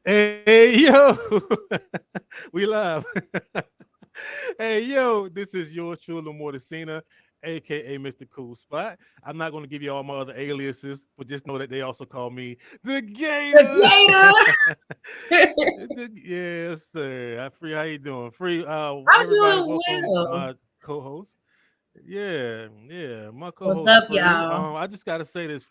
Hey, yo, we live. Hey, yo, this is yours truly, Morticina, aka Mr. Kool Spot. I'm not going to give you all my other aliases, but just know that they also call me the Gator. The Yes, sir. Free, how you doing? Free, I'm everybody, doing welcome well. my co-host. Yeah, yeah, my What's co-host up, Free. y'all? I just gotta say this.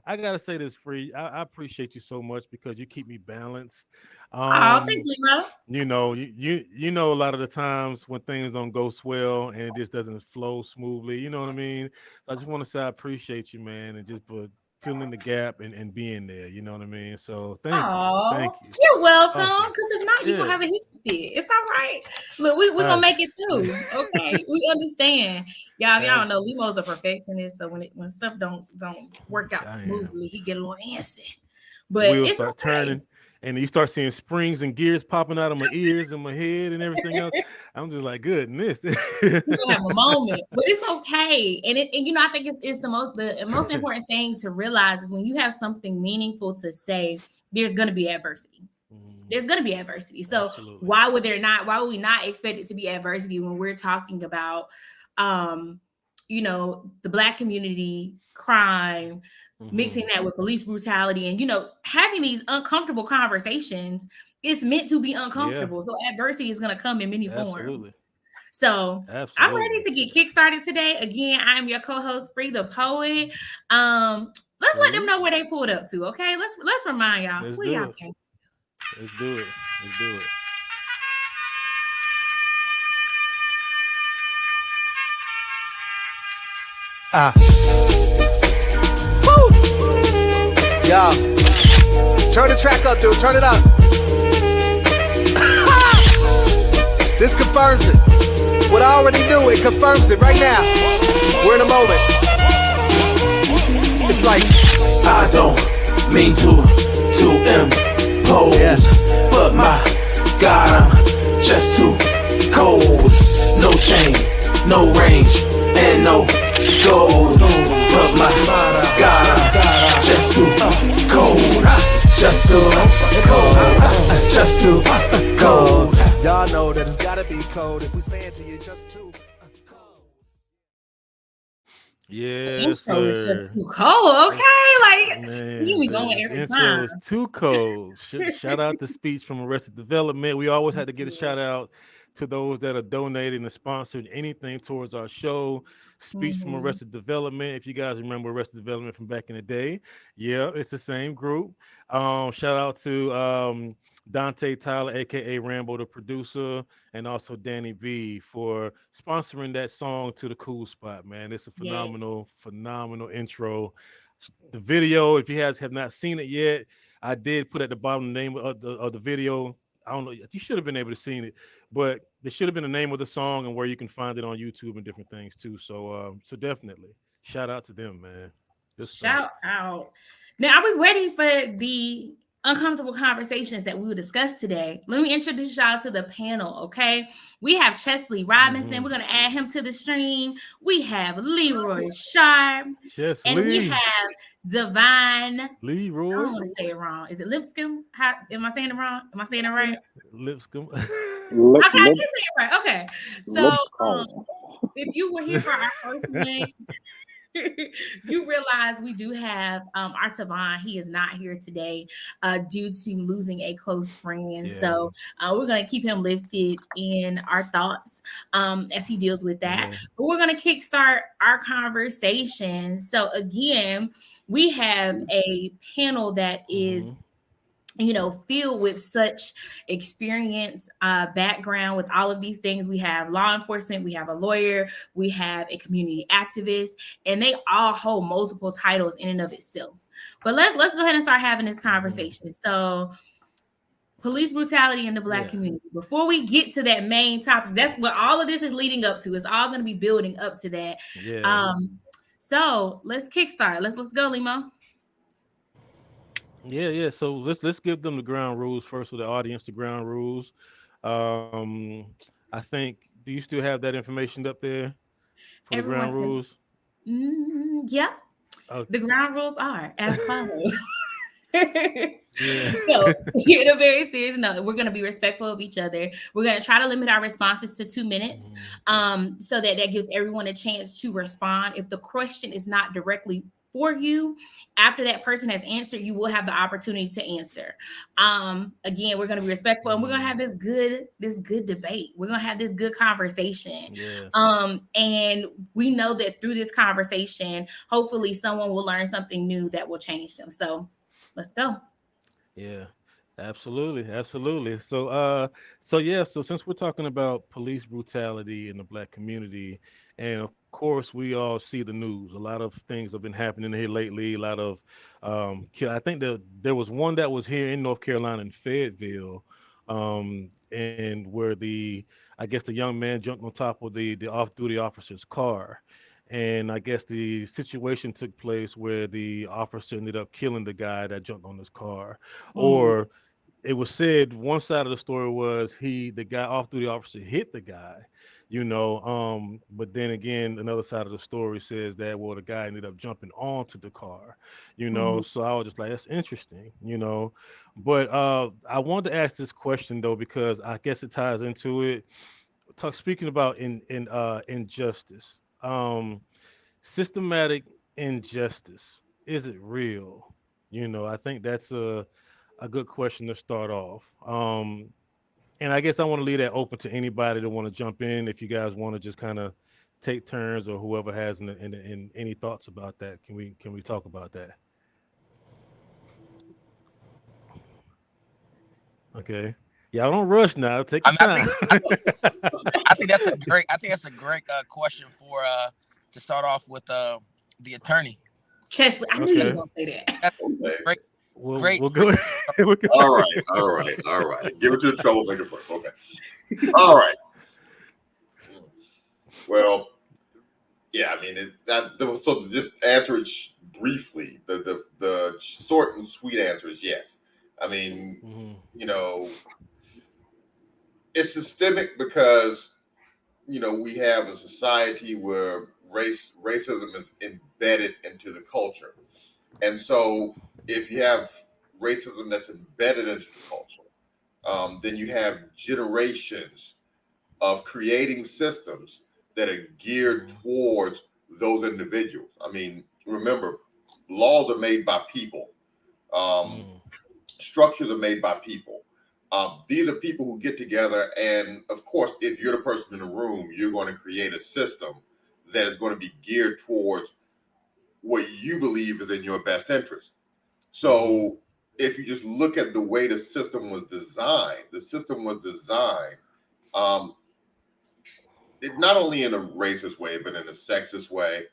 I gotta say this, Free. I appreciate you so much because you keep me balanced. Oh, thanks, Um, Lima. you know a lot of the times when things don't go swell and it just doesn't flow smoothly. You know what I mean? So I just want to say I appreciate you, man, and just for filling in the gap and being there. You know what I mean? So Oh, thank you. you're welcome. Awesome. Because if not, you're Yeah. gonna have a history. It's all right. Look, we're Uh, gonna make it through. Okay. We understand. Y'all, if y'all don't abs- know, Limo's a perfectionist, so when stuff don't work out I am. smoothly, he get a little antsy. But Wheels it's start okay. turning, and you start seeing springs and gears popping out of my ears and my head and everything else. I'm just like, goodness. You're gonna have a moment, but it's okay. And I think it's the most important thing to realize is when you have something meaningful to say, there's gonna be adversity. Mm, There's gonna be adversity. So absolutely. why would we not expect it to be adversity when we're talking about um, the black community, crime, Hmm. mixing that with police brutality, and having these uncomfortable conversations. It's meant to be Yeah, uncomfortable. So adversity is gonna come in many forms. absolutely. So I'm ready Absolutely. to get kickstarted today. Again, I'm your co-host, Free the Poet. Let's let them Free. know where they pulled up to. Okay, let's remind y'all Let's where do y'all it. came. Let's do it. Let's do it. Ah, woo! Yo, turn the track up, dude. Turn it up. This confirms it. What I already knew, it confirms it right now. We're in a moment. It's like I don't mean to impose, yeah. but my God, I'm just too cold. No chain, no range, and no gold. But my God, I'm just too cold. Just too cold. Just too cold. Y'all know that it's gotta be cold if we say it to you just too cold. The Yes, intro is sir. just too cold. Okay, like you Man, be going the every intro time. is too cold. Shout out to Speech from Arrested Development. We always had to get a shout out to those that are donating and sponsored anything towards our show. Speech from Mhm. Arrested Development. If you guys remember Arrested Development from back in the day, yeah, it's the same group. Shout out to Dante Tyler, aka Rambo, the producer, and also Danny V for sponsoring that song to the Cool Spot. Man, it's a Yes. phenomenal intro. The video, if you guys have not seen it yet, I did put at the bottom the name of the video. I don't know, you should have been able to see it, but there should have been the name of the song and where you can find it on YouTube and different things too. So definitely shout out to them, man. Good stuff. Shout out. Now, are we ready for the uncomfortable conversations that we will discuss today? Let me introduce y'all to the panel, okay? We have Chesley Robinson. Hmm. We're going to add him to the stream. We have Leroy Sharp. Chess And we Lee, have Divine. I don't Leroy, want to say it wrong. Is it Lipscomb? How am I saying it wrong? Am I saying it right? Lipscomb. Lip, Okay, I lip, did say it right. Okay. So Lipscomb. if you were here for our first one, you realize we do have our Tavon. He is not here today due to losing a close friend. Yeah, So we're going to keep him lifted in our thoughts as he deals with that. yeah. But we're going to kickstart our conversation. So, again, we have a panel that is Hmm. filled with such experience, background with all of these things. We have law enforcement, we have a lawyer, we have a community activist, and they all hold multiple titles in and of itself. But let's go ahead and start having this Hmm. conversation. So, police brutality in the black Yeah, community. Before we get to that main topic, that's what all of this is leading up to. It's all going to be building up to that. yeah. Um, so let's kickstart. Let's go, Limo. Yeah. So let's give them the ground rules first for the audience. The ground rules. Um, I think. Do you still have that information up there for the ground Everyone's gonna. rules? Yeah. Oh, The ground rules are as follows. Yeah. So, in a very serious note, we're going to be respectful of each other. We're going to try to limit our responses to 2 minutes, so that gives everyone a chance to respond. If the question is not directly for you, after that person has answered, you will have the opportunity to answer. Again, we're going to be respectful, and we're going to have this good debate. We're going to have this good conversation. Yeah. And we know that through this conversation, hopefully someone will learn something new that will change them. So let's go. Yeah, absolutely, absolutely. So since we're talking about police brutality in the black community, and of course we all see the news. A lot of things have been happening here lately. A lot of, I think there was one that was here in North Carolina in Fayetteville, and where I guess the young man jumped on top of the off-duty officer's car. And I guess the situation took place where the officer ended up killing the guy that jumped on his car. Or it was said one side of the story was the guy off duty officer hit the guy, but then again another side of the story says that well the guy ended up jumping onto the car, so I was just like that's interesting. But I wanted to ask this question though because I guess it ties into it. Speaking about injustice, systematic injustice, is it real? I think that's a good question to start off. And I guess I want to leave that open to anybody that want to jump in. If you guys want to just kind of take turns, or whoever has in any thoughts about that, can we talk about that? Okay. Y'all don't rush now. Take I your mean, time. I think that's a great question for to start off with the attorney. Chesley, I knew you were Okay. going to say that. That's Okay. great. We'll, Great. we'll go. We'll go. All right. Give it to the troublemaker first. Okay. All right. Well, yeah. I mean, so just answer it briefly. The short and sweet answer is yes. I mean, it's systemic because we have a society where racism is embedded into the culture, and so if you have racism that's embedded into the culture, then you have generations of creating systems that are geared towards those individuals. I mean, remember, laws are made by people. Structures are made by people. These are people who get together, and of course, if you're the person in the room, you're going to create a system that is going to be geared towards what you believe is in your best interest. So if you just look at the way the system was designed, it not only in a racist way, but in a sexist way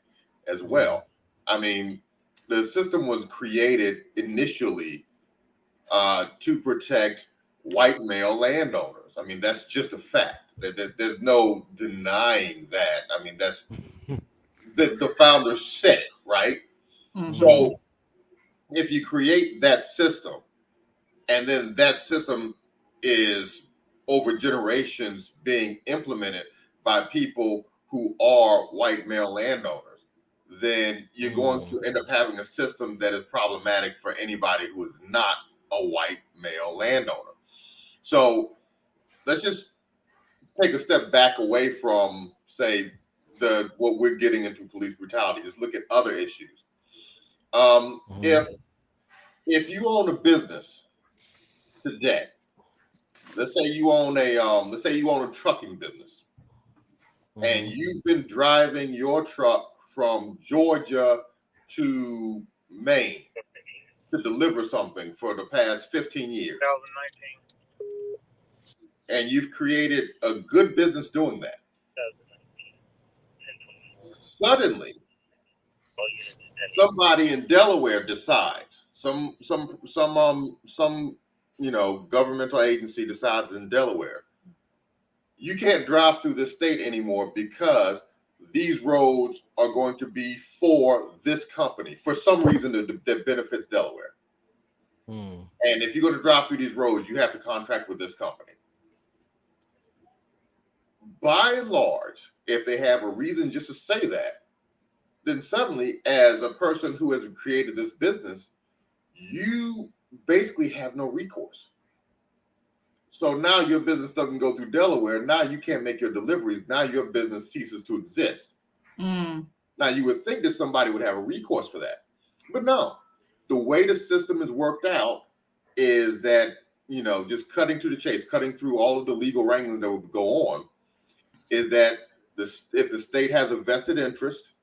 as well. I mean, the system was created initially to protect white male landowners. I mean, that's just a fact. There's no denying that. I mean, that's the founders said it, right? So if you create that system, and then that system is over generations being implemented by people who are white male landowners, then you're going to end up having a system that is problematic for anybody who is not a white male landowner. So let's just take a step back away from, say, what we're getting into police brutality. Just look at other issues. If you own a business today, let's say you own a trucking business, and you've been driving your truck from Georgia to Maine to deliver something for the past 15 years. 2019. And you've created a good business doing that. 2019. Suddenly, somebody in Delaware decides, some governmental agency decides in Delaware, you can't drive through this state anymore because these roads are going to be for this company for some reason that benefits Delaware. And if you're going to drive through these roads, you have to contract with this company. By and large, if they have a reason just to say that, then suddenly, as a person who has created this business, you basically have no recourse. So now your business doesn't go through Delaware. Now you can't make your deliveries. Now your business ceases to exist. Now you would think that somebody would have a recourse for that, but no. The way the system is worked out is that, just cutting to the chase, cutting through all of the legal wranglings that would go on, is that if the state has a vested interest,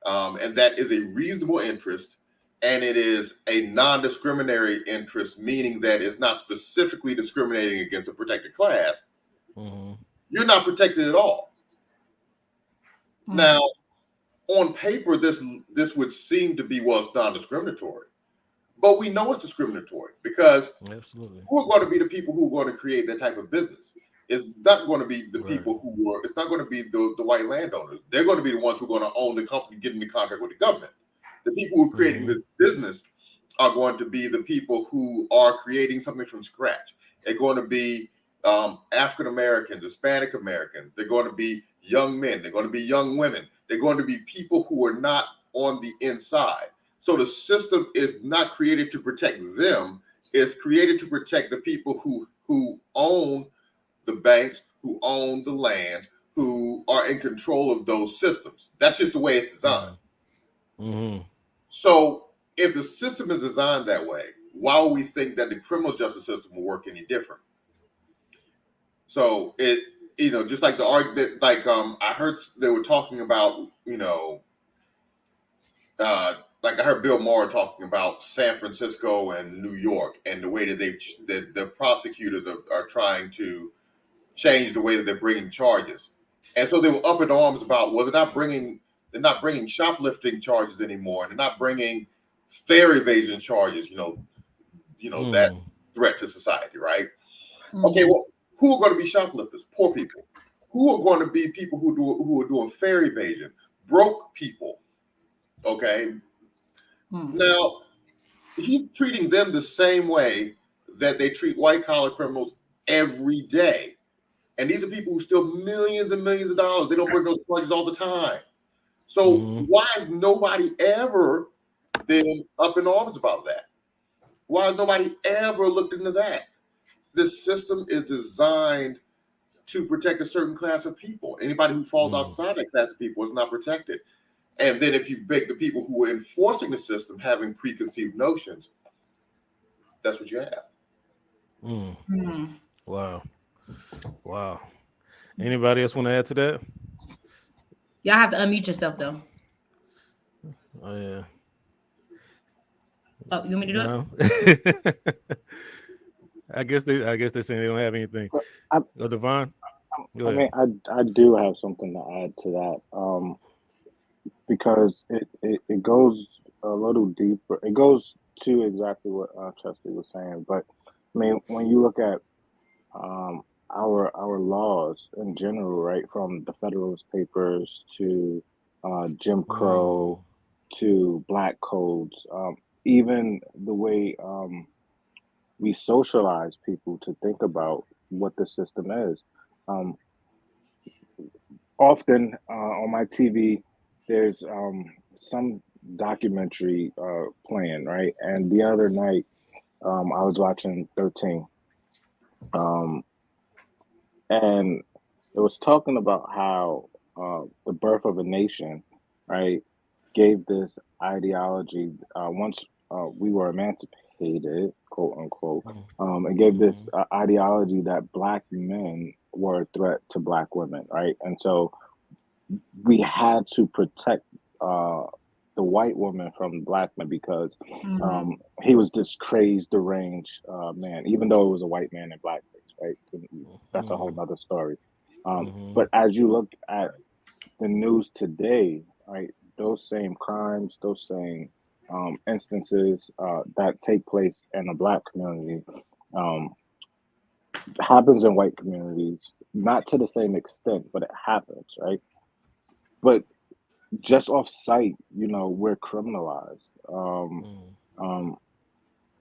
and that is a reasonable interest, and it is a non-discriminatory interest, meaning that it's not specifically discriminating against a protected class, you're not protected at all. Now, on paper, this would seem to be, well, it's non-discriminatory, but we know it's discriminatory because who are going to be the people who are going to create that type of business? It's not going to be the people it's not going to be the white landowners. They're going to be the ones who are going to own the company, getting the contract with the government. The people who are creating this business are going to be the people who are creating something from scratch. They're going to be African Americans, Hispanic Americans. They're going to be young men. They're going to be young women. They're going to be people who are not on the inside. So the system is not created to protect them. It's created to protect the people who own the banks, who own the land, who are in control of those systems. That's just the way it's designed. So if the system is designed that way, why would we think that the criminal justice system will work any different? So just like the argument, I heard they were talking about, like I heard Bill Maher talking about San Francisco and New York and the way that the prosecutors are trying to change the way that they're bringing charges. And so they were up in arms about, well, they're not bringing shoplifting charges anymore. And they're not bringing fare evasion charges, that threat to society, right? Okay, well, who are going to be shoplifters? Poor people. Who are going to be people who are doing fare evasion? Broke people. Okay. Now, he's treating them the same way that they treat white collar criminals every day. And these are people who steal millions and millions of dollars. They don't bring those charges all the time. So why has nobody ever been up in arms about that? Why has nobody ever looked into that? The system is designed to protect a certain class of people. Anybody who falls outside that class of people is not protected. And then if you make the people who are enforcing the system having preconceived notions, that's what you have. Wow. Anybody else want to add to that? Y'all have to unmute yourself though. Oh yeah. Oh, you want me to do it? I guess they're saying they don't have anything. Devon? I mean, I do have something to add to that. Because it goes a little deeper. It goes to exactly what Chesty was saying. But I mean, when you look at our laws in general, right, from the Federalist Papers to Jim Crow to Black codes, even the way we socialize people to think about what the system is. Often on my TV, there's some documentary playing, right? And the other night, I was watching 13. And it was talking about how the birth of a nation, right, gave this ideology once we were emancipated, quote unquote, it gave this ideology that Black men were a threat to Black women, right? And so we had to protect the white woman from the Black man because he was this crazed, deranged man, even though it was a white man in blackface, right? That's a whole nother story. But as you look at the news today, right, those same crimes, those same instances that take place in the Black community happens in white communities, not to the same extent, but it happens, right? But just off sight, we're criminalized.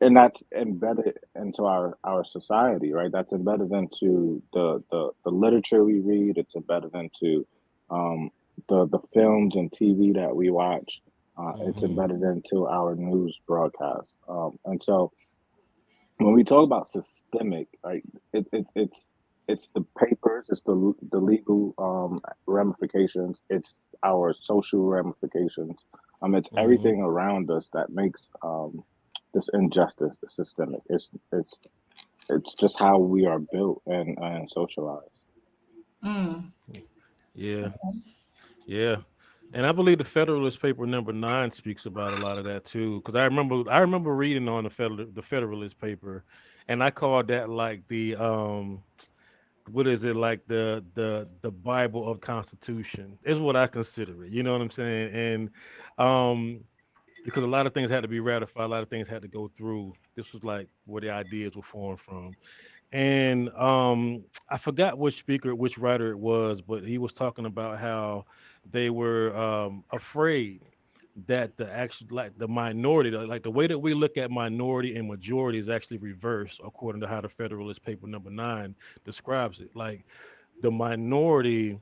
And that's embedded into our society, right? That's embedded into the literature we read. It's embedded into the films and TV that we watch. It's Mm-hmm. embedded into our news broadcast. And so when we talk about systemic, right, it's the papers, it's the legal ramifications, it's our social ramifications. It's Mm-hmm. everything around us that makes this injustice systemic. It's just how we are built and socialized. Mm. Yeah. Yeah. And I believe the Federalist paper number 9 speaks about a lot of that too. Because I remember reading on the Federalist paper, and I called that like the what is it, like the Bible of Constitution is what I consider it. You know what I'm saying? And um because a lot of things had to be ratified, a lot of things had to go through. This was like where the ideas were formed from. And I forgot which speaker, which writer it was, but he was talking about how they were afraid that the actual, like the minority, like the way that we look at minority and majority is actually reversed according to how the Federalist paper number 9 describes it. Like the minority,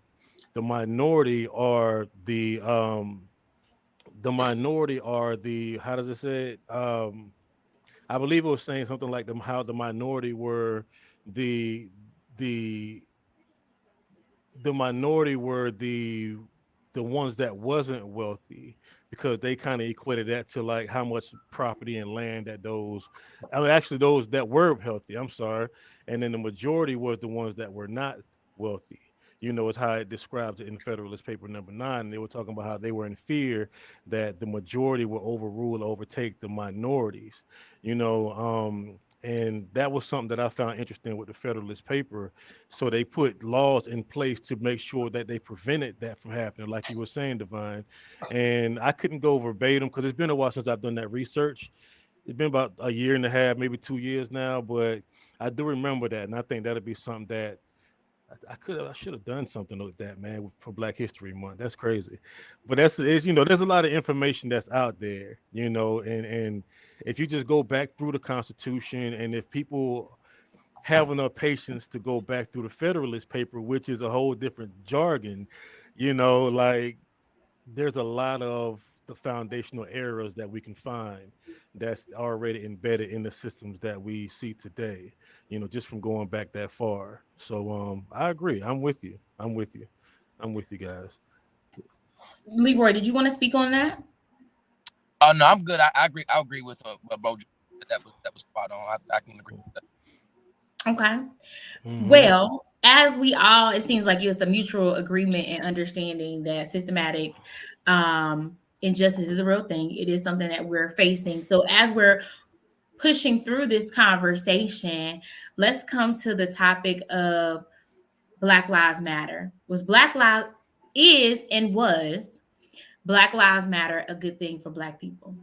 the minority are the how does it say it? I believe it was saying something like how the minority were the the the minority were the ones that wasn't wealthy, because they kind of equated that to like how much property and land that those, I mean, actually those that were healthy, I'm sorry, and then the majority was the ones that were not wealthy. You know, it's how it describes it in Federalist paper number 9. They were talking about how they were in fear that the majority will overrule, overtake the minorities. You know, and that was something that I found interesting with the Federalist paper. So they put laws in place to make sure that they prevented that from happening, like you were saying, Divine. And I couldn't go verbatim because it's been a while since I've done that research. It's been about a year and a half, maybe 2 years now, but I do remember that, and I think that'd be something that I should have done something with that, man, for Black History Month. That's crazy, but there's a lot of information that's out there, and if you just go back through the Constitution, and if people have enough patience to go back through the Federalist paper, which is a whole different jargon, like there's a lot of the foundational errors that we can find that's already embedded in the systems that we see today, just from going back that far. So I agree. I'm with you. I'm with you. I'm with you guys. Leroy, did you want to speak on that? Oh no, I'm good. I agree. I agree with Bojo. That was spot on. I can agree with that. Okay. Hmm. Well, as we all, it seems like it's a mutual agreement and understanding that systematic injustice is a real thing. It is something that we're facing. So as we're pushing through this conversation, let's come to the topic of Black Lives Matter. Is and was Black Lives Matter a good thing for Black people?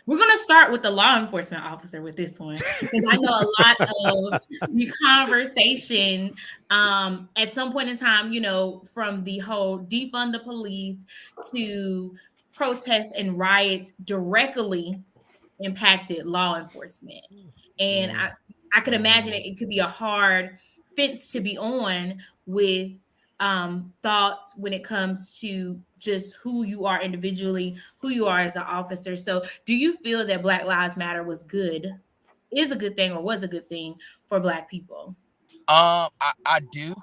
We're going to start with the law enforcement officer with this one, because I know a lot of the conversation at some point in time, from the whole defund the police to protests and riots directly impacted law enforcement. And Hmm. I could imagine it could be a hard fence to be on with thoughts when it comes to just who you are individually, who you are as an officer. So do you feel that Black Lives Matter is a good thing, or was a good thing for Black people? I do.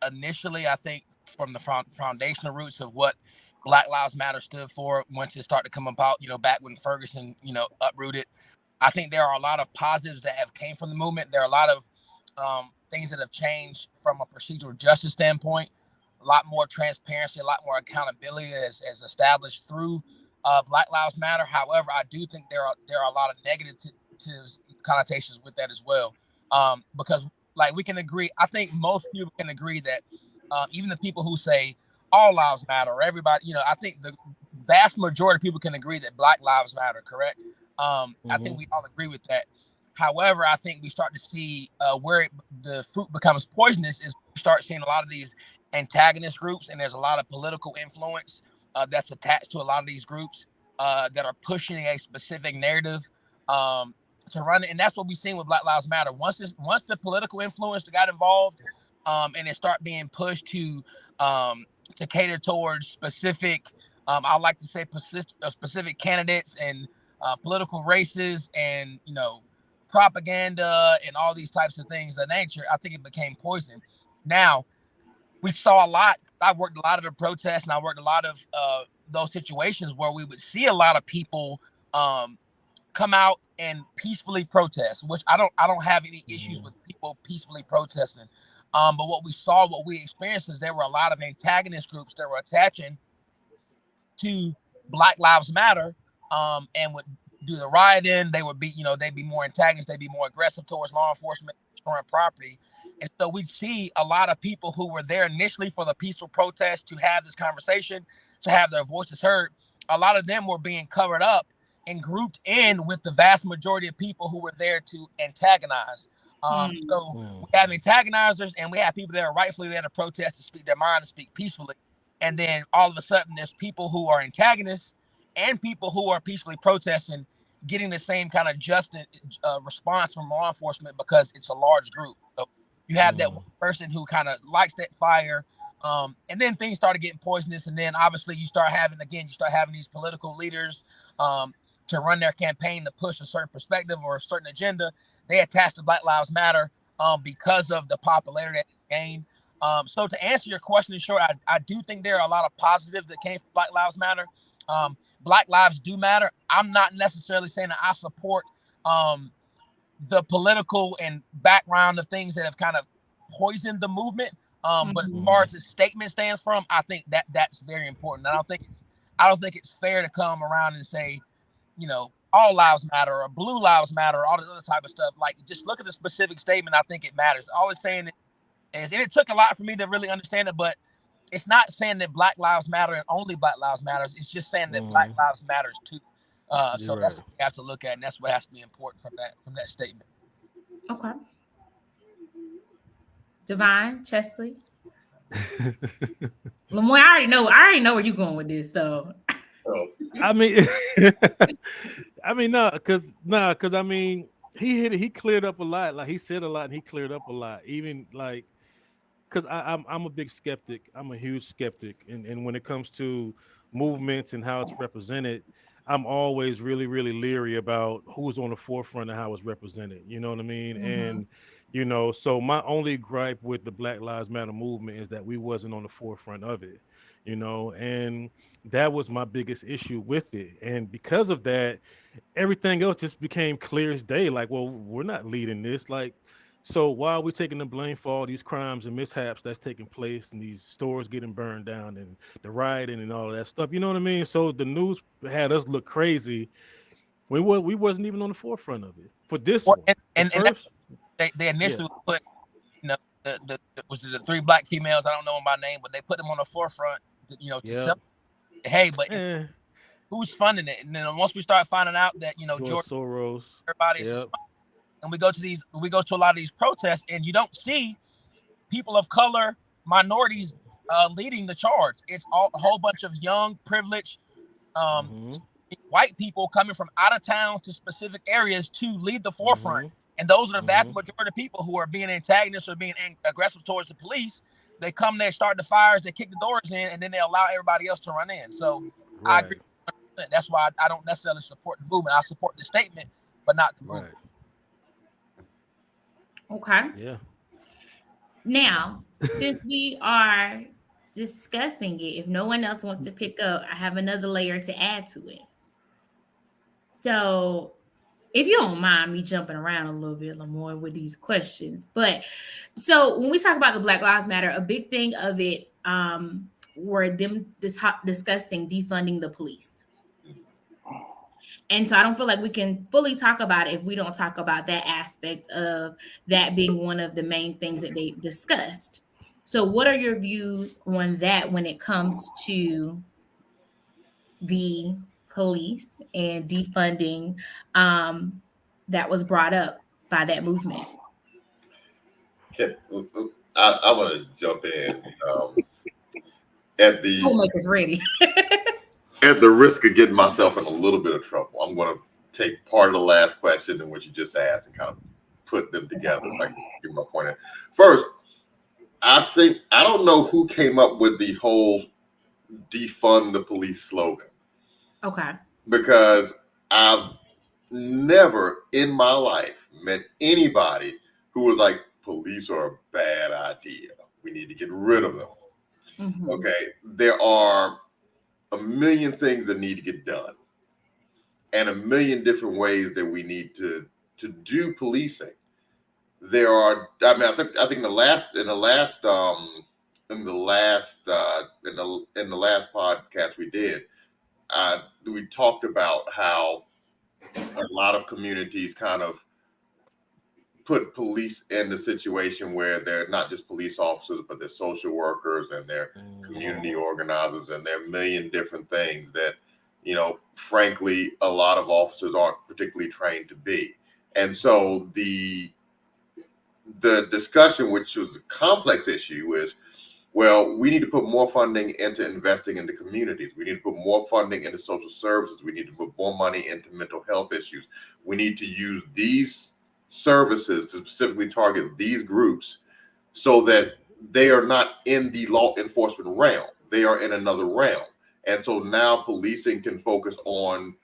Initially, I think from the foundational roots of what Black Lives Matter stood for, once it started to come about, back when Ferguson, uprooted, I think there are a lot of positives that have came from the movement. There are a lot of things that have changed from a procedural justice standpoint. A lot more transparency, a lot more accountability as established through Black Lives Matter. However, I do think there are a lot of negative connotations with that as well, because like we can agree. I think most people can agree that even the people who say all lives matter, or everybody, I think the vast majority of people can agree that Black lives matter. Correct. I Hmm. think we all agree with that. However, I think we start to see where the fruit becomes poisonous is we start seeing a lot of these antagonist groups, and there's a lot of political influence that's attached to a lot of these groups that are pushing a specific narrative. To run it, and that's what we've seen with Black Lives Matter. Once the political influence got involved, and it start being pushed to to cater towards specific, I like to say specific candidates and political races and, you know, propaganda and all these types of things of nature, I think it became poison. Now, we saw a lot. I worked a lot of the protests, and I worked a lot of those situations where we would see a lot of people come out and peacefully protest, which I don't have any issues with people peacefully protesting. But what we experienced is there were a lot of antagonist groups that were attaching to Black Lives Matter, and would do the rioting. They would be, you know, they'd be more antagonist, they'd be more aggressive towards law enforcement, destroying property. And so we'd see a lot of people who were there initially for the peaceful protest to have this conversation, to have their voices heard. A lot of them were being covered up and grouped in with the vast majority of people who were there to antagonize. So we have antagonizers, and we have people that are rightfully there to protest, to speak their mind, to speak peacefully. And then all of a sudden, there's people who are antagonists and people who are peacefully protesting getting the same kind of just response from law enforcement because it's a large group. So you have that one person who kind of likes that fire, and then things started getting poisonous. And then obviously you start having these political leaders to run their campaign to push a certain perspective or a certain agenda. They attach to Black Lives Matter because of the popularity that it's gained. So to answer your question in short, I do think there are a lot of positives that came from Black Lives Matter. Black lives do matter. I'm not necessarily saying that I support the political and background of things that have kind of poisoned the movement. But as far as the statement stands from, I think that's very important. I don't think it's fair to come around and say, you know, all lives matter or blue lives matter or all this other type of stuff. Like, just look at the specific statement. I think it matters. All it's saying is, and it took a lot for me to really understand it, but it's not saying that Black lives matter and only Black lives matters. It's just saying that Black lives matters too. So that's what we have to look at, and that's what has to be important from that statement. Okay. Divine, Chesley. Lemoyne, I already know where you're going with this. So I mean, because I mean, he cleared up a lot. Like, he said a lot and he cleared up a lot. Even like, because I'm a big skeptic. I'm a huge skeptic, and when it comes to movements and how it's represented, I'm always really, really leery about who's on the forefront and how it's represented. You know what I mean? And you know, so my only gripe with the Black Lives Matter movement is that we wasn't on the forefront of it. You know, and that was my biggest issue with it. And because of that, everything else just became clear as day. Like, well, we're not leading this. Like, so why are we taking the blame for all these crimes and mishaps that's taking place and these stores getting burned down and the rioting and all of that stuff? You know what I mean? So the news had us look crazy. We wasn't even on the forefront of it for this one. And they initially put, you know, the 3 Black females, I don't know them by name, but they put them on the forefront, you know, to sell. Hey, but who's funding it? And then once we start finding out that, you know, George Soros, everybody's and we go to a lot of these protests, and you don't see people of color, minorities leading the charge. It's a whole bunch of young, privileged white people coming from out of town to specific areas to lead the forefront. And those are the vast majority of people who are being antagonists or being aggressive towards the police. They come there, start the fires, they kick the doors in, and then they allow everybody else to run in. So I agree. That's why I don't necessarily support the movement. I support the statement, but not the movement. Okay. Yeah. Now, since we are discussing it, if no one else wants to pick up, I have another layer to add to it. So, if you don't mind me jumping around a little bit more with these questions, but so when we talk about the Black Lives Matter, a big thing of it were them discussing defunding the police. And so I don't feel like we can fully talk about it if we don't talk about that aspect of that being one of the main things that they discussed. So what are your views on that when it comes to the police and defunding that was brought up by that movement? Okay, I want to jump in at the Homemakers ready. At the risk of getting myself in a little bit of trouble. I'm going to take part of the last question and what you just asked and kind of put them together so I can give my point in. First, I don't know who came up with the whole defund the police slogan, Okay. because I've never in my life met anybody who was like, police are a bad idea, we need to get rid of them. Mhm. Okay, there are a million things that need to get done, and a million different ways that we need to do policing. There are, I mean, I think in the last podcast we did, we talked about how a lot of communities kind of put police in the situation where they're not just police officers, but they're social workers and they're community organizers, and there are a million different things that, you know, frankly, a lot of officers aren't particularly trained to be. And so the discussion, which was a complex issue, is, well, we need to put more funding into investing in the communities. We need to put more funding into social services. We need to put more money into mental health issues. We need to use these services to specifically target these groups so that they are not in the law enforcement realm. They are in another realm. And so now policing can focus on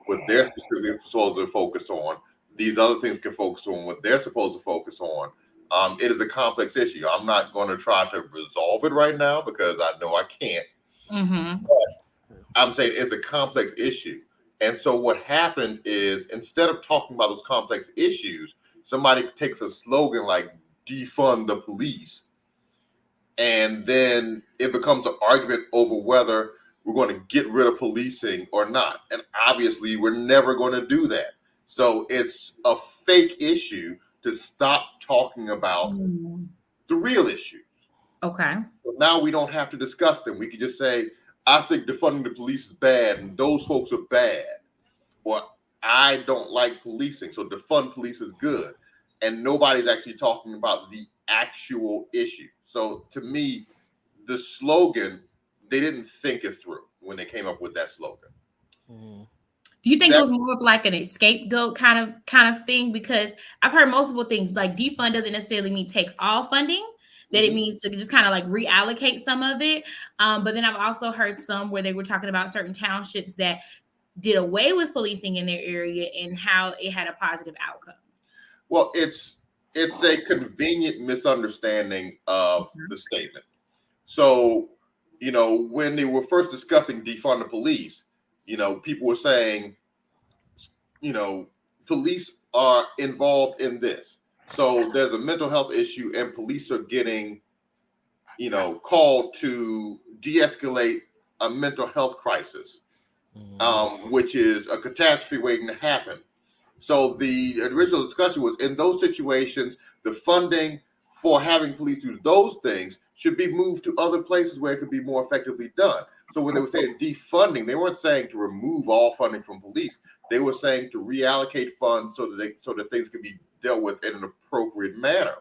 what they're specifically supposed to focus on. These other things can focus on what they're supposed to focus on. It is a complex issue. I'm not going to try to resolve it right now because I know I can't. Mm-hmm. But I'm saying it's a complex issue. And so what happened is, instead of talking about those complex issues, somebody takes a slogan like defund the police, and then it becomes an argument over whether we're going to get rid of policing or not. And obviously, we're never going to do that. So it's a fake issue to stop talking about the real issues. Okay. So now we don't have to discuss them. We can just say, I think defunding the police is bad and those folks are bad. Or I don't like policing, so defund police is good. And nobody's actually talking about the actual issue. So to me, the slogan, they didn't think it through when they came up with that slogan. Do you think it was more of like an scapegoat kind of thing? Because I've heard multiple things, like defund doesn't necessarily mean take all funding, that it means to just kind of like reallocate some of it. But then I've also heard some where they were talking about certain townships that did away with policing in their area and how it had a positive outcome. Well, it's a convenient misunderstanding of the statement. So, you know, when they were first discussing defund the police, you know, people were saying, you know, police are involved in this. So there's a mental health issue and police are getting, you know, called to de-escalate a mental health crisis, which is a catastrophe waiting to happen. So the original discussion was, in those situations, the funding for having police do those things should be moved to other places where it could be more effectively done. So when they were saying defunding, they weren't saying to remove all funding from police. They were saying to reallocate funds so that things can be dealt with in an appropriate manner.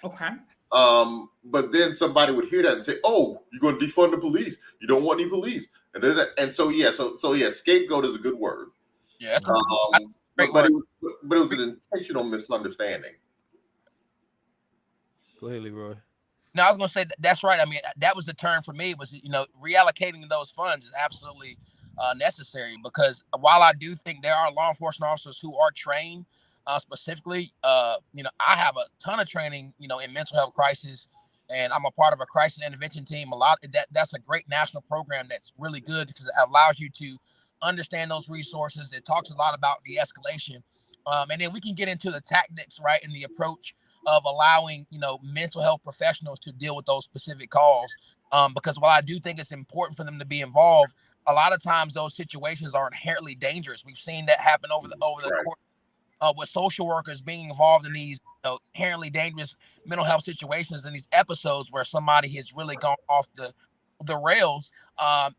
Okay. But then somebody would hear that and say, "Oh, you're going to defund the police? You don't want any police?" And so scapegoat is a good word. Yeah. But it was an intentional misunderstanding. Go ahead, Leroy. No, I was going to say that's right. I mean, that was the term for me, was, you know, reallocating those funds is absolutely necessary, because while I do think there are law enforcement officers who are trained specifically, you know, I have a ton of training, you know, in mental health crisis, and I'm a part of a crisis intervention team. That's a great national program that's really good because it allows you to understand those resources. It talks a lot about de-escalation, and then we can get into the tactics, right, and the approach of allowing, you know, mental health professionals to deal with those specific calls. Because while I do think it's important for them to be involved, a lot of times those situations are inherently dangerous. We've seen that happen over the course with social workers being involved in these, you know, inherently dangerous mental health situations, and these episodes where somebody has really gone off the rails,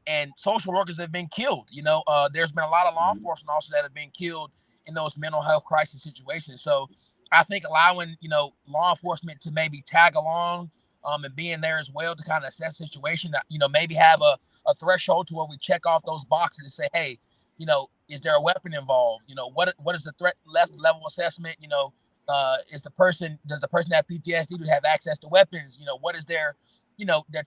and social workers have been killed. You know, there's been a lot of law enforcement officers that have been killed in those mental health crisis situations. So I think allowing, you know, law enforcement to maybe tag along and being there as well to kind of assess the situation, you know, maybe have a threshold to where we check off those boxes and say, hey, you know, is there a weapon involved? You know, what is the threat level assessment? You know, does the person have PTSD? Do they have access to weapons? What is their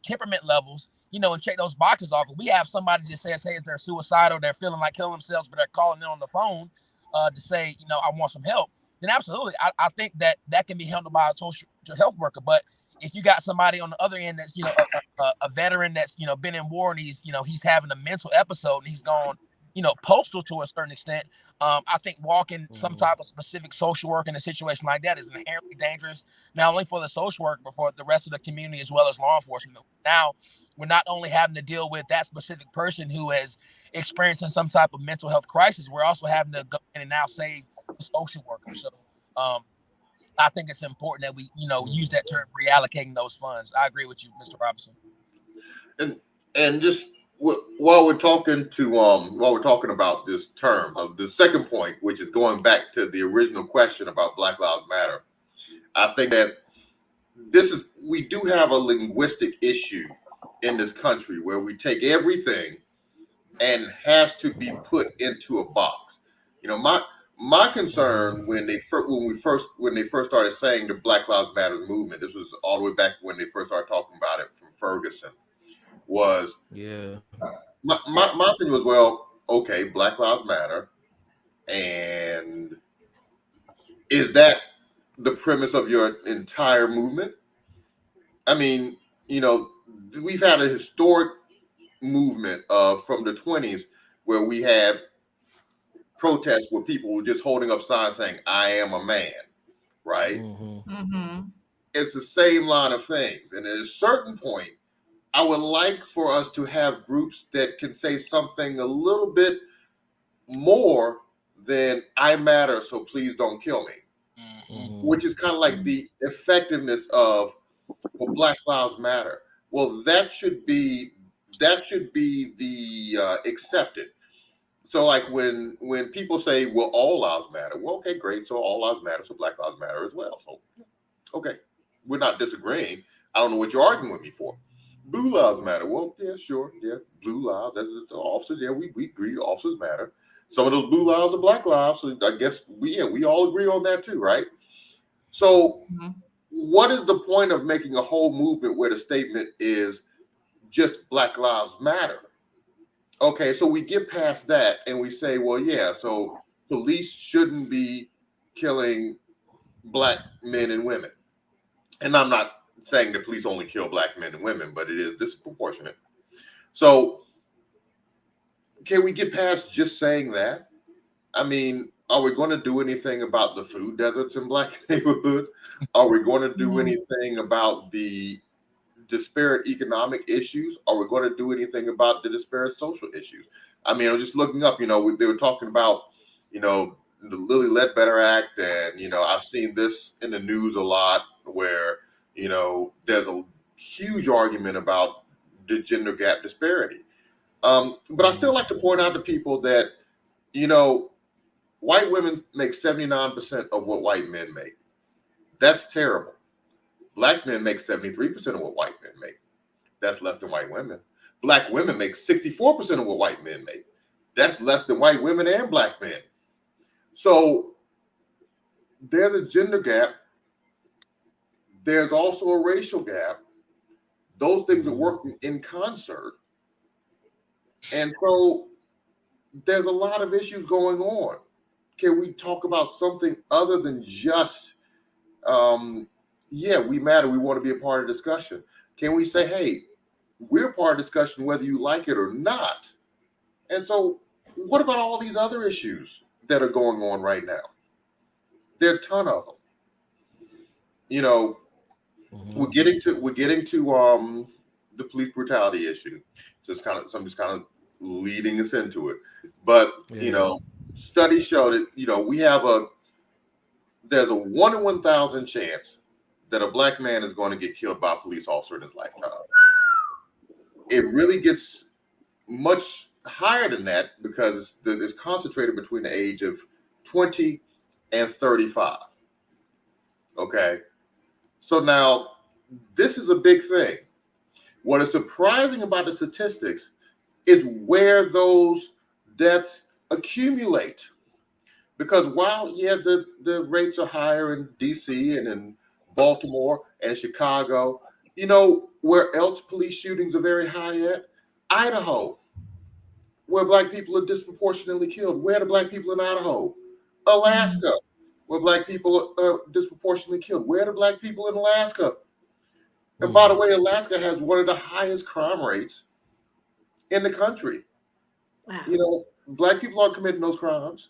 temperament levels? And check those boxes off. If we have somebody that says, hey, is they're suicidal, they're feeling like killing themselves, but they're calling in on the phone to say, I want some help, then absolutely, I think that can be handled by a social health worker. But if you got somebody on the other end that's, a veteran that's, been in war, and he's having a mental episode, and he's gone, postal to a certain extent, I think walking some type of specific social work in a situation like that is inherently dangerous, not only for the social worker, but for the rest of the community as well as law enforcement. Now, we're not only having to deal with that specific person who is experiencing some type of mental health crisis, we're also having to go in and now save the social worker. So I think it's important that we, use that term, reallocating those funds. I agree with you, Mr. Robinson. And just while we're talking about this term, the second point, which is going back to the original question about Black Lives Matter, I think that we do have a linguistic issue in this country where we take everything and has to be put into a box. My concern when they first started saying the Black Lives Matter movement, this was all the way back when they first started talking about it from Ferguson, was my opinion was, well, okay, Black Lives Matter, and is that the premise of your entire movement? I mean, we've had a historic movement from the 1920s where we had protests where people were just holding up signs saying, I am a man, right? It's the same line of things. And at a certain point, I would like for us to have groups that can say something a little bit more than I matter, so please don't kill me, which is kind of like the effectiveness of, well, Black Lives Matter. Well, that should be the accepted. So like when people say, well, all lives matter, well, okay, great. So all lives matter, so Black Lives Matter as well. So, okay, we're not disagreeing. I don't know what you're arguing with me for. Blue lives matter. Well, yeah, sure. Yeah, blue lives. The officers, yeah, we agree officers matter. Some of those blue lives are Black lives. So I guess we all agree on that too, right? So what is the point of making a whole movement where the statement is just Black Lives Matter? Okay, so we get past that and we say, well, yeah, so police shouldn't be killing Black men and women. And I'm not saying that police only kill Black men and women, but it is disproportionate. So can we get past just saying that? I mean, are we going to do anything about the food deserts in Black neighborhoods? Are we going to do anything about the disparate economic issues? Are we going to do anything about the disparate social issues? I mean, I'm just looking up, they were talking about, the Lilly Ledbetter Act. And, I've seen this in the news a lot where, there's a huge argument about the gender gap disparity. But I still like to point out to people that, white women make 79% of what white men make. That's terrible. Black men make 73% of what white men make. That's less than white women. Black women make 64% of what white men make. That's less than white women and Black men. So there's a gender gap. There's also a racial gap. Those things are working in concert. And so there's a lot of issues going on. Can we talk about something other than just, yeah, we matter, we want to be a part of discussion? Can we say, hey, we're part of discussion whether you like it or not? And so what about all these other issues that are going on right now? There are a ton of them. We're getting to the police brutality issue. So I'm just kind of leading us into it. But studies show that there's a 1 in 1,000 chance that a Black man is going to get killed by a police officer in his lifetime. It really gets much higher than that because it's concentrated between the age of 20 and 35. Okay. So now this is a big thing. What is surprising about the statistics is where those deaths accumulate. Because while the rates are higher in DC and in Baltimore and in Chicago, where else police shootings are very high at? Idaho, where black people are disproportionately killed. Where are the black people in Idaho? Alaska, where black people are disproportionately killed. Where are the black people in Alaska? And by the way, Alaska has one of the highest crime rates in the country. Wow. Black people aren't committing those crimes.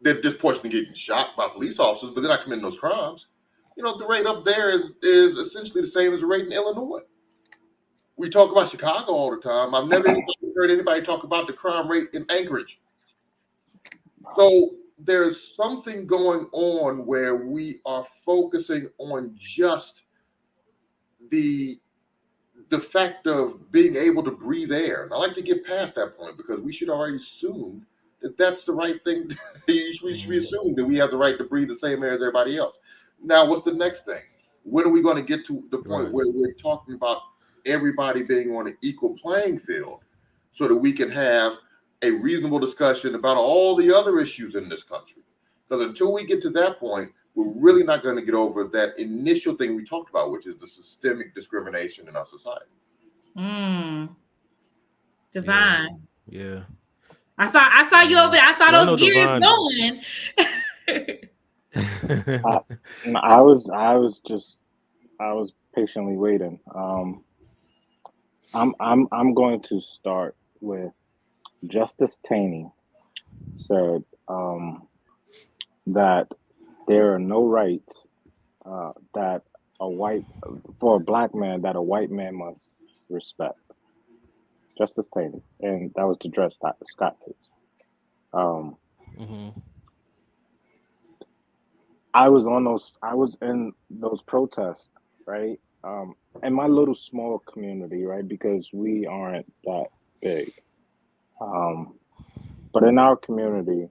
They're disproportionately getting shot by police officers, but they're not committing those crimes. The rate up there is essentially the same as the rate in Illinois. We talk about Chicago all the time. I've never heard anybody talk about the crime rate in Anchorage. So there's something going on where we are focusing on just the fact of being able to breathe air. And I like to get past that point because we should already assume that that's the right thing. We should assume that we have the right to breathe the same air as everybody else. Now, what's the next thing? When are we going to get to the point where we're talking about everybody being on an equal playing field so that we can have a reasonable discussion about all the other issues in this country? Because until we get to that point, we're really not going to get over that initial thing we talked about, which is the systemic discrimination in our society. Divine. Yeah. I saw you over there. I saw those gears I going. was patiently waiting. I'm going to start with Justice Taney said that there are no rights that for a black man that a white man must respect. Justice Taney, and that was the Dred Scott case. I was in those protests, right? In my little small community, right? Because we aren't that big. But in our community,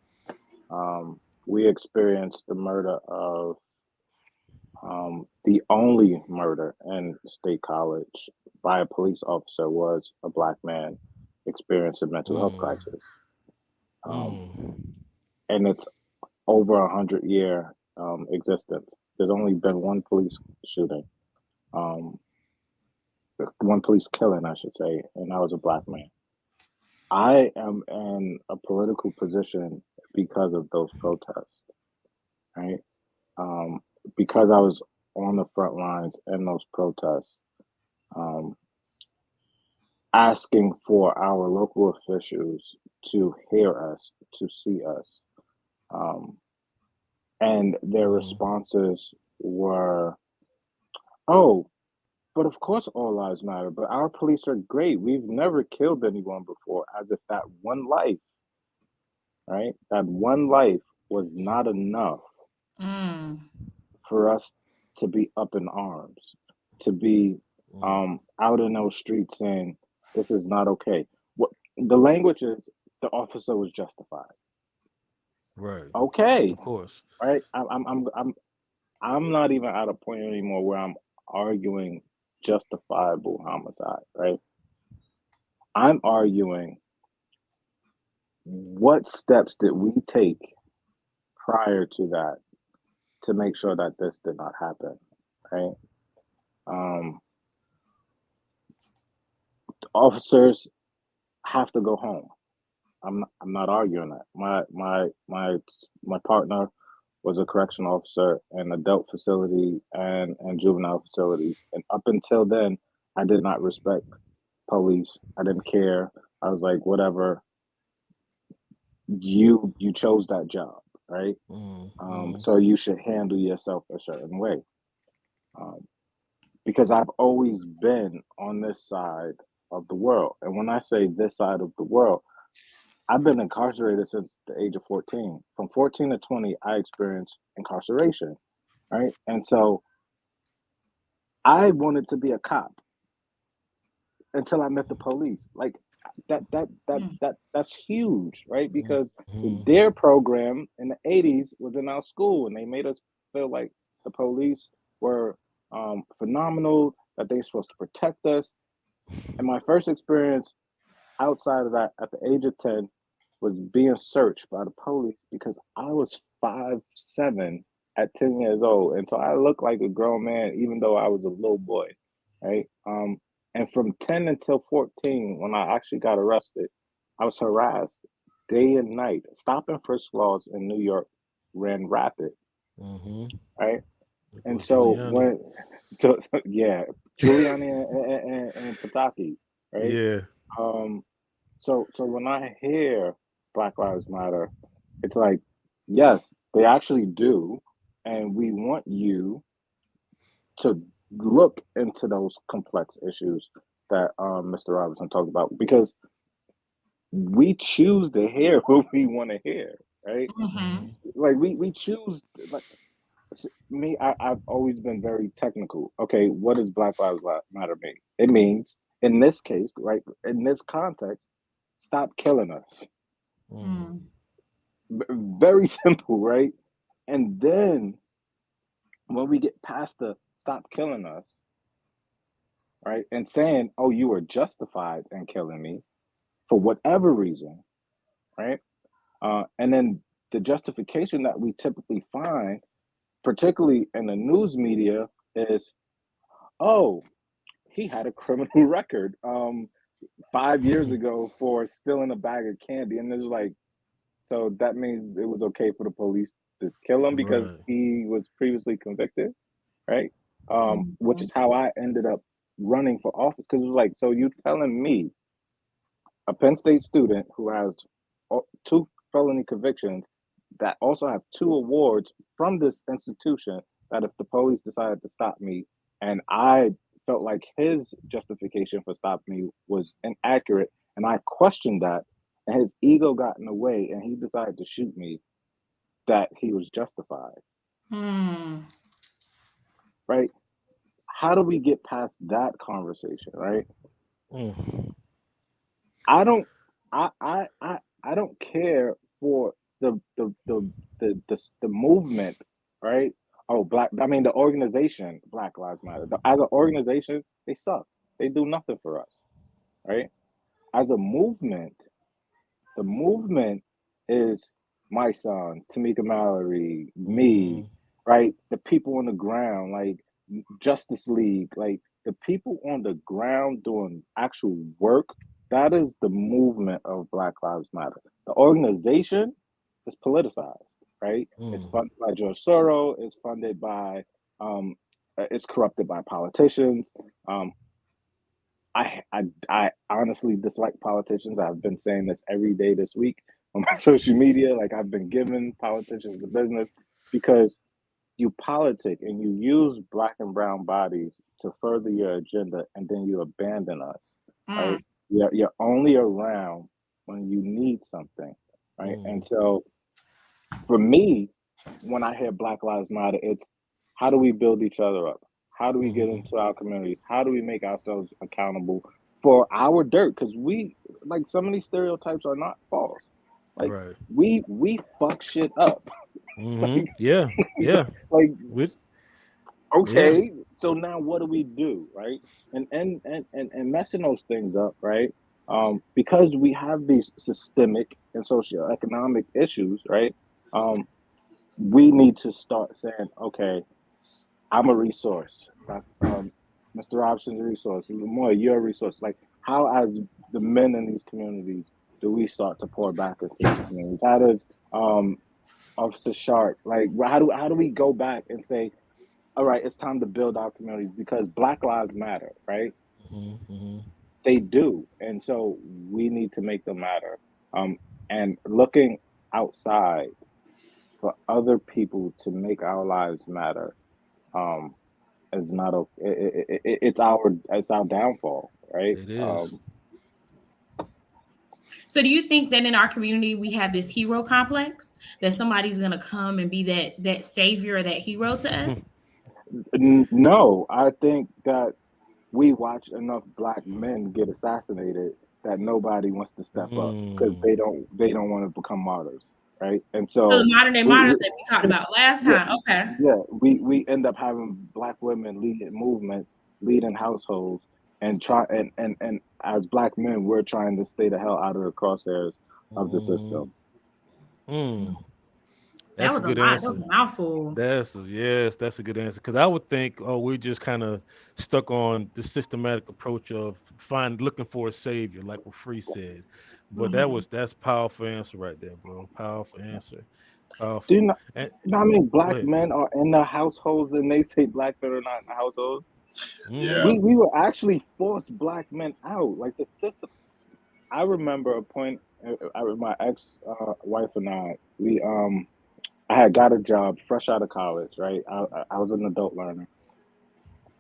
we experienced the murder of the only murder in State College by a police officer was a black man experiencing mental health crisis. And it's over 100-year existence. There's only been one police shooting, one police killing, I should say, and that was a black man. I am in a political position because of those protests, right? Because I was on the front lines in those protests, asking for our local officials to hear us, to see us. And their responses were, oh, but of course all lives matter, but our police are great. We've never killed anyone before, as if that one life, right? That one life was not enough for us to be up in arms, to be out in those streets saying, this is not okay. What the language is, the officer was justified. Right. Okay. Of course. Right. I'm not even at a point anymore where I'm arguing justifiable homicide, right? I'm arguing what steps did we take prior to that to make sure that this did not happen, right? Officers have to go home. I'm not arguing that. My partner was a correctional officer in adult facility and juvenile facilities. And up until then, I did not respect police. I didn't care. I was like, whatever. You chose that job, right? So you should handle yourself a certain way. Because I've always been on this side of the world. And when I say this side of the world, I've been incarcerated since the age of 14. From 14 to 20, I experienced incarceration, right? And so I wanted to be a cop until I met the police. Like that's huge, right? Because their program in the 80s was in our school, and they made us feel like the police were phenomenal, that they're supposed to protect us. And my first experience outside of that, at the age of 10, was being searched by the police because I was 5'7" at 10 years old, and so I looked like a grown man, even though I was a little boy, right? And from 10 until 14, when I actually got arrested, I was harassed day and night. Stop and frisk laws in New York ran rapid, Mm-hmm. right? And With so Giuliani. yeah, Giuliani and Pataki, right? Yeah. So when I hear Black Lives Matter, it's like, yes, they actually do, and we want you to look into those complex issues that Mr. Robinson talked about, because we choose to hear what we want to hear, right? Mm-hmm. Like we choose, like me. I've always been very technical. Okay, what does Black Lives Matter mean? It means, in this case, right, in this context, stop killing us. Mm. Very simple, right? And then when we get past the stop killing us, right, and saying, oh, you were justified in killing me for whatever reason, right? And then the justification that we typically find, particularly in the news media, is, oh, he had a criminal record 5 years ago for stealing a bag of candy. And it's like, so that means it was okay for the police to kill him Right. because he was previously convicted, right? Which Mm-hmm. is how I ended up running for office, because it was like, so you telling me, a Penn State student who has 2 felony convictions, that also have 2 awards from this institution, that if the police decided to stop me and I felt like his justification for stopping me was inaccurate and I questioned that and his ego got in the way and he decided to shoot me, that he was justified, Mm. right? How do we get past that conversation, right? Mm. I don't I don't care for the movement, right? Oh, I mean the organization Black Lives Matter. As an organization, they suck. They do nothing for us, right? As a movement, the movement is my son, Tamika Mallory, Mm-hmm. me, right? The people on the ground, like Justice League, like the people on the ground doing actual work. That is the movement of Black Lives Matter. The organization is politicized, right? It's Mm. funded by George Soros. It's funded by, it's corrupted by politicians. Um, I honestly dislike politicians. I've been saying this every day this week on my social media. Like, I've been giving politicians the business because you politic and you use Black and brown bodies to further your agenda, and then you abandon us, Mm. right? You're only around when you need something, right? And Mm. so for me, when I hear Black Lives Matter, it's how do we build each other up? How do we get Mm-hmm. into our communities? How do we make ourselves accountable for our dirt? Because we, like, some of these stereotypes are not false. Like, Right. we fuck shit up. Mm-hmm. like, Yeah. Yeah. like, With yeah. okay, so now what do we do, right? And messing those things up, right? Because we have these systemic and socioeconomic issues, right? Um, we need to start saying, okay, I'm a resource. Mr. Robson's a resource. More, you're a resource. Like, how, as the men in these communities, do we start to pour back into these communities? How does Officer Shark, like, how do we go back and say, all right, it's time to build our communities because Black Lives Matter, right? Mm-hmm. They do, and so we need to make them matter. And looking outside for other people to make our lives matter, um, is not okay. It's our downfall, right? It is. So do you think that in our community we have this hero complex that somebody's gonna come and be that savior or that hero to us? No, I think that we watch enough Black men get assassinated that nobody wants to step up because Mm. they don't want to become martyrs, right? And So the so modern day we, martyrs we that we talked about last yeah, time. Okay. we end up having Black women leading movements, leading households, and try and as Black men, we're trying to stay the hell out of the crosshairs of the system. Mm. That That's a was a good lot. That was answer. a mouthful. Yes, that's a good answer. Because I would think, oh, we're just kind of stuck on the systematic approach of looking for a savior, like what Free said. But Mhm. that's powerful answer right there, bro. Powerful answer. Do you Powerful. know? And You know how many go black ahead. men are in the households and they say black men are not in the household? Mm-hmm. Yeah. We were actually forced black men out. Like the system. I remember a point. My ex wife and I had got a job fresh out of college. Right, I was an adult learner,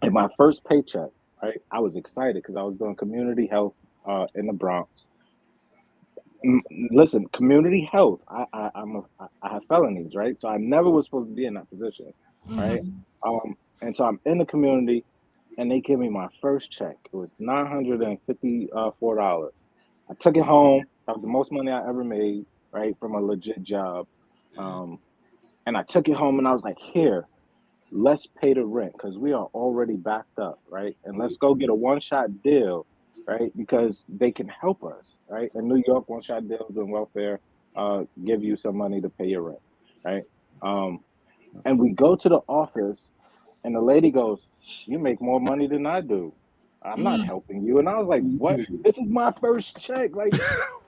and my first paycheck. Right, I was excited because I was doing community health in the Bronx. Mm, Listen, community health. I have felonies, right? So I never was supposed to be in that position, right? Mhm. And so I'm in the community, and they give me my first check. It was $954. I took it home. That was the most money I ever made, right, from a legit job. Um, and I took it home, and I was like, "Here, let's pay the rent because we are already backed up, right? And let's go get a one-shot deal, right? Because they can help us, right? In New York, one-shot deals and welfare give you some money to pay your rent, right? Um, and we go to the office, and the lady goes, "You make more money than I do. I'm not Mm. helping you." And I was like, "What? This is my first check. Like,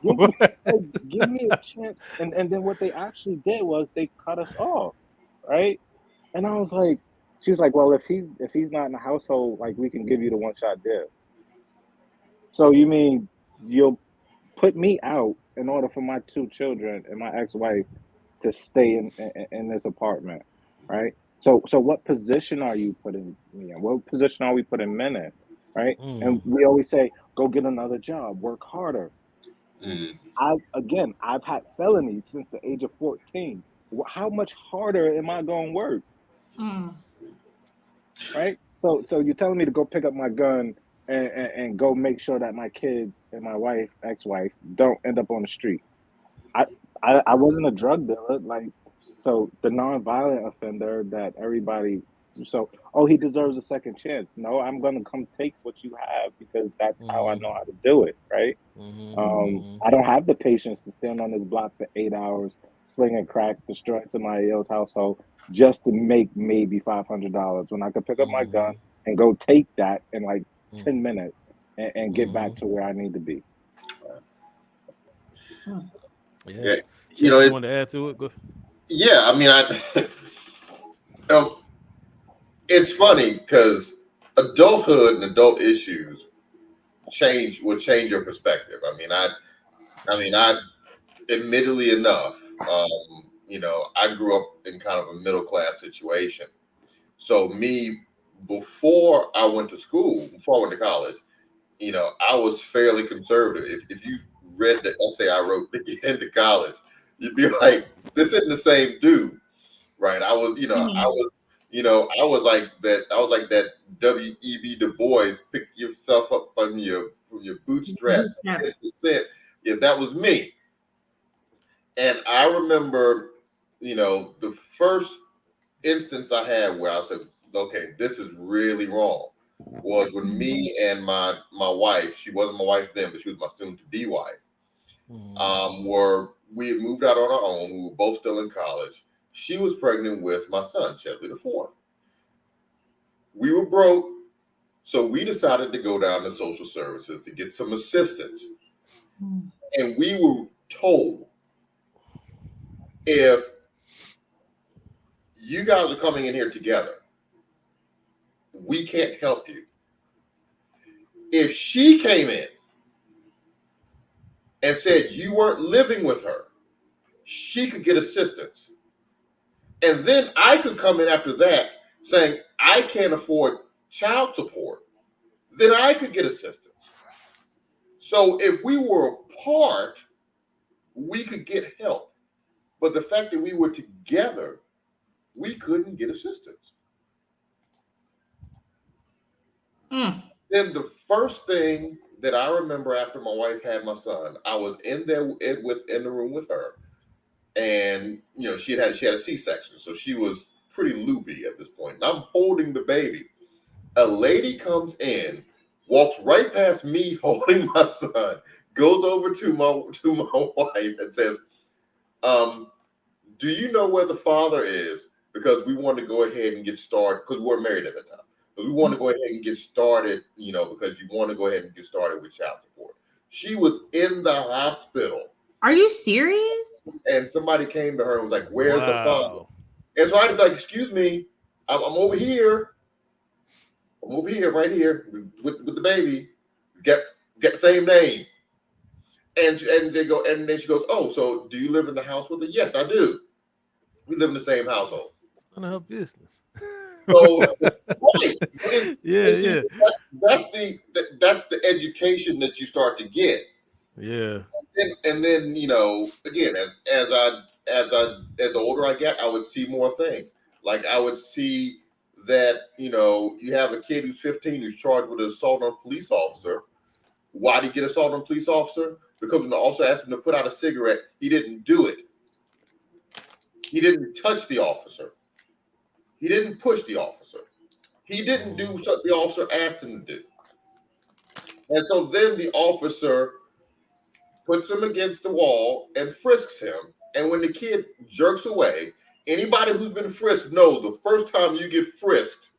give, like, give me a chance." And then what they actually did was they cut us off, right? And I was like, she was like, "Well, if he's not in the household, like we can give you the one shot deal." So you mean you'll put me out in order for my two children and my ex wife to stay in this apartment, right? So what position are you putting me in? What position are we putting men in, right? And Mm. we always say, go get another job, work harder. Mm. I've had felonies since the age of 14. How much harder am I going to work? Mm. Right? So you're telling me to go pick up my gun and go make sure that my kids and my wife, ex-wife, don't end up on the street. I, I wasn't a drug dealer, like so the non-violent offender that everybody oh, he deserves a second chance. No, I'm gonna come take what you have because that's how I Mm-hmm. know how to do it, right? Mm-hmm. I don't have the patience to stand on this block for 8 hours, slinging crack, destroying somebody else's household just to make maybe $500 when I could pick up my gun Mm-hmm. and go take that in like Mm-hmm. 10 minutes and get back Mm-hmm. to where I need to be. Mm. Yeah. Yeah. You know, Chef, you want to add to it? Go. yeah. I mean, um, it's funny because adulthood and adult issues will change your perspective. I admittedly enough, I grew up in kind of a middle class situation. So me, before I went to school, before I went to college, I was fairly conservative. If you read the essay I wrote to get into college, you'd be like, this isn't the same dude, right? Mhm. I was like that. I was like that. W.E.B. Du Bois, pick yourself up from your bootstraps. Bootstraps. 10%. Yeah, that was me. And I remember, the first instance I had where I said, okay, this is really wrong, was when Mhm. me and my wife, she wasn't my wife then, but she was my soon to be wife, Mm-hmm. we had moved out on our own. We were both still in college. She was pregnant with my son, Chesley the fourth. We were broke, so we decided to go down to social services to get some assistance. Mm. And we were told, if you guys are coming in here together, we can't help you. If she came in and said you weren't living with her, she could get assistance. And then I could come in after that saying I can't afford child support, then I could get assistance. So if we were apart, we could get help. But the fact that we were together, we couldn't get assistance. Mm. Then the first thing that I remember after my wife had my son, I was in the room with her, and she had a C-section, so she was pretty loopy at this point. And I'm holding the baby. A lady comes in, walks right past me holding my son, goes over to my wife and says, do you know where the father is? Because we want to go ahead and get started, because we weren't married at the time. But we want to go ahead and get started, because you want to go ahead and get started with child support. She was in the hospital. Are you serious? And somebody came to her and was like, where's the father? And so I was like, excuse me, I'm over here. I'm over here, right here, with the baby. Get the same name. And they go, and then she goes, oh, so do you live in the house with her? Yes, I do. We live in the same household. It's none of her business. So, right. Yeah. That's the education that you start to get. Yeah. And then, again, as the older I get, I would see more things. Like I would see that, you have a kid who's 15 who's charged with assault on a police officer. Why did he get assault on a police officer? Because when the officer asked him to put out a cigarette, he didn't do it. He didn't touch the officer. He didn't push the officer. He didn't do what the officer asked him to do. And so then the officer puts him against the wall and frisks him. And when the kid jerks away, anybody who's been frisked knows the first time you get frisked,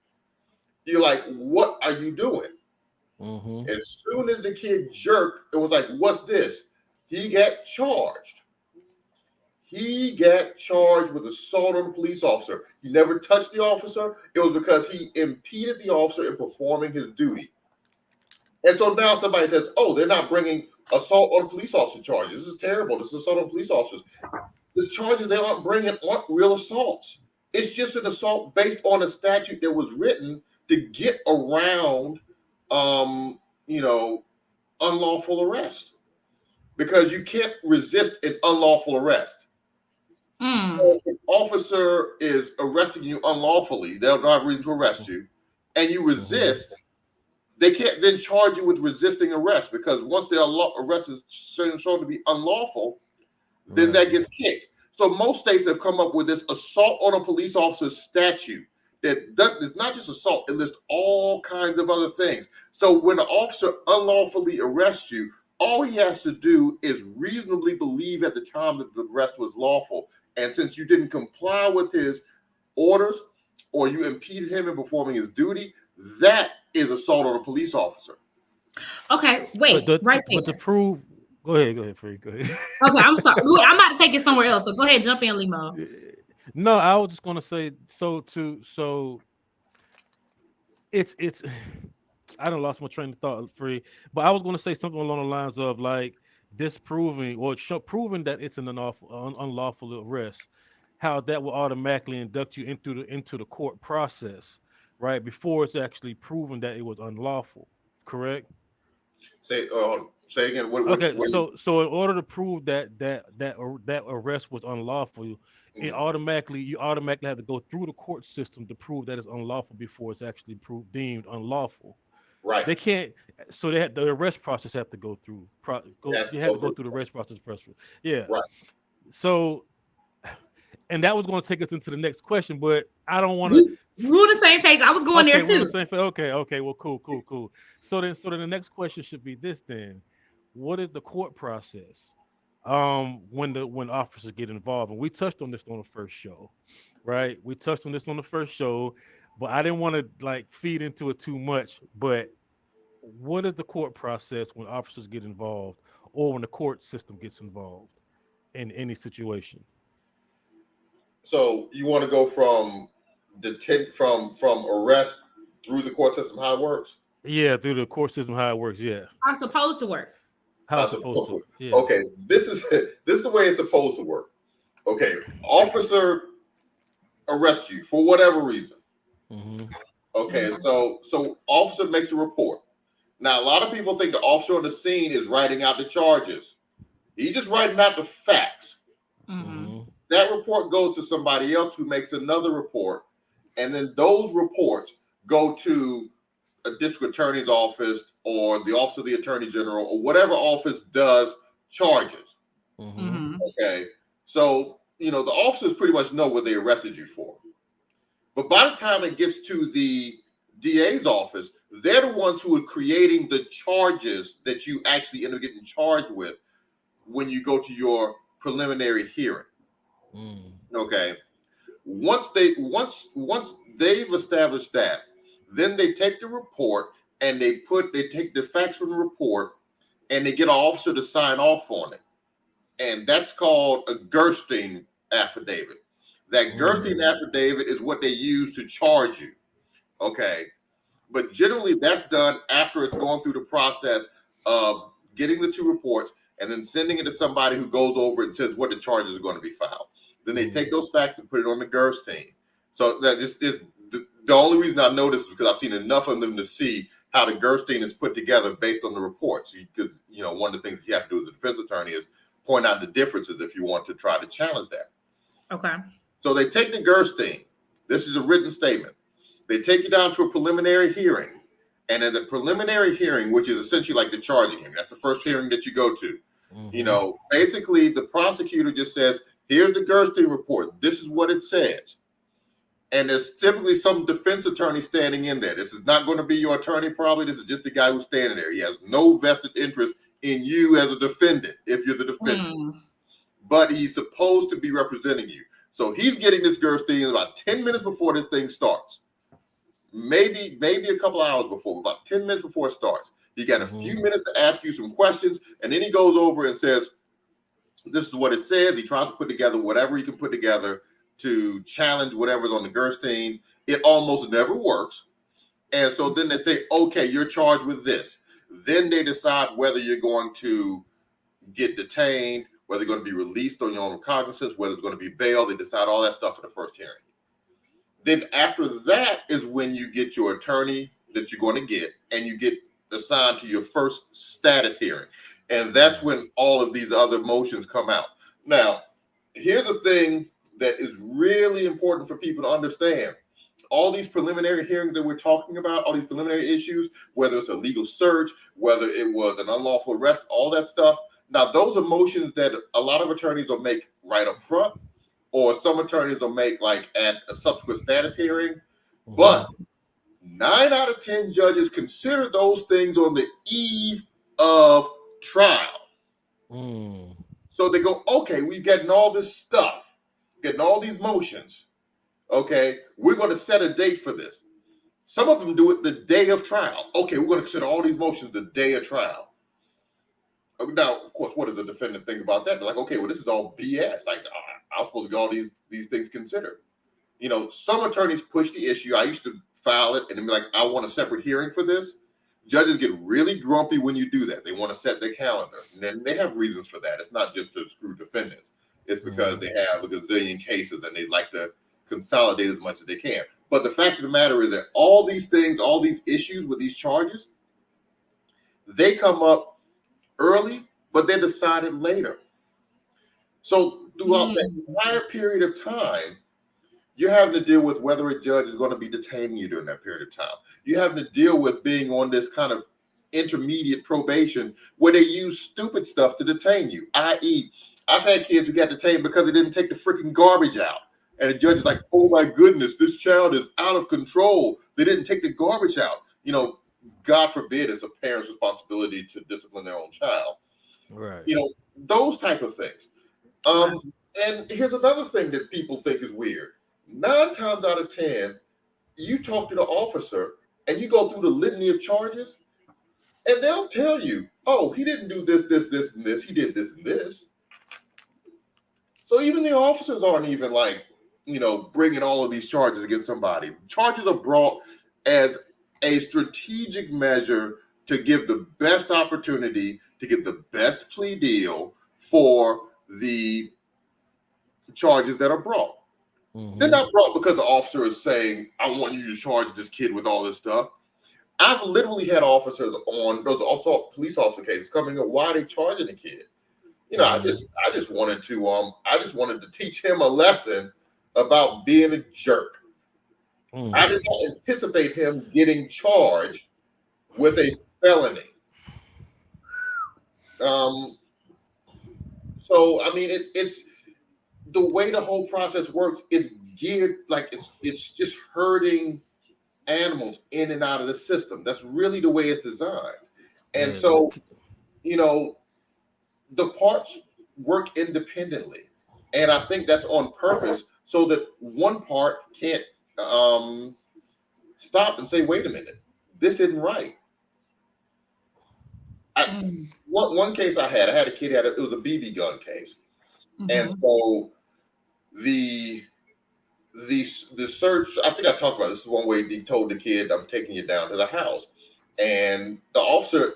you're like, what are you doing? Mm-hmm. As soon as the kid jerked, it was like, what's this? He got charged. He got charged with assault on a police officer. He never touched the officer. It was because he impeded the officer in performing his duty. And so now somebody says, oh, they're not bringing assault on police officer charges. This is terrible. This is assault on police officers. The charges they aren't bringing aren't real assaults. It's just an assault based on a statute that was written to get around, unlawful arrest. Because you can't resist an unlawful arrest. So if an officer is arresting you unlawfully, they don't have reason to arrest you, and you resist, they can't then charge you with resisting arrest, because once the arrest is shown to be unlawful, then that gets kicked. So most states have come up with this assault on a police officer statute that is not just assault, it lists all kinds of other things. So when an officer unlawfully arrests you, all he has to do is reasonably believe at the time that the arrest was lawful. And since you didn't comply with his orders or you impeded him in performing his duty, that is assault on a police officer. Okay, wait, right there. But to prove, go ahead, Free. Go ahead. Okay, I'm sorry. I'm about to take it somewhere else. So go ahead, jump in, Limo. No, I was just gonna say, so it's I done lost my train of thought, Free. But I was gonna say something along the lines of like disproving or proving that it's an unlawful arrest, how that will automatically induct you into the court process, right? Before it's actually proven that it was unlawful, correct? Say again. So in order to prove that arrest was unlawful, you automatically have to go through the court system to prove that it's unlawful before it's actually deemed unlawful. Right. They can't. So the arrest process have to go through. You have to go through the arrest process first. Yeah. Right. So, and that was going to take us into the next question, but I don't want to. We're on the same page. I was going there too. Okay. Well, cool. So then the next question should be this then: what is the court process? When officers get involved, and we touched on this on the first show, right? But I didn't want to feed into it too much. But what is the court process when officers get involved, or when the court system gets involved in any situation? So you want to go from from arrest through the court system, how it works? Yeah, through the court system, how it works. Yeah, how it's supposed to work. How it's supposed to. Yeah. Okay, this is the way it's supposed to work. Okay, officer arrests you for whatever reason. Mm-hmm. Okay, so officer makes a report. Now, a lot of people think the officer on the scene is writing out the charges. He's just writing out the facts. Mm-hmm. That report goes to somebody else who makes another report, and then those reports go to a district attorney's office or the office of the attorney general or whatever office does charges. Mm-hmm. Okay, so the officers pretty much know what they arrested you for. But by the time it gets to the DA's office, they're the ones who are creating the charges that you actually end up getting charged with when you go to your preliminary hearing. Okay. Once they've established that, then they take the report and they take the facts from the report and they get an officer to sign off on it. And that's called a Gerstein affidavit. That Gerstein affidavit is what they use to charge you. Okay. But generally that's done after it's gone through the process of getting the two reports and then sending it to somebody who goes over it and says what the charges are going to be filed. Then they take those facts and put it on the Gerstein. So that is the only reason I know this is because I've seen enough of them to see how the Gerstein is put together based on the reports. Because one of the things you have to do as a defense attorney is point out the differences if you want to try to challenge that. Okay. So they take the Gerstein. This is a written statement. They take you down to a preliminary hearing. And at the preliminary hearing, which is essentially like the charging hearing, that's the first hearing that you go to. Basically the prosecutor just says, here's the Gerstein report. This is what it says. And there's typically some defense attorney standing in there. This is not going to be your attorney probably. This is just the guy who's standing there. He has no vested interest in you as a defendant if you're the defendant. But he's supposed to be representing you. So he's getting this Gerstein about 10 minutes before this thing starts. Maybe a couple hours before, about 10 minutes before it starts. He got a few minutes to ask you some questions, and then he goes over and says, this is what it says. He tries to put together whatever he can put together to challenge whatever's on the Gerstein. It almost never works. And so then they say, okay, you're charged with this. Then they decide whether you're going to get detained, whether you're going to be released on your own recognizance, whether it's going to be bail. They decide all that stuff in the first hearing. Then after that is when you get your attorney that you're going to get, and you get assigned to your first status hearing. And that's when all of these other motions come out. Now, here's the thing that is really important for people to understand. All these preliminary hearings that we're talking about, all these preliminary issues, whether it's a legal search, whether it was an unlawful arrest, all that stuff. Now, those are motions that a lot of attorneys will make right up front, or some attorneys will make like at a subsequent status hearing. But 9 out of 10 judges consider those things on the eve of trial. So they go, okay, we've gotten all this stuff, getting all these motions. Okay, we're going to set a date for this. Some of them do it the day of trial. Okay, we're going to consider all these motions the day of trial. Now, of course, what does the defendant think about that? They're like, okay, well, this is all BS. Like, I'm supposed to get all these things considered. Some attorneys push the issue. I used to file it and then be like, I want a separate hearing for this. Judges get really grumpy when you do that. They want to set their calendar. And then they have reasons for that. It's not just to screw defendants. It's because they have a gazillion cases and they like to consolidate as much as they can. But the fact of the matter is that all these things, all these issues with these charges, they come up early, but they're decided later. So throughout that entire period of time, you're having to deal with whether a judge is going to be detaining you during that period of time. You're having to deal with being on this kind of intermediate probation where they use stupid stuff to detain you, i.e., I've had kids who got detained because they didn't take the freaking garbage out. And the judge is like, oh my goodness, this child is out of control. They didn't take the garbage out. God forbid it's a parent's responsibility to discipline their own child. Right. Those type of things. And here's another thing that people think is weird. 9 times out of 10, you talk to the officer and you go through the litany of charges and they'll tell you, oh, he didn't do this, this, this, and this. He did this and this. So even the officers aren't even like, bringing all of these charges against somebody. Charges are brought as a strategic measure to give the best opportunity to get the best plea deal for the charges that are brought. They're not brought because the officer is saying, I want you to charge this kid with all this stuff. I've literally had officers on those police officer cases coming up, why are they charging the kid? I just wanted to teach him a lesson about being a jerk. I did not anticipate him getting charged with a felony. So I mean, it's the way the whole process works. It's geared like it's just hurting animals in and out of the system. That's really the way it's designed. And Yeah, so, you know, the parts work independently. And I think that's on purpose so that one part can't stop and say, wait a minute, this isn't right. One case I had a kid it was a BB gun case. And so the search, I think I talked about this is one way he told the kid, I'm taking you down to the house. And the officer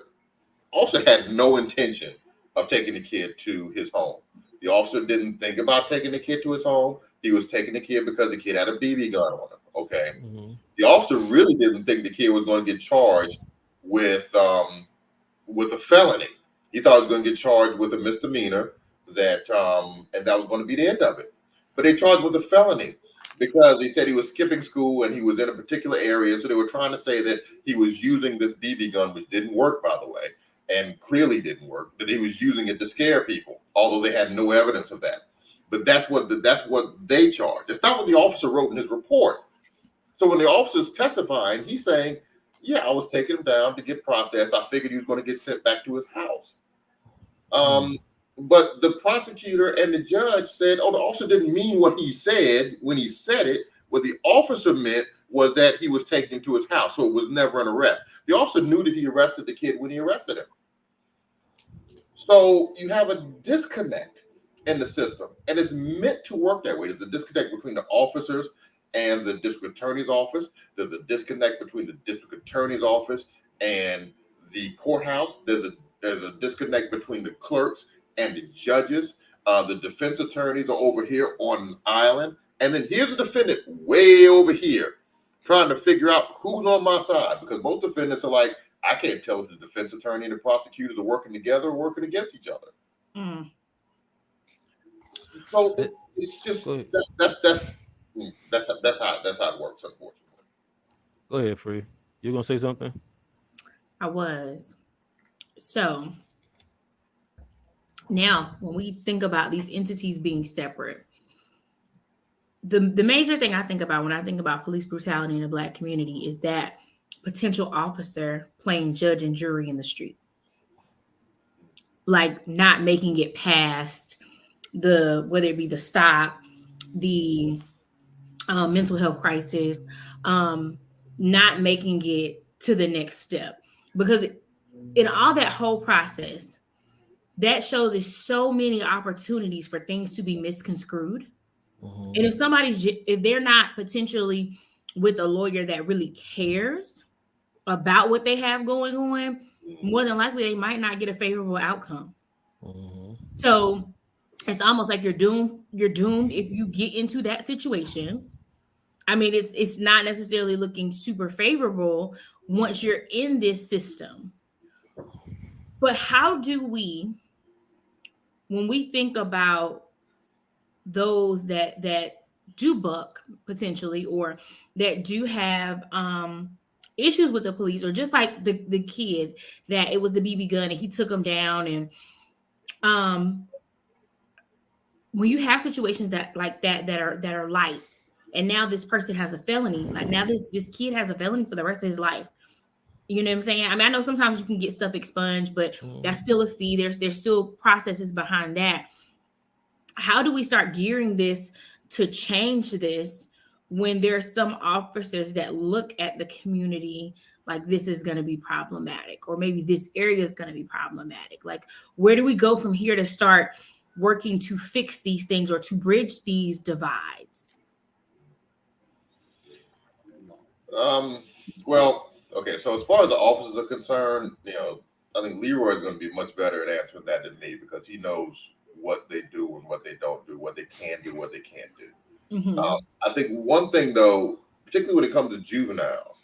had no intention of taking the kid to his home. The officer didn't think about taking the kid to his home. He was taking the kid because the kid had a BB gun on him. Okay. The officer really didn't think the kid was going to get charged with a felony. He thought he was going to get charged with a misdemeanor that and that was going to be the end of it. But they charged with a felony because he said he was skipping school and he was in a particular area. So they were trying to say that he was using this BB gun, which didn't work, by the way, and clearly didn't work, that he was using it to scare people, although they had no evidence of that. But that's what they charged. It's not what the officer wrote in his report. So when the officer's testifying, he's saying, yeah, I was taking him down to get processed. I figured he was going to get sent back to his house. But the prosecutor and the judge said, oh, the officer didn't mean what he said when he said it. What the officer meant was that he was taken to his house. So it was never an arrest. The officer knew that he arrested the kid when he arrested him. So you have a disconnect in the system, and it's meant to work that way. There's a disconnect between the officers and the district attorney's office. There's a disconnect between the district attorney's office and the courthouse. There's a disconnect between the clerks and the judges. The defense attorneys are over here on an island. And then here's a defendant way over here trying to figure out who's on my side, because most defendants are like, I can't tell if the defense attorney and the prosecutors are working together or working against each other. So it's just that's how it works, unfortunately. Go ahead, Free. You gonna say something? I was. So now when we think about these entities being separate, the major thing I think about when I think about police brutality in the Black community is that potential officer playing judge and jury in the street, like not making it past whether it be the stop, the mental health crisis, not making it to the next step. Because in all that whole process, that shows us so many opportunities for things to be misconstrued. And if they're not potentially with a lawyer that really cares about what they have going on, more than likely they might not get a favorable outcome. So it's almost like you're doomed if you get into that situation. I mean, it's not necessarily looking super favorable once you're in this system. But how do we, when we think about those that do buck potentially, or that do have issues with the police, or just like the kid that it was the BB gun and he took him down, and when you have situations that are light, and now this person has a felony, like now this kid has a felony for the rest of his life. You know what I'm saying? I mean, I know sometimes you can get stuff expunged, but that's still a fee. There's still processes behind that. How do we start gearing this to change this when there are some officers that look at the community like this is going to be problematic, or maybe this area is going to be problematic? Like, where do we go from here to start working to fix these things or to bridge these divides? Well, okay. So as far as the officers are concerned, I think Leroy is going to be much better at answering that than me, because he knows what they do and what they don't do, what they can do, what they can't do. I think one thing, though, particularly when it comes to juveniles,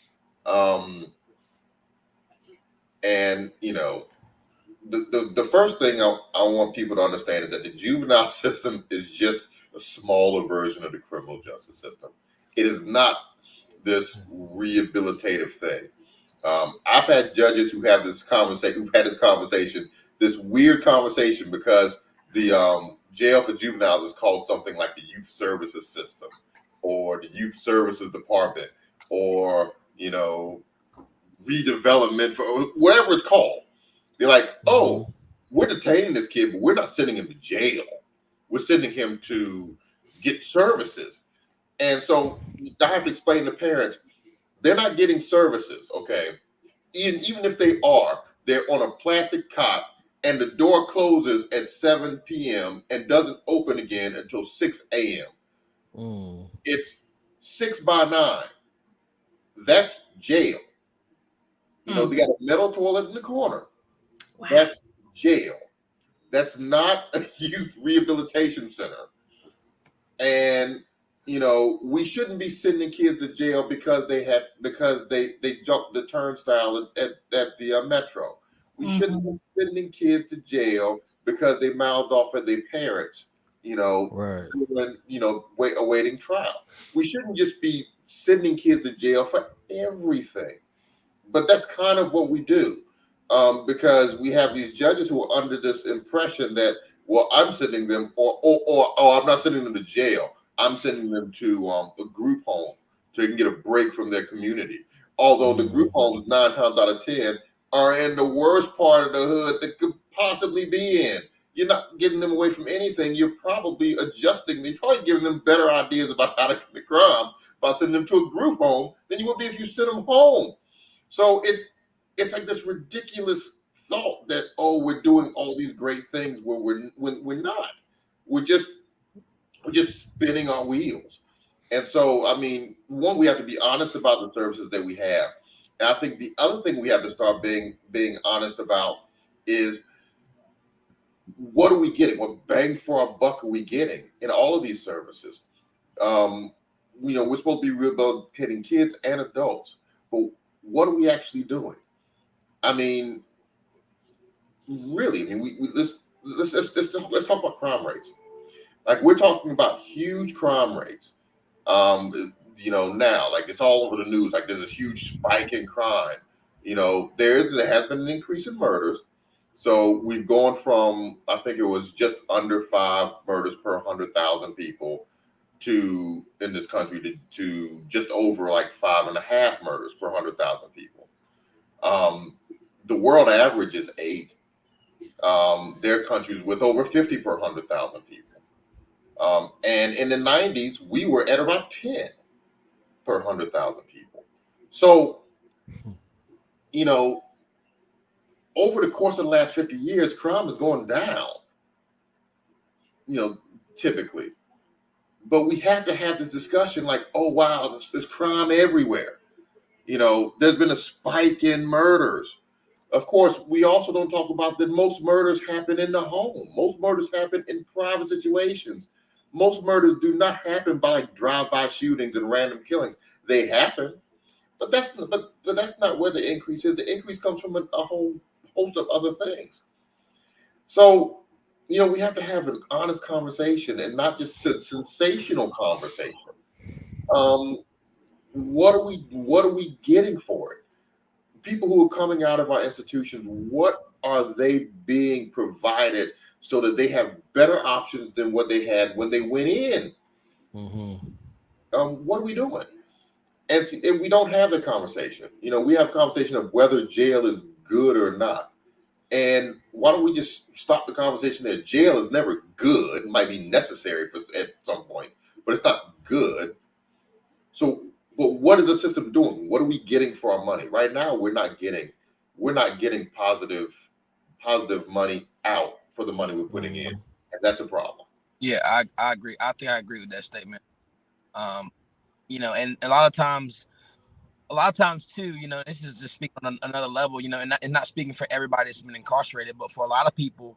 and the first thing I want people to understand is that the juvenile system is just a smaller version of the criminal justice system. It is not this rehabilitative thing. I've had judges who've had this conversation, this weird conversation, because the jail for juveniles is called something like the youth services system, or the youth services department, or redevelopment for whatever it's called. They're like, oh, we're detaining this kid, but we're not sending him to jail. We're sending him to get services. And so I have to explain to parents, they're not getting services, okay? Even if they are, they're on a plastic cot and the door closes at 7 p.m. and doesn't open again until 6 a.m. It's 6 by 9. That's jail. They got a metal toilet in the corner. Wow. That's jail. That's not a youth rehabilitation center. And we shouldn't be sending kids to jail because they jumped the turnstile at the metro. We shouldn't be sending kids to jail because they mouthed off at their parents, right. when, awaiting trial. We shouldn't just be sending kids to jail for everything. But that's kind of what we do, because we have these judges who are under this impression that, well, I'm sending them, or I'm not sending them to jail. I'm sending them to a group home so they can get a break from their community. Although the group homes 9 times out of 10 are in the worst part of the hood that could possibly be in. You're not getting them away from anything. You're probably adjusting. You're probably giving them better ideas about how to commit crimes by sending them to a group home than you would be if you sent them home. So it's like this ridiculous thought that, oh, we're doing all these great things where we're not. We're just spinning our wheels. And so, I mean, one, we have to be honest about the services that we have. And I think the other thing we have to start being honest about is, what are we getting? What bang for our buck are we getting in all of these services? We're supposed to be rehabilitating kids and adults, but what are we actually doing? I mean, really, let's talk about crime rates. Like, we're talking about huge crime rates. Now, like, it's all over the news. Like, there's a huge spike in crime. There has been an increase in murders. So we've gone from, I think it was just under 5 murders per 100,000 people in this country to just over like 5.5 murders per 100,000 people. The world average is 8. There are countries with over 50 per 100,000 people. And in the 90s, we were at about 10 per 100,000 people. So, over the course of the last 50 years, crime is going down, typically. But we have to have this discussion like, oh, wow, there's crime everywhere. There's been a spike in murders. Of course, we also don't talk about that most murders happen in the home. Most murders happen in private situations. Most murders do not happen by like drive-by shootings and random killings. They happen, but that's not where the increase is. The increase comes from a whole host of other things. So, we have to have an honest conversation and not just a sensational conversation. What are we getting for it? People who are coming out of our institutions, what are they being provided so that they have better options than what they had when they went in? What are we doing? And we don't have the conversation. We have a conversation of whether jail is good or not. And why don't we just stop the conversation that jail is never good? It might be necessary at some point, but it's not good. So, but what is the system doing? What are we getting for our money? Right now, we're not getting positive money out for the money we're putting in. And that's a problem. Yeah, I agree. I think I agree with that statement. And a lot of times too, this is just speaking on another level, and not speaking for everybody that's been incarcerated, but for a lot of people,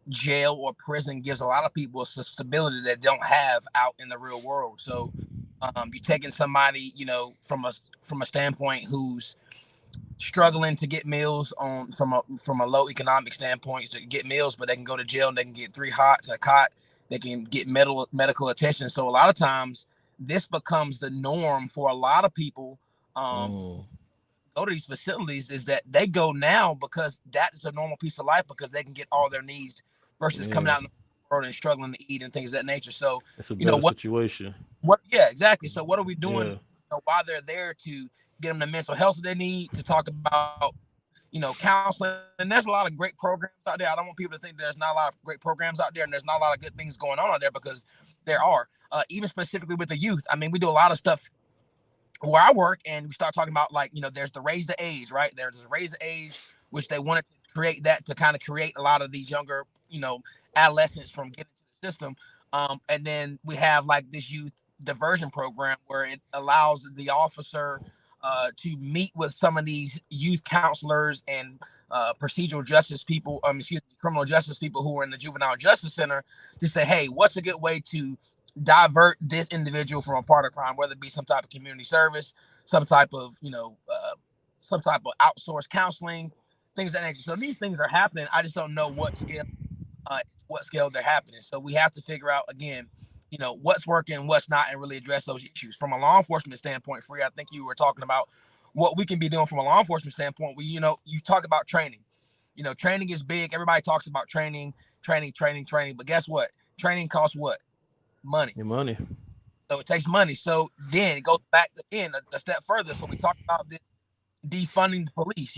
jail or prison gives a lot of people some stability that they don't have out in the real world. So you're taking somebody, from a standpoint who's struggling to get meals from a low economic standpoint to get meals, but they can go to jail and they can get 3 hots, a cot, they can get medical attention. So a lot of times this becomes the norm for a lot of people. Go to these facilities is that they go now because that is a normal piece of life because they can get all their needs versus coming out in the world and struggling to eat and things of that nature. So it's a better situation. Yeah, exactly. So what are we doing while they're there to get them the mental health that they need, to talk about, counseling. And there's a lot of great programs out there. I don't want people to think there's not a lot of great programs out there and there's not a lot of good things going on out there, because there are. Even specifically with the youth. I mean, we do a lot of stuff where I work, and we start talking about, like, there's the raise the age, right? There's the raise the age, which they wanted to create that to kind of create a lot of these younger, adolescents from getting to the system. And then we have like this youth diversion program where it allows the officer to meet with some of these youth counselors and procedural justice people, criminal justice people who are in the juvenile justice center, to say, hey, what's a good way to divert this individual from a part of crime, whether it be some type of community service, some type of outsourced counseling, things of that nature. So these things are happening. I just don't know what scale they're happening. So we have to figure out, again, what's working, what's not, and really address those issues. From a law enforcement standpoint, Free, I think you were talking about what we can be doing from a law enforcement standpoint. You talk about training. Training is big. Everybody talks about training. But guess what? Training costs what? Money. Your money. So it takes money. So then it goes back again a step further. So we talk about this defunding the police,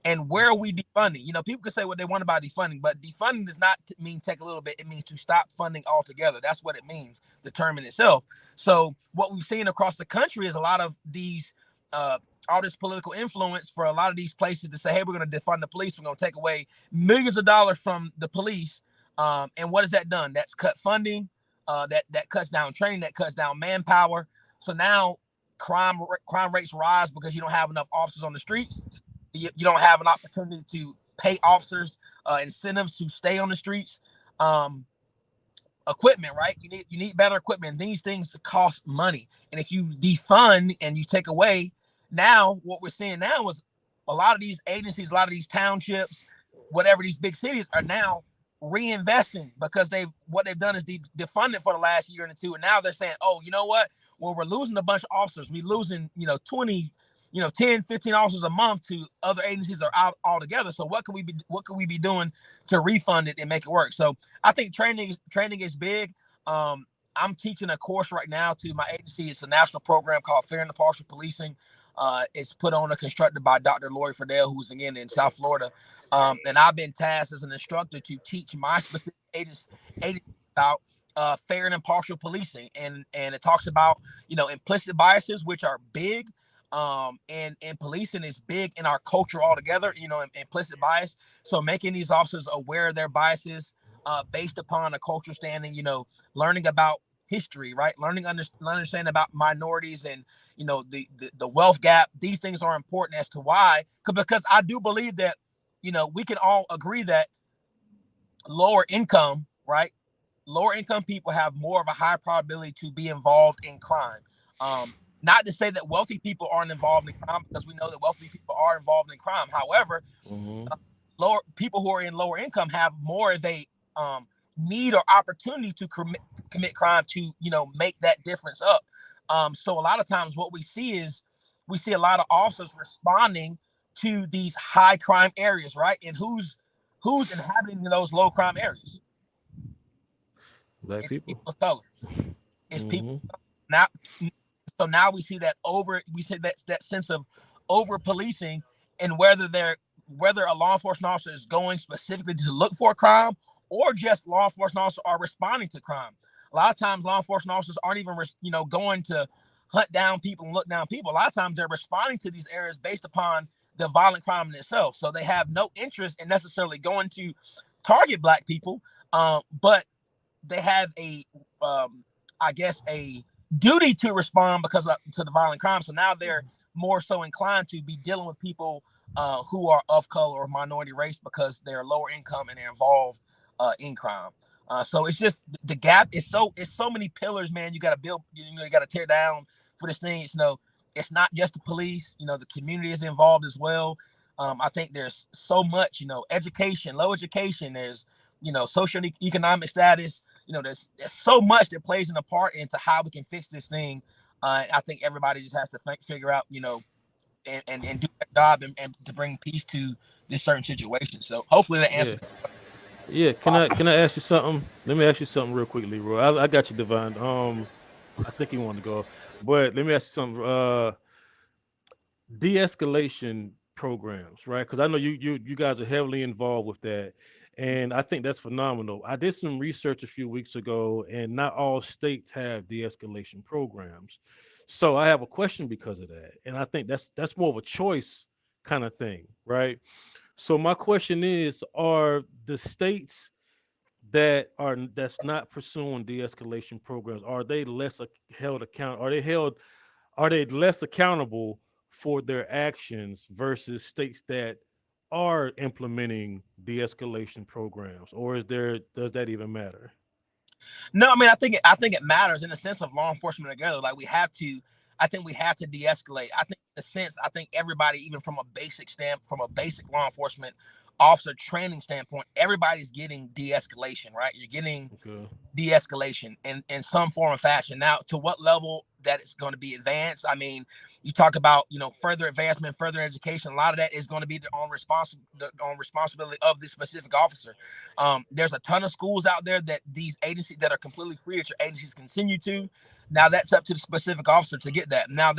and where are we defunding? People can say what they want about defunding, but defunding does not mean take a little bit. It means to stop funding altogether. That's what it means, the term in itself. So what we've seen across the country is a lot of these, all this political influence for a lot of these places to say, hey, we're going to defund the police. We're going to take away millions of dollars from the police. And what has that done? That's cut funding. That cuts down training, that cuts down manpower. So now crime rates rise because you don't have enough officers on the streets. You don't have an opportunity to pay officers incentives to stay on the streets. Equipment, right? You need better equipment. These things cost money. And if you defund and you take away, now what we're seeing now is a lot of these agencies, a lot of these townships, whatever, these big cities are now reinvesting, because what they've done is defunded for the last year and two, and now they're saying, oh, you know what, well, we're losing a bunch of officers, we're losing 20 10 15 officers a month to other agencies are out altogether. So what can we be doing to refund it and make it work? So I think training is big. I'm teaching a course right now to my agency. It's a national program called Fair and Impartial Policing. It's put on and constructed by Dr. Lori Fidel, who's again in South Florida. And I've been tasked as an instructor to teach my specific agency about fair and impartial policing. And it talks about, implicit biases, which are big. And policing is big in our culture altogether, implicit bias. So making these officers aware of their biases based upon a cultural standing, learning about history, right? Understanding about minorities and, the wealth gap. These things are important as to why, because I do believe that, we can all agree that lower income people have more of a high probability to be involved in crime. Not to say that wealthy people aren't involved in crime, because we know that wealthy people are involved in crime. However, lower people who are in lower income have more of a need or opportunity to commit crime to, make that difference up. So a lot of times what we see a lot of officers responding to these high crime areas, right? And who's inhabiting those low crime areas? Black It's people. people of color. It's people now. So now we see that that sense of over policing, and whether a law enforcement officer is going specifically to look for a crime, or just law enforcement officers are responding to crime. A lot of times law enforcement officers aren't even going to hunt down people and look down people. A lot of times they're responding to these areas based upon the violent crime in itself. So they have no interest in necessarily going to target Black people, but they have a duty to respond because to the violent crime. So now they're more so inclined to be dealing with people who are of color or minority race, because they're lower income and they're involved in crime. So it's just the gap. It's so many pillars, man. You got to build. You got to tear down for this thing. It's not just the police. The community is involved as well. I think there's so much. Education, low education. There's social and economic status. There's so much that plays in a part into how we can fix this thing. I think everybody just has to figure out, and do their job and to bring peace to this certain situation. So hopefully that answers. Yeah. Can I ask you something? Let me ask you something real quickly, Roy. I got you, Divine. I think he wanted to go. But let me ask you something. De-escalation programs, right? Because I know you guys are heavily involved with that, and I think that's phenomenal. I did some research a few weeks ago, and not all states have de-escalation programs. So I have a question because of that, and I think that's more of a choice kind of thing, right? So my question is, are the states that's not pursuing de-escalation programs, are they less held account? Are they less accountable for their actions versus states that are implementing de-escalation programs, or does that even matter? No, I mean, I think it matters in the sense of law enforcement together. Like we have to, I think we have to de-escalate. I think in the sense, I think everybody, even from a basic law enforcement officer training standpoint, everybody's getting de-escalation, right? You're getting Okay. de-escalation in some form or fashion. Now, to what level that it's going to be advanced, I mean, you talk about further advancement, further education. A lot of that is going to be on responsibility of the specific officer. There's a ton of schools out there that these agencies that are completely free that your agencies continue to. Now that's up to the specific officer to get that. Now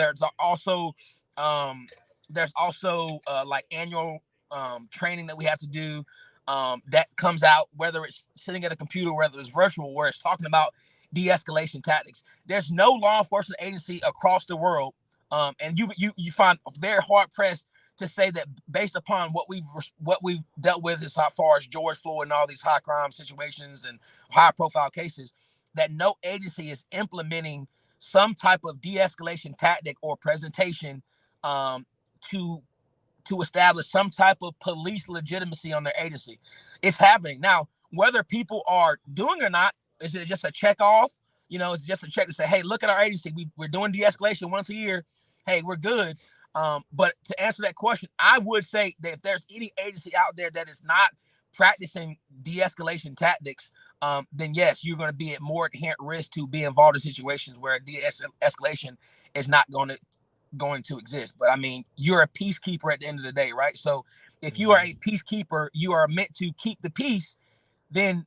um, there's also like annual training that we have to do that comes out, whether it's sitting at a computer, whether it's virtual, where it's talking about de-escalation tactics. There's no law enforcement agency across the world, and you find very hard pressed to say that based upon what we've dealt with as far as George Floyd and all these high crime situations and high profile cases, that no agency is implementing some type of de-escalation tactic or presentation um, to establish some type of police legitimacy on their agency. It's happening now. Whether people are doing or not, is it just a check off? It's just a check to say, hey, look at our agency. We're doing de-escalation once a year. Hey, we're good. But to answer that question, I would say that if there's any agency out there that is not practicing de-escalation tactics, then yes, you're going to be at more inherent risk to be involved in situations where de-escalation is not going to exist. But I mean, you're a peacekeeper at the end of the day, right? So if you are a peacekeeper, you are meant to keep the peace, then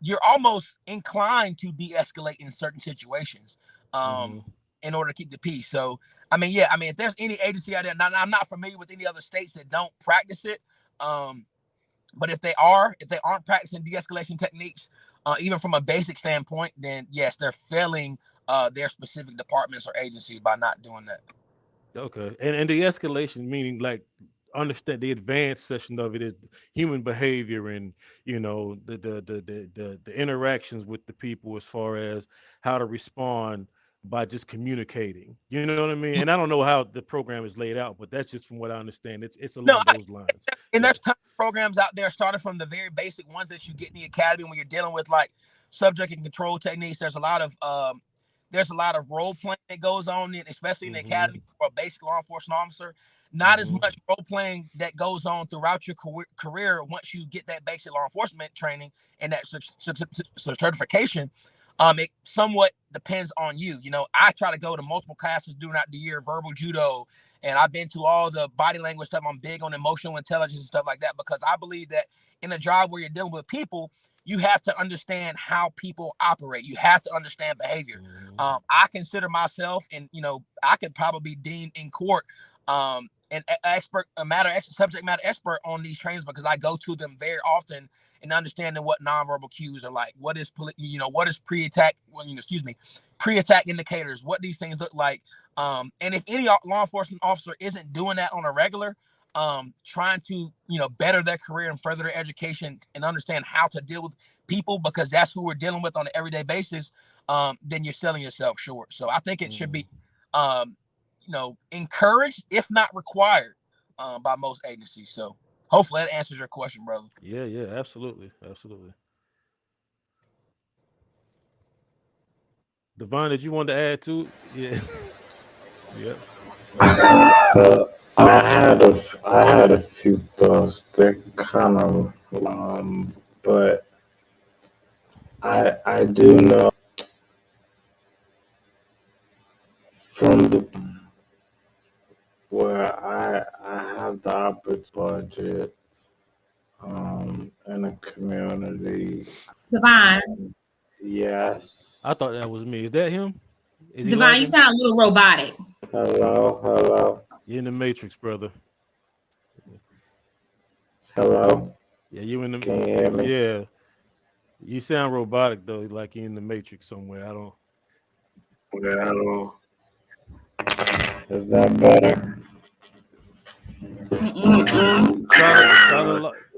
you're almost inclined to de-escalate in certain situations Mm-hmm. in order to keep the peace. So I mean, yeah, I mean, if there's any agency out there, now, I'm not familiar with any other states that don't practice it. But if they aren't practicing de-escalation techniques, even from a basic standpoint, then yes, they're failing their specific departments or agencies by not doing that. Okay. And the escalation meaning, like, understand the advanced session of it is human behavior, and the interactions with the people as far as how to respond by just communicating. You know what I mean? And I don't know how the program is laid out, but that's just from what I understand. It's No, along those lines. and Yeah. there's tons of programs out there, starting from the very basic ones that you get in the academy when you're dealing with like subject and control techniques. There's a lot of role playing that goes on, especially in the Mm-hmm. academy for a basic law enforcement officer. Not as Mm-hmm. much role playing that goes on throughout your career once you get that basic law enforcement training and that certification. It somewhat depends on you. I try to go to multiple classes throughout the year, verbal judo, and I've been to all the body language stuff. I'm big on emotional intelligence and stuff like that because I believe that in a job where you're dealing with people, you have to understand how people operate. You have to understand behavior. Mm-hmm. I consider myself, and I could probably be deemed in court, an subject matter expert on these trainings because I go to them very often and understanding what nonverbal cues are like. What is pre-attack? Pre-attack indicators. What these things look like. And if any law enforcement officer isn't doing that on a regular, trying to better their career and further their education and understand how to deal with people because that's who we're dealing with on an everyday basis, then you're selling yourself short. So I think it should be encouraged, if not required, by most agencies. So hopefully that answers your question, brother. Yeah, yeah, absolutely. Absolutely. Devon, did you want to add to? Yeah. Yep. Uh, I had a few thoughts that kind of, but I do know from the where I have the opportunity budget in a community. Divine. I thought Yes. that was me. Is that him? Is he Divine, you lagging? sound a little robotic. Hello. You're in the matrix, brother. Hello. Yeah, you in the. Can you hear me? Yeah, you sound robotic though, like you're in the matrix somewhere. I don't. Hello. Is that better?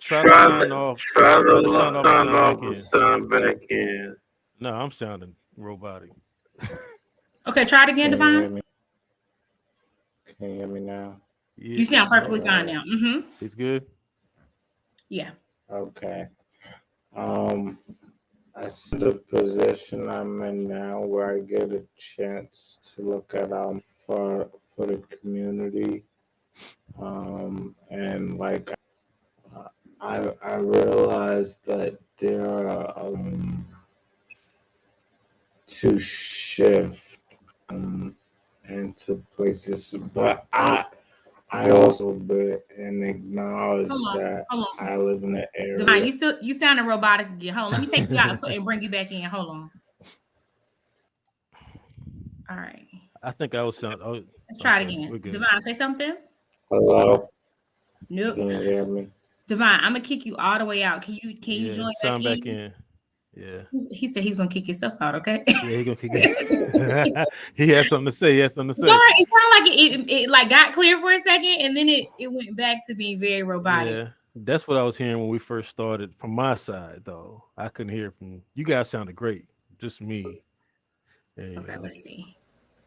Try to sign off. Try to sign off and sign back in. No, I'm sounding robotic. Okay, try it again, Can you hear Divine. me? Can you hear me now? Yeah, You sound perfectly fine now. it's good. Yeah. Okay. I see the position I'm in now where I get a chance to look at for the community. And like I realized that there are to shift into places, but I also bit and acknowledge Hold that on. I live in an Divine, area. you sounding robotic again. Hold on. Let me take you out and bring you back in. Hold on. All right. I think I was sound. Oh, Let's try it okay, again. we're good. Divine, say something. Hello, Nope. can you hear me? Divine, I'm gonna kick you all the way out. Can you Yeah, join sound back back in? in. Yeah, He said he was gonna kick himself out. Okay. yeah, he gonna kick it. He had something to say. He had something to It's say. all right. It sounded like it like got clear for a second, and then it went back to being very robotic. Yeah, that's what I was hearing when we first started. From my side, though, I couldn't hear from you guys. Sounded great. Just me. There you Okay, go. let's see.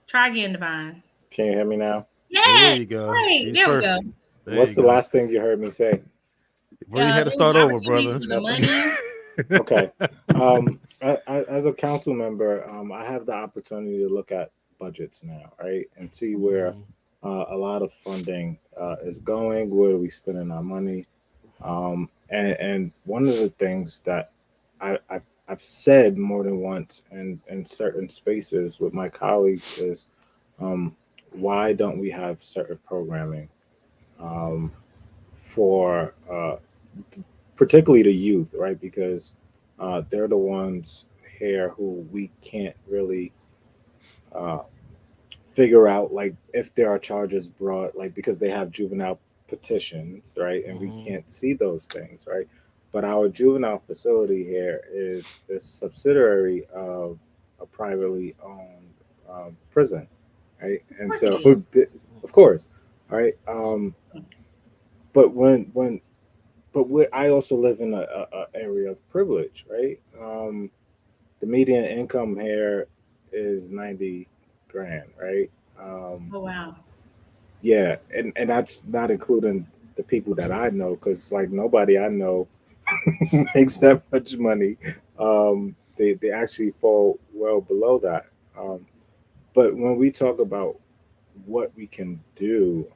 Try again, Divine. Can you hear me now? There Yeah, you go. great. He's There we go. perfect. There What's you the go. last thing you heard me say? Well, you had to There was start over, opportunities brother. for the money. Okay. As a council member, I have the opportunity to look at budgets now, right, and see where a lot of funding is going, where we spending our money, and one of the things that I've said more than once in certain spaces with my colleagues is, why don't we have certain programming um, for particularly the youth, right? Because they're the ones here who we can't really uh, figure out, like if there are charges brought, like because they have juvenile petitions, right? And we can't see those things, right? But our juvenile facility here is subsidiary of a privately owned prison, right? And Of course so, it is. of course, all right. But I also live in a area of privilege, right? The median income here is 90 grand, right? Oh wow. Yeah, and that's not including the people that I know, because like nobody I know makes that much money. They actually fall well below that. But when we talk about what we can do,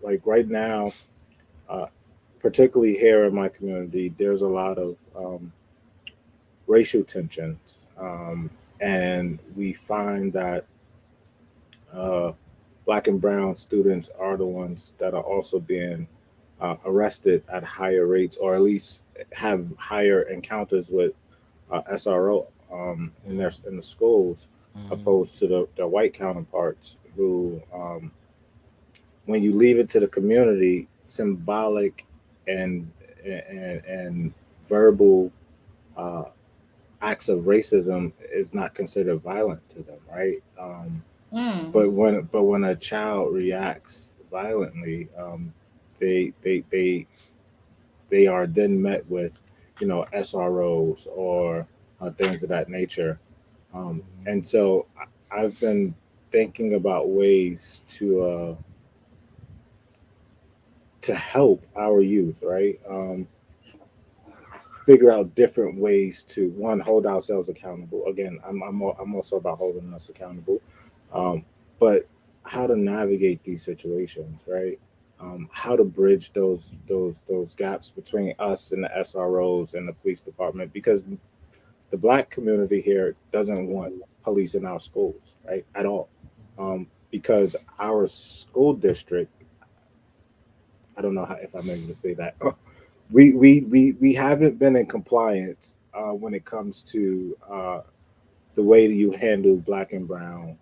like right now, uh, particularly here in my community, there's a lot of racial tensions, and we find that uh, black and brown students are the ones that are also being arrested at higher rates, or at least have higher encounters with SRO in the schools, opposed to the white counterparts who, when you leave it to the community, symbolic and and verbal uh, acts of racism is not considered violent to them, right? But when a child reacts violently, they they they they are then met with, SROs or things of that nature. And so I've been thinking about ways to help our youth, right? Figure out different ways to, one, hold ourselves accountable. Again, I'm also about holding us accountable, but how to navigate these situations, right? How to bridge those gaps between us and the SROs and the police department, because the black community here doesn't want police in our schools, right, at all, because our school district, I don't know if I'm able to say that. We haven't been in compliance when it comes to the way you handle Black and brown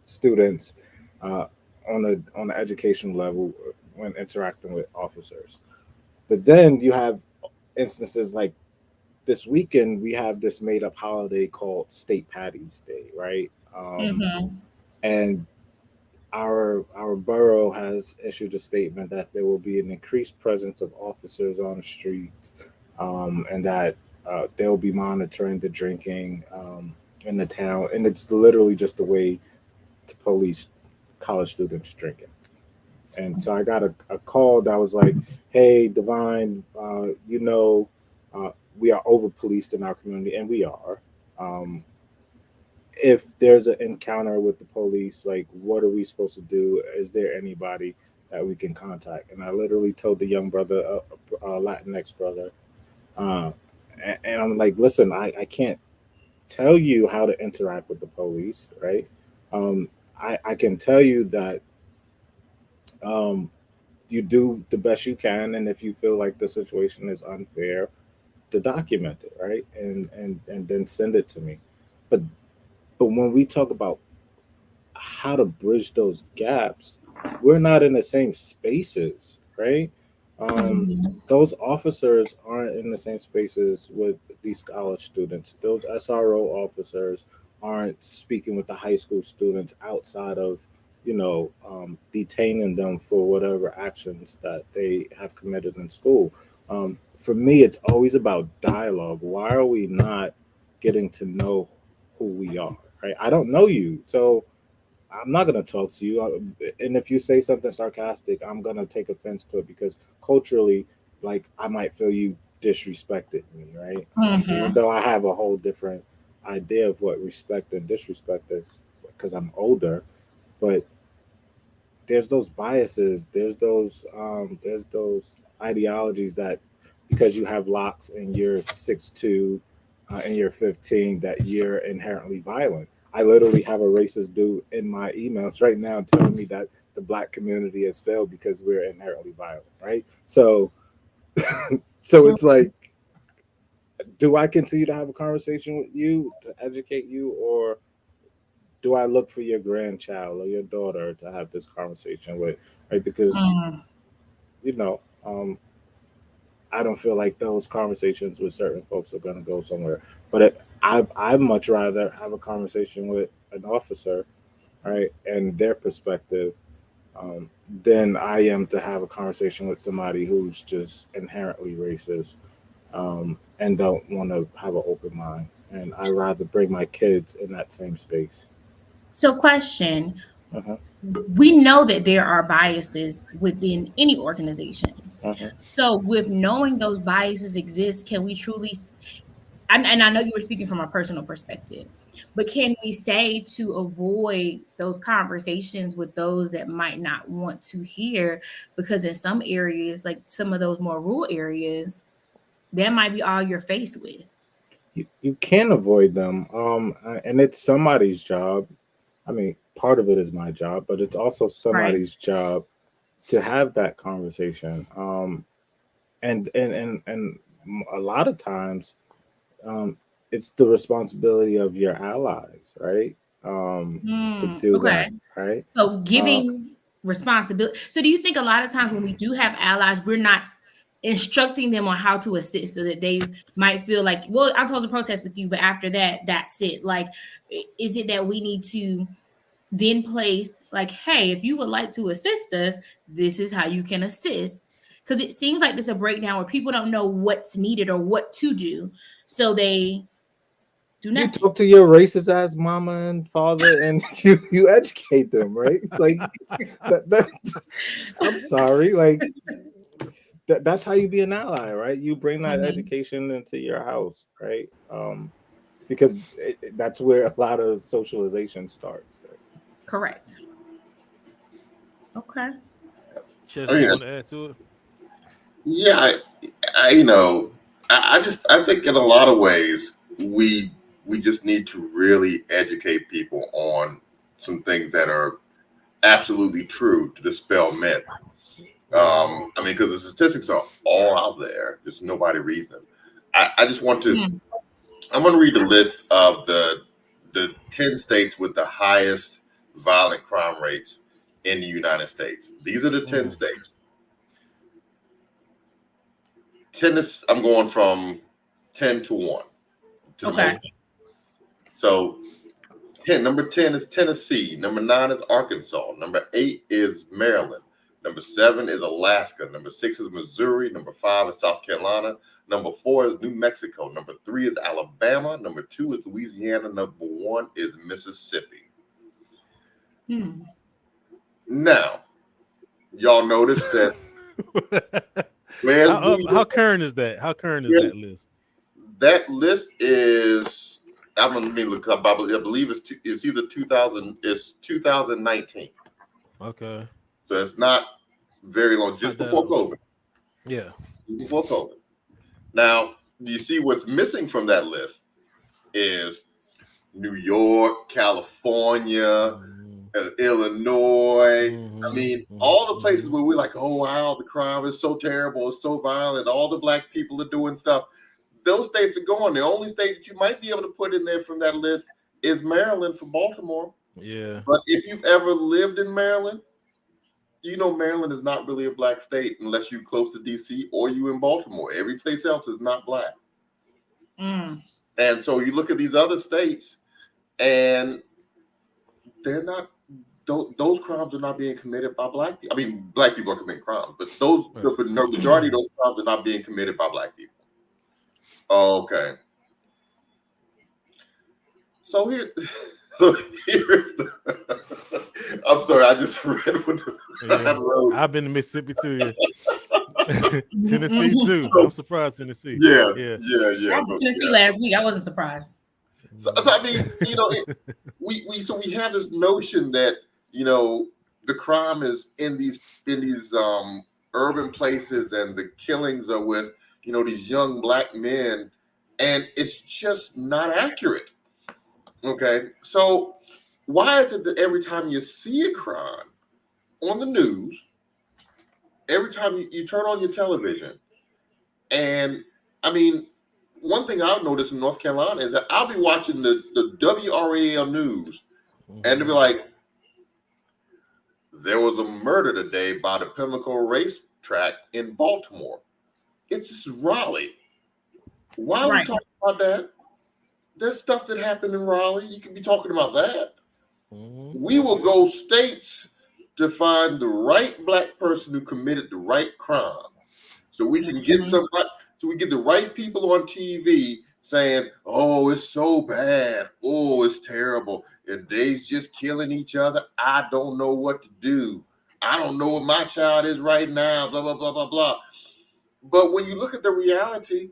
students on the educational level when interacting with officers. But then you have instances like this weekend, we have this made up holiday called State Patty's Day, right? Mm-hmm. And our borough has issued a statement that there will be an increased presence of officers on the streets, and that they'll be monitoring the drinking in the town, and it's literally just a way to police college students drinking. And so I got a call that was like, "Hey, Divine, we are over policed in our community, and we are. Um, if there's an encounter with the police, like, what are we supposed to do? Is there anybody that we can contact?" And I literally told the young brother, Latinx brother, uh, and I'm like, "Listen, I can't tell you how to interact with the police, right? I can tell you that um, you do the best you can, and if you feel like the situation is unfair, to document it, right, and then send it to me. But when we talk about how to bridge those gaps, we're not in the same spaces, right? Those officers aren't in the same spaces with these college students. Those SRO officers aren't speaking with the high school students outside of, detaining them for whatever actions that they have committed in school. For me, it's always about dialogue. Why are we not getting to know who we are, right? I don't know you, so I'm not gonna talk to you. And if you say something sarcastic, I'm gonna take offense to it because culturally, like, I might feel you disrespected me, right? Even Mm-hmm. though I have a whole different idea of what respect and disrespect is because I'm older, but there's those biases, there's those ideologies that because you have locks and you're 6'2", and you're 15, that you're inherently violent. I literally have a racist dude in my emails right now telling me that the Black community has failed because we're inherently violent, right? So so it's like, do I continue to have a conversation with you to educate you, or do I look for your grandchild or your daughter to have this conversation with, right? Because Mm. you know, um, I don't feel like those conversations with certain folks are going to go somewhere. But I much rather have a conversation with an officer, right, and their perspective, than I am to have a conversation with somebody who's just inherently racist, and don't want to have an open mind. And I rather bring my kids in that same space. So, question: Uh-huh, we know that there are biases within any organization. uh-huh. So, with knowing those biases exist, can we truly, and I know you were speaking from a personal perspective, but can we say to avoid those conversations with those that might not want to hear? Because in some areas, like some of those more rural areas, that might be all you're faced with. You can avoid them, and it's somebody's job. I mean, part of it is my job, but it's also Right. somebody's job to have that conversation. And a lot of times, um, it's the responsibility of your allies, right? To do Okay. that, right? So Uh, giving responsibility. So do you think a lot of times when we do have allies, we're not instructing them on how to assist so that they might feel like, well, I'm supposed to protest with you, but after that, that's it. Like, is it that we need to then place like, hey, if you would like to assist us, this is how you can assist? Because it seems like there's a breakdown where people don't know what's needed or what to do. So they do you nothing. talk to your racist ass mama and father, and you educate them, right? Like that. I'm sorry, like that's how you be an ally, right? You bring that Mhm. education into your house, right? Because that's where a lot of socialization starts. Correct. Okay. Oh, Chester, you yeah, want to add to it? yeah. I think in a lot of ways we just need to really educate people on some things that are absolutely true to dispel myths. I mean, because the statistics are all out there, just nobody reads them. I just want to Mm. I'm going to read the list of the 10 states with the highest violent crime rates in the United States. These are the 10 states. Tennessee, I'm going from 10 to 1 to the most. So number 10 is Tennessee. Number 9 is Arkansas. Number 8 is Maryland. Number 7 is Alaska. Number 6 is Missouri. Number 5 is South Carolina. Number 4 is New Mexico. Number 3 is Alabama. Number 2 is Louisiana. Number 1 is Mississippi. Now, y'all notice that. How current is that? How current is that list? That list is, I'm going to look up. I believe it's either 2019. Okay. So it's not very long, just before COVID. Yeah. Before COVID. Now, you see what's missing from that list is New York, California, Illinois. I mean, all the places where we're like, oh, wow, the crime is so terrible, it's so violent, all the black people are doing stuff. Those states are gone. The only state that you might be able to put in there from that list is Maryland for Baltimore. Yeah. But if you've ever lived in Maryland, you know Maryland is not really a black state unless you're close to D.C. or you in Baltimore. Every place else is not black. And so you look at these other states, and they're not. Those crimes are not being committed by black people. I mean, black people are committing crimes, but the majority of those crimes are not being committed by black people. Okay. So here's the. I'm sorry, I just read what I wrote. I've been to Mississippi too. Tennessee too. I'm surprised Tennessee. Yeah. I was in Tennessee last week. I wasn't surprised. So I mean, you know, we have this notion that, you know, the crime is in these urban places, and the killings are with, you know, these young black men, and it's just not accurate. Okay, so why is it that every time you see a crime on the news, every time you turn on your television, and I mean, one thing I've noticed in North Carolina is that I'll be watching the WRAL news, and they'll be like, there was a murder today by the Pimlico racetrack in Baltimore. It's just Raleigh. Why are we talking about that? There's stuff that happened in Raleigh. You can be talking about that. We will go states to find the right black person who committed the right crime, so we can get somebody. So we get the right people on TV saying, "Oh, it's so bad. Oh, it's terrible. And they's just killing each other. I don't know what to do. I don't know what my child is right now. Blah blah blah blah blah." But when you look at the reality,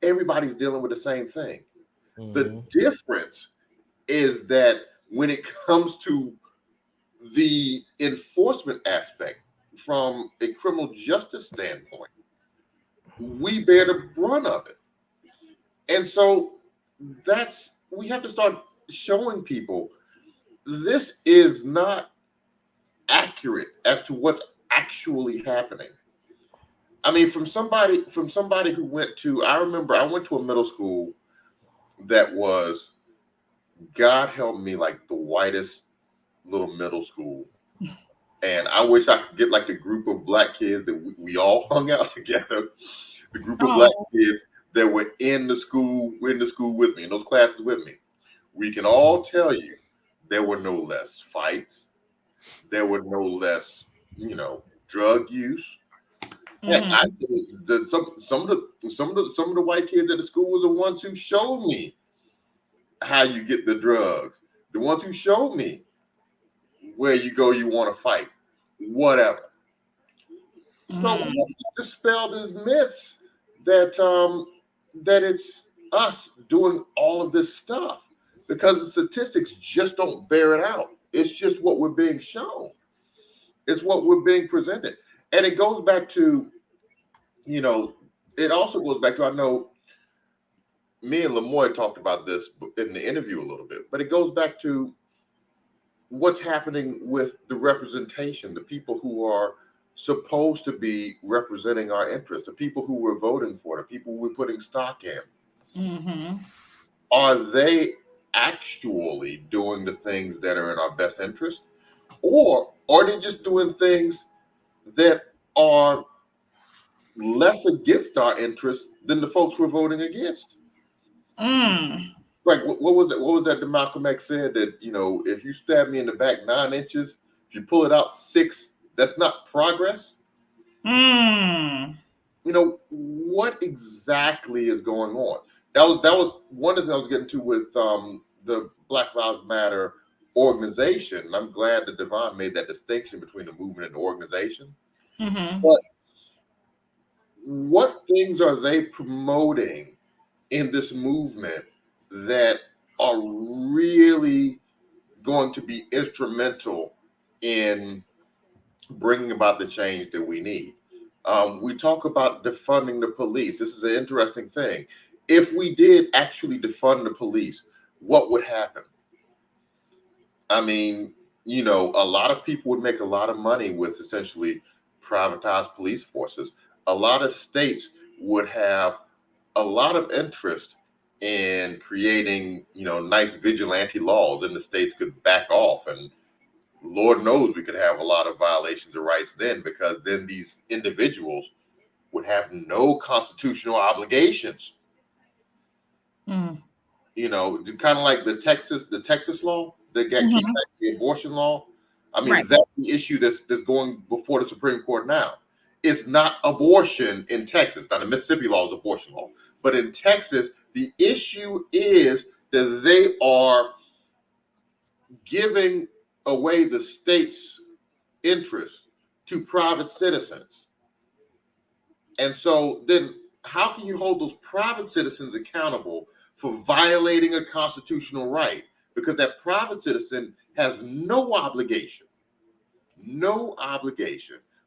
everybody's dealing with the same thing. The difference is that when it comes to the enforcement aspect from a criminal justice standpoint, we bear the brunt of it. And so we have to start showing people this is not accurate as to what's actually happening. I mean, from somebody who went to, I remember I went to a middle school that was, God help me, like the whitest little middle school. And I wish I could get like the group of black kids that we all hung out together, the group of black kids that were in the school with me, in those classes with me. We can all tell you there were no less fights. There were no less, you know, drug use. Mm-hmm. I some of the white kids at the school was the ones who showed me how you get the drugs. The ones who showed me where you go, you want to fight, whatever. Mm-hmm. So we have to dispel the myths that it's us doing all of this stuff, because the statistics just don't bear it out. It's just what we're being shown. It's what we're being presented. And it goes back to, you know, it also goes back to, I know me and Lamoy talked about this in the interview a little bit, but it goes back to what's happening with the representation, the people who are supposed to be representing our interests, the people who we're voting for, the people we're putting stock in. Mm-hmm. Are they actually doing the things that are in our best interest? Or are they just doing things that are less against our interests than the folks we're voting against? Mm. Like what was that? What was that? That Malcolm X said that if you stab me in the back 9 inches, if you pull it out 6, that's not progress. Mm. What exactly is going on? That was one of the things I was getting to with the Black Lives Matter organization. I'm glad that Devon made that distinction between the movement and the organization. Mm-hmm. But what things are they promoting in this movement that are really going to be instrumental in bringing about the change that we need? We talk about defunding the police. This is an interesting thing. If we did actually defund the police, what would happen? I mean, a lot of people would make a lot of money with essentially privatized police forces. A lot of states would have a lot of interest in creating, nice vigilante laws, and the states could back off. And Lord knows we could have a lot of violations of rights then, because then these individuals would have no constitutional obligations. Mm. Kind of like the Texas law that got kicked Mm-hmm. back, the abortion law. I mean, Right. that's the issue that's going before the Supreme Court now. It's not abortion in Texas. Now, the Mississippi law is abortion law. But in Texas, the issue is that they are giving away the state's interest to private citizens. And so then how can you hold those private citizens accountable for violating a constitutional right? Because that private citizen has no obligation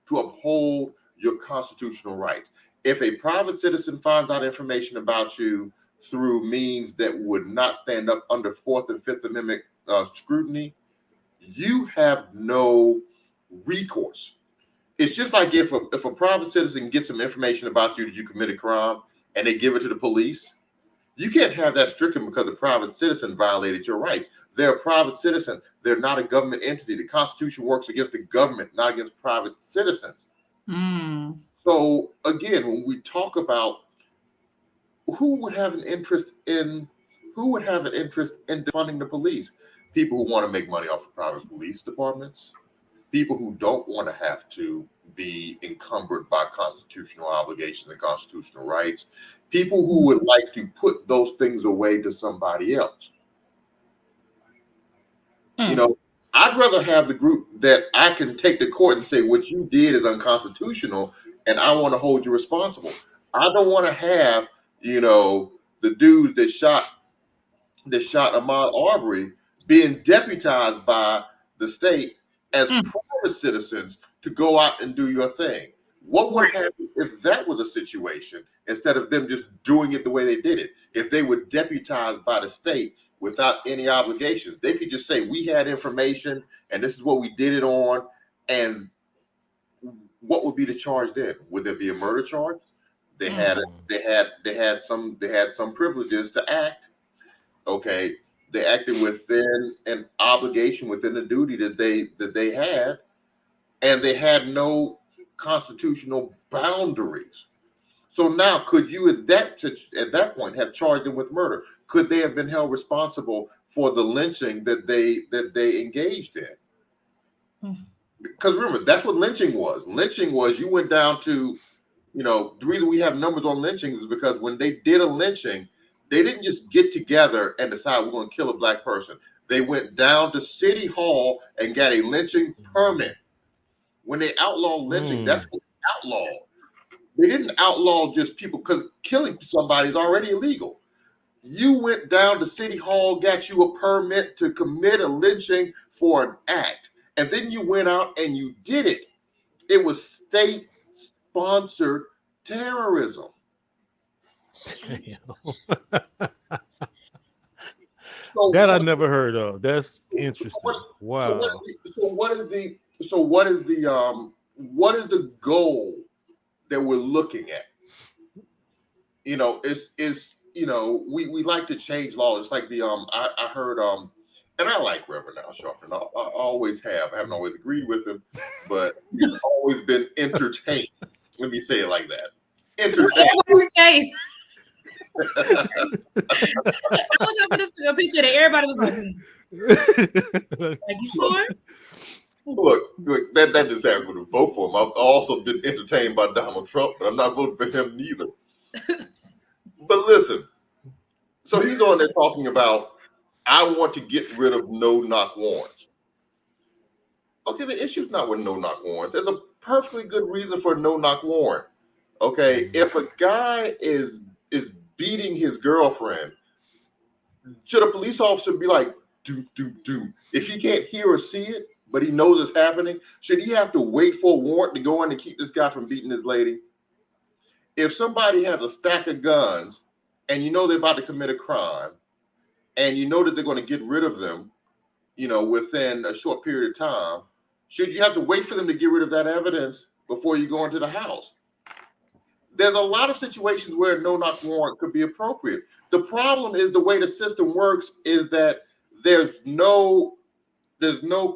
to uphold your constitutional rights. If a private citizen finds out information about you through means that would not stand up under Fourth and Fifth Amendment scrutiny, you have no recourse. It's just like if a private citizen gets some information about you that you commit a crime and they give it to the police, you can't have that stricken because the private citizen violated your rights. They're a private citizen. They're not a government entity. The Constitution works against the government, not against private citizens. Mm. So again, when we talk about who would have an interest in defunding the police, people who want to make money off of private police departments, people who don't want to have to be encumbered by constitutional obligations and constitutional rights, people who would like to put those things away to somebody else. Mm. I'd rather have the group that I can take to court and say what you did is unconstitutional and I want to hold you responsible. I don't want to have, the dudes that shot Ahmaud Arbery being deputized by the state as private citizens to go out and do your thing. What would happen if that was a situation, instead of them just doing it the way they did it? If they were deputized by the state without any obligations, they could just say, we had information and this is what we did it on. And what would be the charge then? Would there be a murder charge? They had some privileges to act. Okay. They acted within an obligation, within the duty that they had, and they had no constitutional boundaries. So now, could you at that point have charged them with murder? Could they have been held responsible for the lynching that they engaged in? Because remember, that's what lynching was. Lynching was you went down to, the reason we have numbers on lynchings is because when they did a lynching, they didn't just get together and decide we're going to kill a black person. They went down to City Hall and got a lynching permit. When they outlawed lynching, that's what they outlawed. They didn't outlaw just people, because killing somebody is already illegal. You went down to City Hall, got you a permit to commit a lynching for an act, and then you went out and you did it. It was state-sponsored terrorism. That I never heard of. That's interesting. Wow. So what is the goal that we're looking at? Is you know, we like to change laws. It's like the I heard and I like Reverend Al Sharpton. I always have. I haven't always agreed with him, but he's always been entertained. Let me say it like that. Entertained. Everybody's face. I want y'all to put a picture that everybody was like, like, you sure? Look, that just happened to vote for him. I've also been entertained by Donald Trump, but I'm not voting for him neither. But listen, so he's on there talking about, I want to get rid of no-knock warrants. Okay, the issue's not with no-knock warrants. There's a perfectly good reason for a no-knock warrant. Okay, if a guy is beating his girlfriend, should a police officer be like, do? If he can't hear or see it, but he knows it's happening, should he have to wait for a warrant to go in and keep this guy from beating his lady? If somebody has a stack of guns and you know they're about to commit a crime and you know that they're going to get rid of them, you know, within a short period of time, should you have to wait for them to get rid of that evidence before you go into the house? There's a lot of situations where a no-knock warrant could be appropriate. The problem is the way the system works is that there's no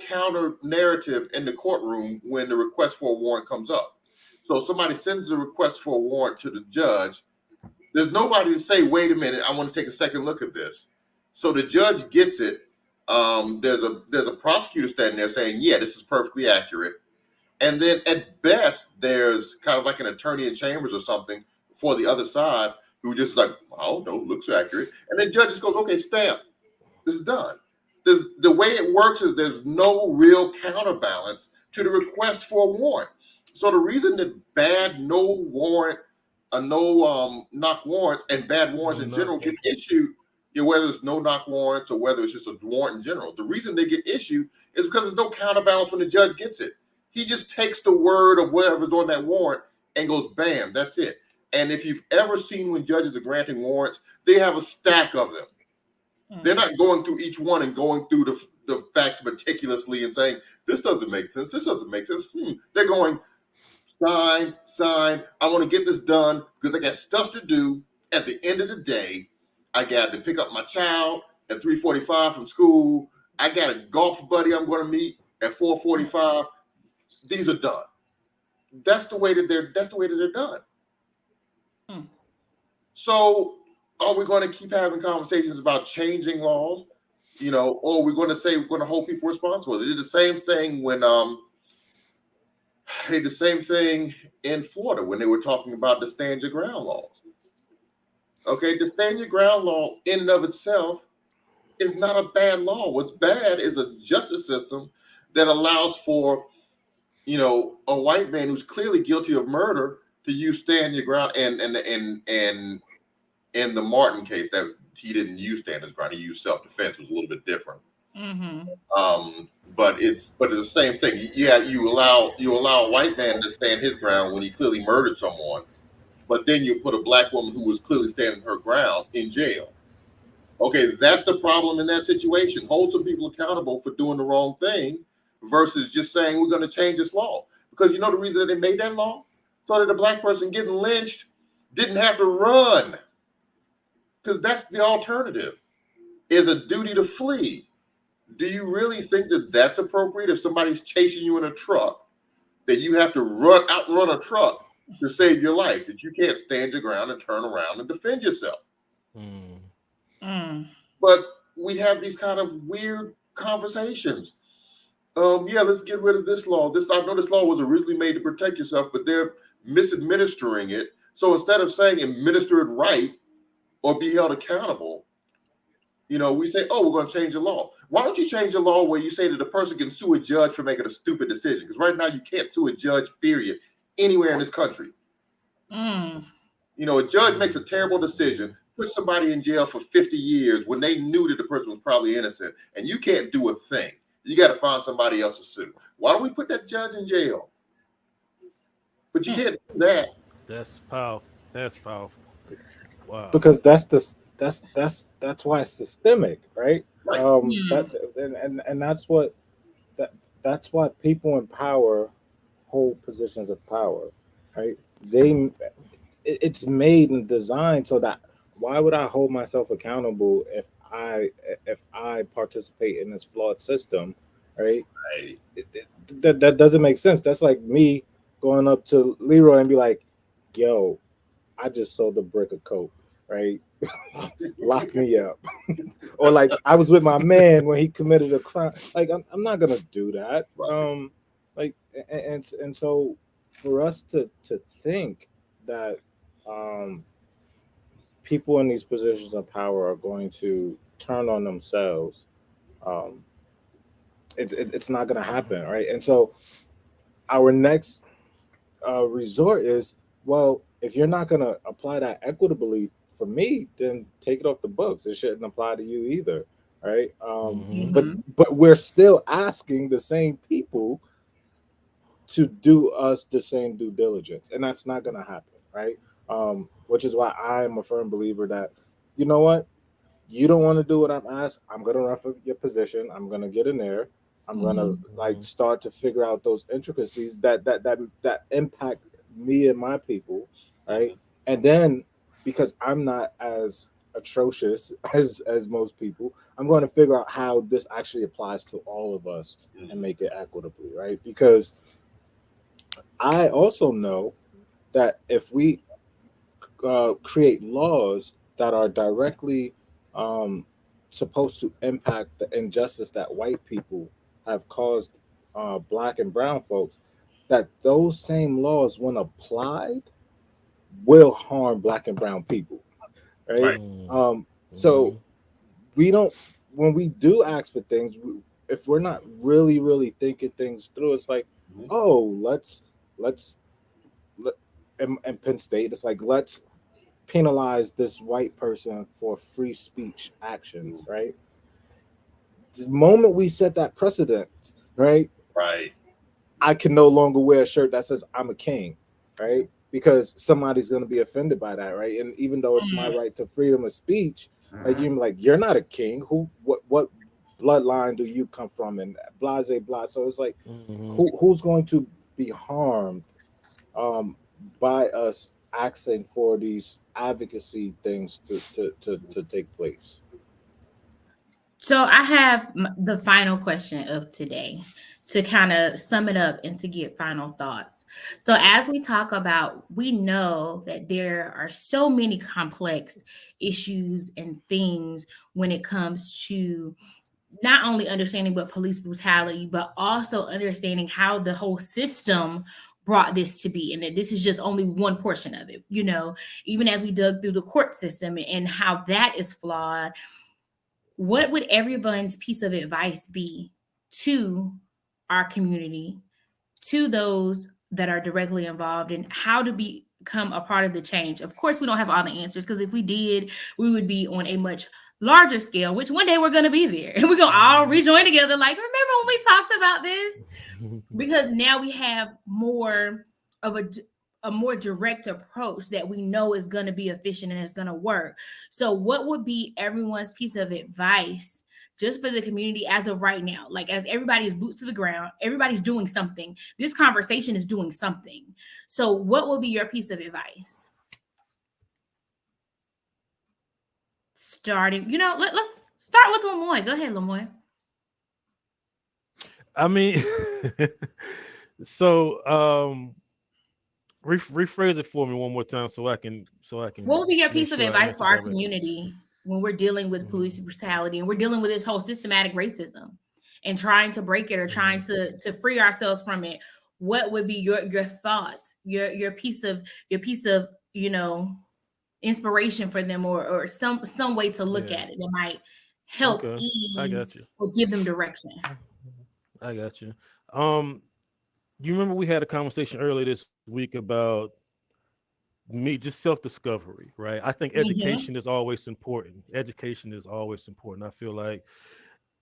counter narrative in the courtroom when the request for a warrant comes up. So somebody sends a request for a warrant to the judge. There's nobody to say, wait a minute, I want to take a second look at this. So the judge gets it. There's a prosecutor standing there saying, yeah, this is perfectly accurate. And then at best, there's kind of like an attorney in chambers or something for the other side who just like, oh, no, looks accurate. And then judge just goes, okay, stamp. This is done. The way it works is there's no real counterbalance to the request for a warrant. So the reason that bad knock warrants and bad warrants in general get issued, whether it's no knock warrants or whether it's just a warrant in general, the reason they get issued is because there's no counterbalance when the judge gets it. He just takes the word of whatever's on that warrant and goes, bam, that's it. And if you've ever seen when judges are granting warrants, they have a stack of them. They're not going through each one and going through the facts meticulously and saying, this doesn't make sense, this doesn't make sense. They're going, sign, I want to get this done because I got stuff to do. At the end of the day, I got to pick up my child at 3:45 from school. I got a golf buddy I'm going to meet at 4:45. These are done. That's the way that they're done. So are we going to keep having conversations about changing laws? You know, or we're going to say we're going to hold people responsible? They did the same thing when they did the same thing in Florida when they were talking about the stand your ground laws. Okay, the stand your ground law in and of itself is not a bad law. What's bad is a justice system that allows for, you know, a white man who's clearly guilty of murder to use stand your ground. And in the Martin case, that he didn't use stand his ground, he used self-defense. It was a little bit different. But it's the same thing. You allow a white man to stand his ground when he clearly murdered someone, but then you put a black woman who was clearly standing her ground in jail. Okay, that's the problem in that situation. Hold some people accountable for doing the wrong thing versus just saying we're going to change this law. Because you know the reason that they made that law? So that the black person getting lynched didn't have to run. Because that's the alternative, is a duty to flee. Do you really think that that's appropriate if somebody's chasing you in a truck, that you have to outrun a truck to save your life, that you can't stand your ground and turn around and defend yourself? But we have these kind of weird conversations. Let's get rid of this law. I know this law was originally made to protect yourself, but they're misadministering it. So instead of saying administer it right or be held accountable, you know, we say, oh, we're going to change the law. Why don't you change the law where you say that a person can sue a judge for making a stupid decision? Because right now you can't sue a judge, period, anywhere in this country. You know, a judge makes a terrible decision, puts somebody in jail for 50 years when they knew that the person was probably innocent, and you can't do a thing. You got to find somebody else to sue. Why don't we put that judge in jail? But you can't do that. That's powerful. That's powerful. Wow. Because that's why it's systemic, right? Right. That's why people in power hold positions of power, right? It's made and designed so that why would I hold myself accountable if I participate in this flawed system, right? Right. That doesn't make sense. That's like me going up to Leroy and be like, "Yo, I just sold a brick of coke, right? Lock me up." Or like I was with my man when he committed a crime. Like I'm not gonna do that. Right. Like and so for us to think that um people in these positions of power are going to turn on themselves, um it's not gonna happen, right? And so our next resort is, well, if you're not going to apply that equitably for me, then take it off the books. It shouldn't apply to you either, right? Mm-hmm. But Mhm. but we're still asking the same people to do us the same due diligence, and that's not going to happen, right? Which is why I'm a firm believer that, you know what, you don't want to do what I'm asked. I'm gonna run for your position. I'm gonna get in there. I'm gonna Mhm. like start to figure out those intricacies that impact me and my people, right? Mhm. And then because I'm not as atrocious as most people, I'm going to figure out how this actually applies to all of us and Mhm. make it equitably, right? Because I also know that if we create laws that are directly um, supposed to impact the injustice that white people have caused black and brown folks, that those same laws, when applied, will harm black and brown people, right? Right. So Mm-hmm. we don't, when we do ask for things, if we're not really thinking things through, it's like, Mhm. oh, let's let, and Penn State, it's like let's penalize this white person for free speech actions, Mhm. right? The moment we set that precedent, right, Right. I can no longer wear a shirt that says I'm a king, right? Because somebody's going to be offended by that, right? And even though it's my Mm. right to freedom of speech, like Mhm. you're like, you're not a king. Who, what bloodline do you come from? And blase blah. So it's like, Mm-hmm. who's going to be harmed um, by us asking for these advocacy things to take place. So I have the final question of today to kind of sum it up and to get final thoughts. So as we talk about, we know that there are so many complex issues and things when it comes to not only understanding but police brutality, but also understanding how the whole system brought this to be, and that this is just only one portion of it. Even as we dug through the court system and how that is flawed, what would everyone's piece of advice be to our community, to those that are directly involved, and how to become a part of the change? Of course, we don't have all the answers, because if we did, we would be on a much larger scale, which one day we're going to be there and we're going to all rejoin together. Like, remember when we talked about this? Because now we have more of a more direct approach that we know is going to be efficient and it's going to work. So what would be everyone's piece of advice just for the community as of right now? Like, as everybody's boots to the ground, everybody's doing something, this conversation is doing something. So what will be your piece of advice? Starting, let's start with Lamoy. Go ahead, Lamoy. I mean, so rephrase it for me one more time so I What can would be your make piece of sure I advice for answer our directly. community when we're dealing with police Mm-hmm. brutality and we're dealing with this whole systematic racism and trying to break it or trying to free ourselves from it? What would be your thoughts, your piece of inspiration for them, or some way to look Yeah. at it that might help Okay. I got ease you. or give them direction? I got you. Um, you remember we had a conversation earlier this week about me just self-discovery, right? I think Hmm. education is always important. Education is always important. I feel like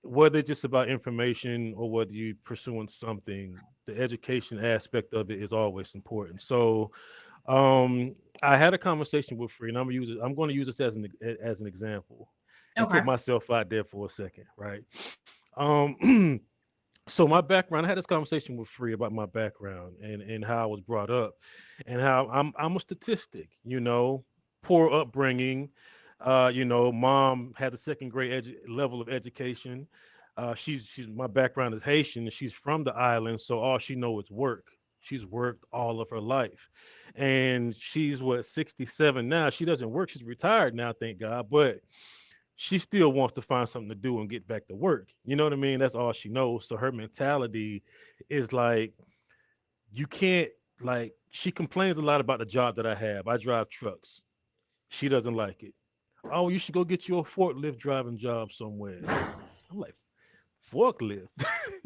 whether it's just about information or whether you're pursuing something, the education aspect of it is always important. So I had a conversation with Free, and I'm going to use this as an example and put Okay. myself out there for a second, right? Um so my background, I had this conversation with Free about my background and how I was brought up and how I'm a statistic, poor upbringing, Mom had the second grade level of education. She's my background is Haitian and she's from the island, so all she know is work. She's worked all of her life, and she's what 67 now. She doesn't work. She's retired now, thank God. But she still wants to find something to do and get back to work. You know what I mean? That's all she knows. So her mentality is like you can't like she complains a lot about the job that I have. I drive trucks. She doesn't like it. Oh, you should go get you a forklift driving job somewhere. I'm like, forklift.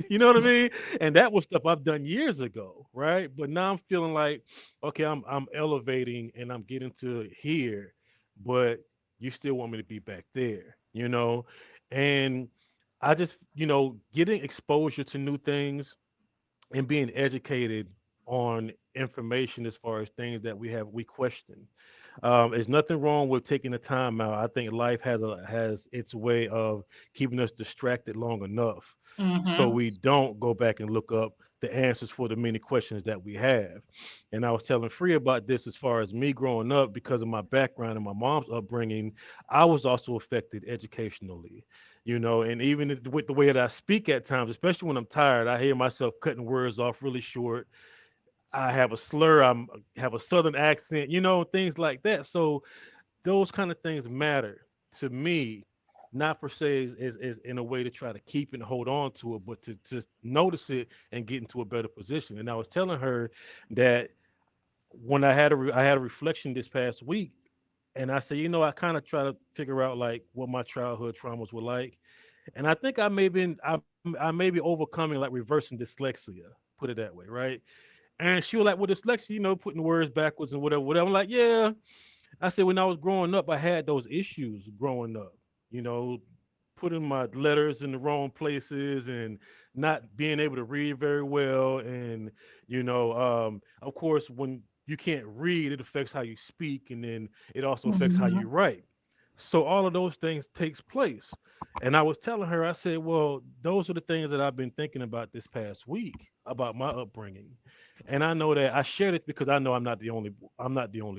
You know what I mean? And that was stuff I've done years ago, right? But now I'm feeling like, okay, I'm elevating and I'm getting to here, but you still want me to be back there, And I just, getting exposure to new things and being educated on information as far as things that we question. There's nothing wrong with taking the time out. I think life has its way of keeping us distracted long enough, so Mm-hmm. we don't go back and look up the answers for the many questions that we have. And I was telling Free about this as far as me growing up because of my background and my mom's upbringing. I was also affected educationally, and even with the way that I speak at times, especially when I'm tired, I hear myself cutting words off really short. I have a slur. Have a southern accent, things like that. So those kind of things matter to me, not per se is in a way to try to keep and hold on to it, but to just notice it and get into a better position. And I was telling her that when I had a reflection this past week, and I said, I kind of try to figure out like what my childhood traumas were like, and I think I may be overcoming like reversing dyslexia, put it that way, right? And she was like, well, dyslexia, putting words backwards and whatever, whatever. I'm like, yeah. I said, when I was growing up, I had those issues growing up, you know, putting my letters in the wrong places and not being able to read very well. And, of course, when you can't read, it affects how you speak. And then it also affects how Mm-hmm. you write. So all of those things takes place. And I was telling her, I said, well, those are the things that I've been thinking about this past week about my upbringing. And I know that I share this because I know I'm not the only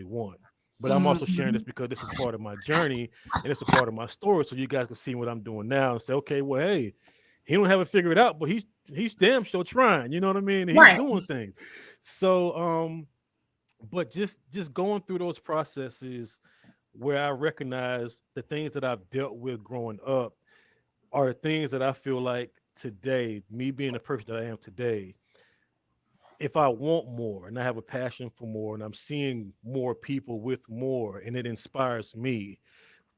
one. But I'm also sharing this Mm-hmm. because this is part of my journey and it's a part of my story. So you guys can see what I'm doing now and say, okay, well, hey, he don't have it figured out, but he's damn sure trying. You know what I mean? And he's Right. doing things. So but just going through those processes where I recognize the things that I've dealt with growing up are things that I feel like today, me being the person that I am today, if I want more and I have a passion for more and I'm seeing more people with more and it inspires me,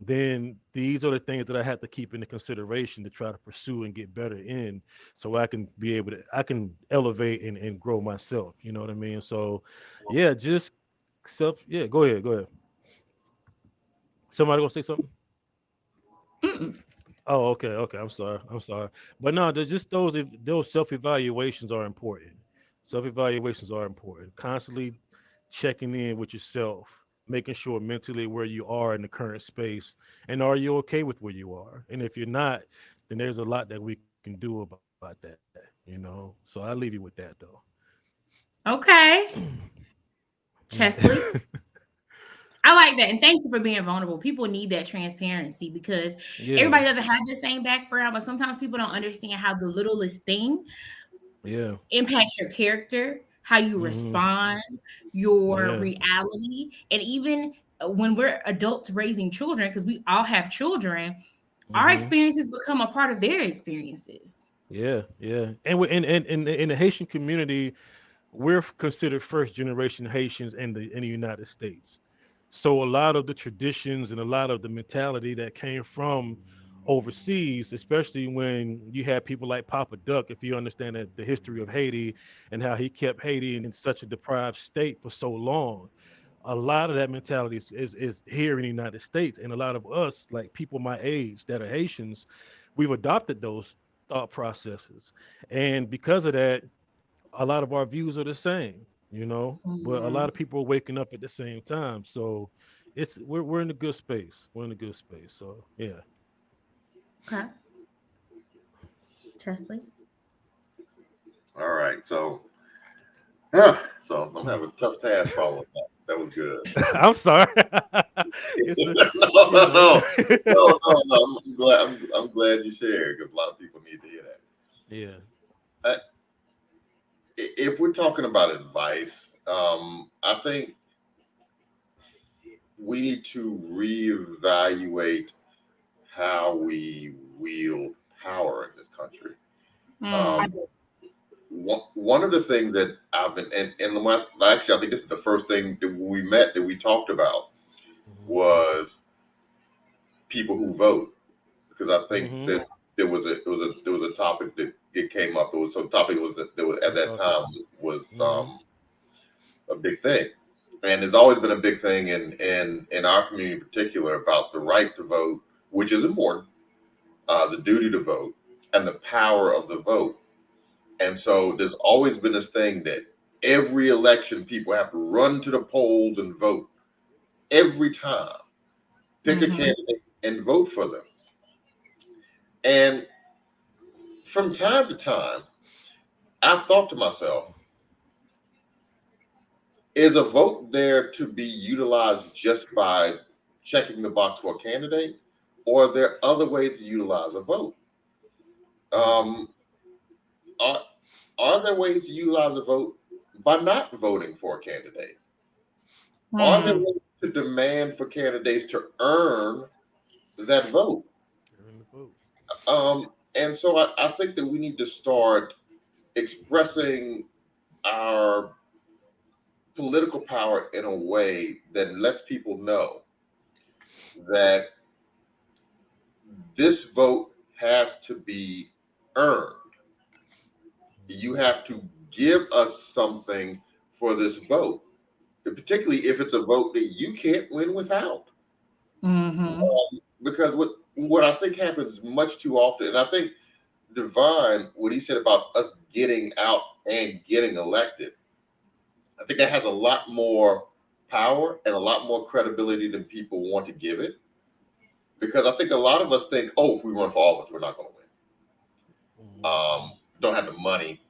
then these are the things that I have to keep into consideration to try to pursue and get better in so I can elevate and grow myself. You know what I mean? So yeah, just yeah, go ahead. Somebody gonna say something? Mm-mm. Oh, okay, okay. I'm sorry. But no, there's just those self evaluations are important. Self evaluations are important. Constantly checking in with yourself, making sure mentally where you are in the current space, and are you okay with where you are? And if you're not, then there's a lot that we can do about that. So I leave you with that though. Okay. Chesley. Mm. I like that. And thank you for being vulnerable. People need that transparency because Yeah, everybody doesn't have the same background, but sometimes people don't understand how the littlest thing yeah, impacts your character, how you hmm, respond, your yeah, reality. And even when we're adults raising children, because we all have children, our hmm, experiences become a part of their experiences. yeah, yeah. And in the Haitian community, we're considered first generation Haitians in the United States. So a lot of the traditions and a lot of the mentality that came from overseas, especially when you had people like Papa Duck, if you understand the history of Haiti and how he kept Haiti in such a deprived state for so long, a lot of that mentality is here in the United States. And a lot of us, like people my age that are Haitians, we've adopted those thought processes. And because of that, a lot of our views are the same, but a lot of Mhm. people are waking up at the same time. So we're in a good space. We're in a good space. So yeah. Okay. Chesley. All right. So Yeah, so I'm having a tough task following that. That was good. I'm sorry. It's a, no, you no, know. no, no, no, no. I'm glad. I'm glad you shared because a lot of people need to hear that. Yeah. Uh, if we're talking about advice, I think we need to reevaluate how we wield power in this country. Mm. Um, one of the things that I've been, actually, I think this is the first thing that when we met that we talked about Mhm. was people who vote, because I think Mhm. that there was a topic that it came up. There was some topic that was at We that talked about. time was Mhm. a big thing, and it's always been a big thing in our community in particular about the right to vote, which is important, the duty to vote, and the power of the vote. And so there's always been this thing that every election people have to run to the polls and vote every time, pick a Mm-hmm. candidate and vote for them. And from time to time, I've thought to myself, is a vote there to be utilized just by checking the box for a candidate, or are there other ways to utilize a vote? Mhm. Um, are, are there ways to utilize a vote by not voting for a candidate? Are there Mm. ways to demand for candidates to earn that vote? During the vote. And so I think that we need to start expressing our political power in a way that lets people know that this vote has to be earned. You have to give us something for this vote, particularly if it's a vote that you can't win without. Mm-hmm. Because what I think happens much too often, and I think Divine, what he said about us getting out and getting elected, I think that has a lot more power and a lot more credibility than people want to give it. Because I think a lot of us think, oh, if we run for office, we're not going to win. Mhm. Don't have the money.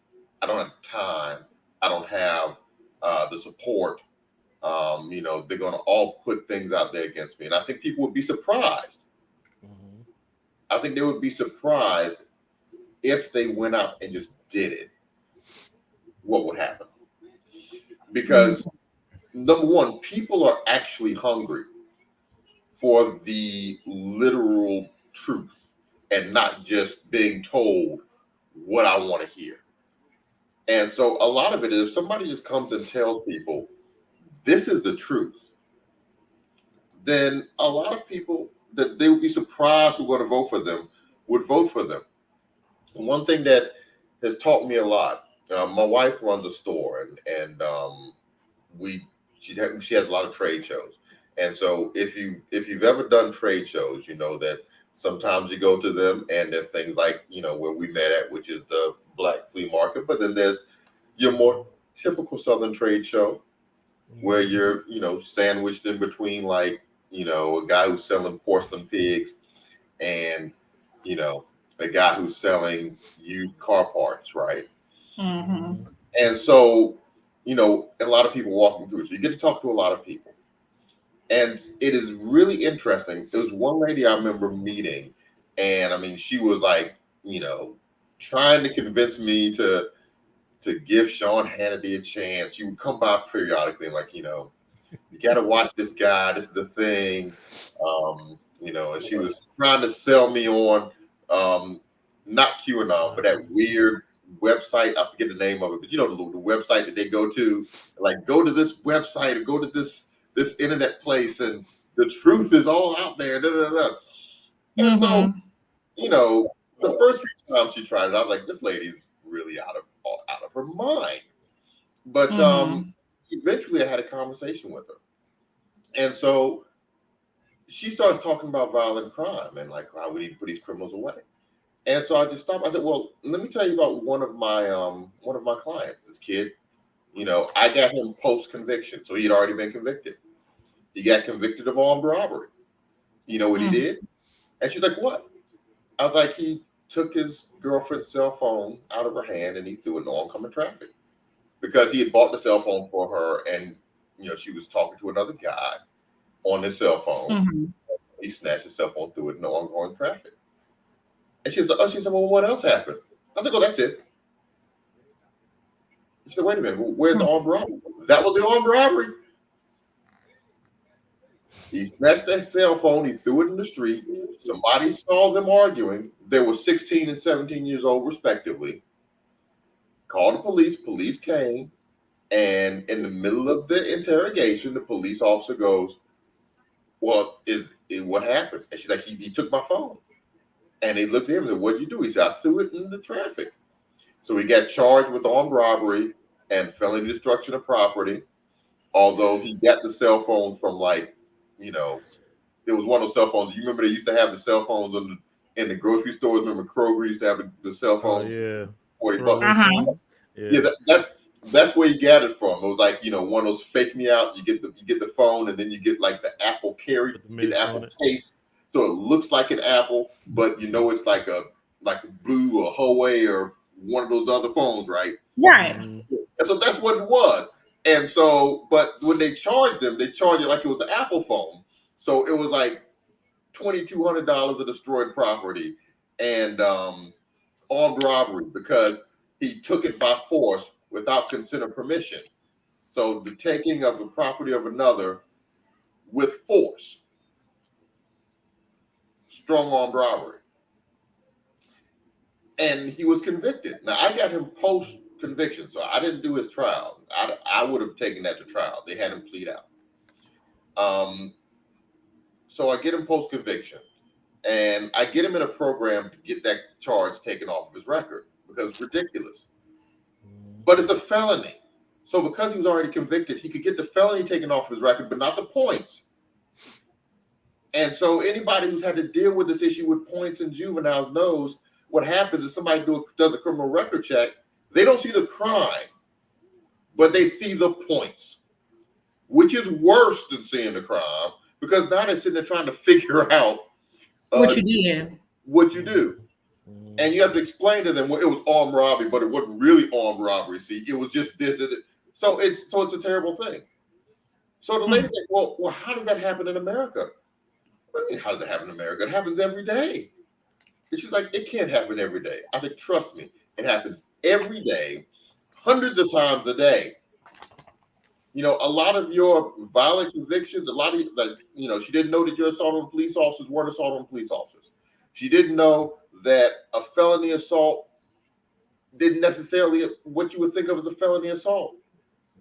I don't have the time. I don't have the support. They're going to all put things out there against me. And I think people would be surprised. Mhm. I think they would be surprised if they went out and just did it, what would happen? Because number one, people are actually hungry for the literal truth and not just being told what I want to hear. And so a lot of it is if somebody just comes and tells people this is the truth, then a lot of people that they would be surprised who are going to vote for them would vote for them. One thing that has taught me a lot. My wife runs a store, and we she has a lot of trade shows. And so if you've ever done trade shows, you know that sometimes you go to them and there's things like where we met at, which is the Black Flea Market, but then there's your more typical Southern trade show where Mhm. you're sandwiched in between like a guy who's selling porcelain pigs and you know a guy who's selling used car parts, right? Mm-hmm. Mhm. And so a lot of people walking through, so you get to talk to a lot of people, and it is really interesting. There was one lady I remember meeting, and I mean she was like trying to convince me to give Sean Hannity a chance. She would come by periodically and like you got to watch this guy. This is the thing. And she was trying to sell me on not QAnon, but that weird website. I forget the name of it, but the website that they go to, like go to this website or go to this internet place, and the truth is all out there. Da, da, da. And so, Mm-hmm. you know, the first few times she tried it, I was like, this lady's really out of her mind. But Mm-hmm. eventually, I had a conversation with her. And so she starts talking about violent crime and like how we need to put these criminals away. And so I just stopped. I said, "Well, let me tell you about one of my clients. This kid, I got him post conviction, so he had already been convicted. He got convicted of armed robbery. You know what he Mm-hmm. did?" And she's like, "What?" I was like, "He took his girlfriend's cell phone out of her hand and he threw it in oncoming traffic." because he had bought the cell phone for her, and she was talking to another guy on his cell phone. Mm-hmm. He snatched his cell phone through it, no ongoing traffic. And she said, well, what else happened? I was like, oh, that's it. She said, wait a minute, where's the armed robbery? That was the armed robbery. He snatched that cell phone, he threw it in the street. Somebody saw them arguing. They were 16 and 17 years old, respectively. Called the police. Police came. And in the middle of the interrogation, the police officer goes, well, what happened? And she's like, he took my phone. And they looked at him and said, what did you do? He said, I threw it in the traffic. So he got charged with armed robbery and felony destruction of property. Although he got the cell phone from it was one of those cell phones. You remember they used to have the cell phones in the grocery stores. Remember Kroger used to have the cell phones? Yeah. $40. Uh-huh. Yeah, that's where he got it from. It was like, one of those fake me out. You get the phone, and then you get like the Apple carry, you get the Apple case, so it looks like an Apple, but it's like a Blue or Huawei or one of those other phones, right? Right. And so that's what it was. And so, but when they charged it like it was an Apple phone. So it was like $2,200 of destroyed property and armed robbery because he took it by force without consent or permission. So the taking of the property of another with force, strong armed robbery. And he was convicted. Now I got him post conviction, so I didn't do his trial. I would have taken that to trial. They had him plead out. So I get him post conviction, and I get him in a program to get that charge taken off of his record because it's ridiculous. But it's a felony. So because he was already convicted, he could get the felony taken off his record, but not the points. And so anybody who's had to deal with this issue with points and juveniles knows what happens is somebody does a criminal record check. They don't see the crime, but they see the points, which is worse than seeing the crime because now they're sitting there trying to figure out what you did, what you do. And you have to explain to them, well, it was armed robbery, but it wasn't really armed robbery. See, it was just this. So it's a terrible thing. So the lady said, well, how does that happen in America? What do you mean, how does it happen in America? It happens every day. And she's like, it can't happen every day. I said, trust me, it happens every day, hundreds of times a day. A lot of your violent convictions, a lot of she didn't know that your assault on police officers weren't assault on police officers. She didn't know that a felony assault didn't necessarily what you would think of as a felony assault.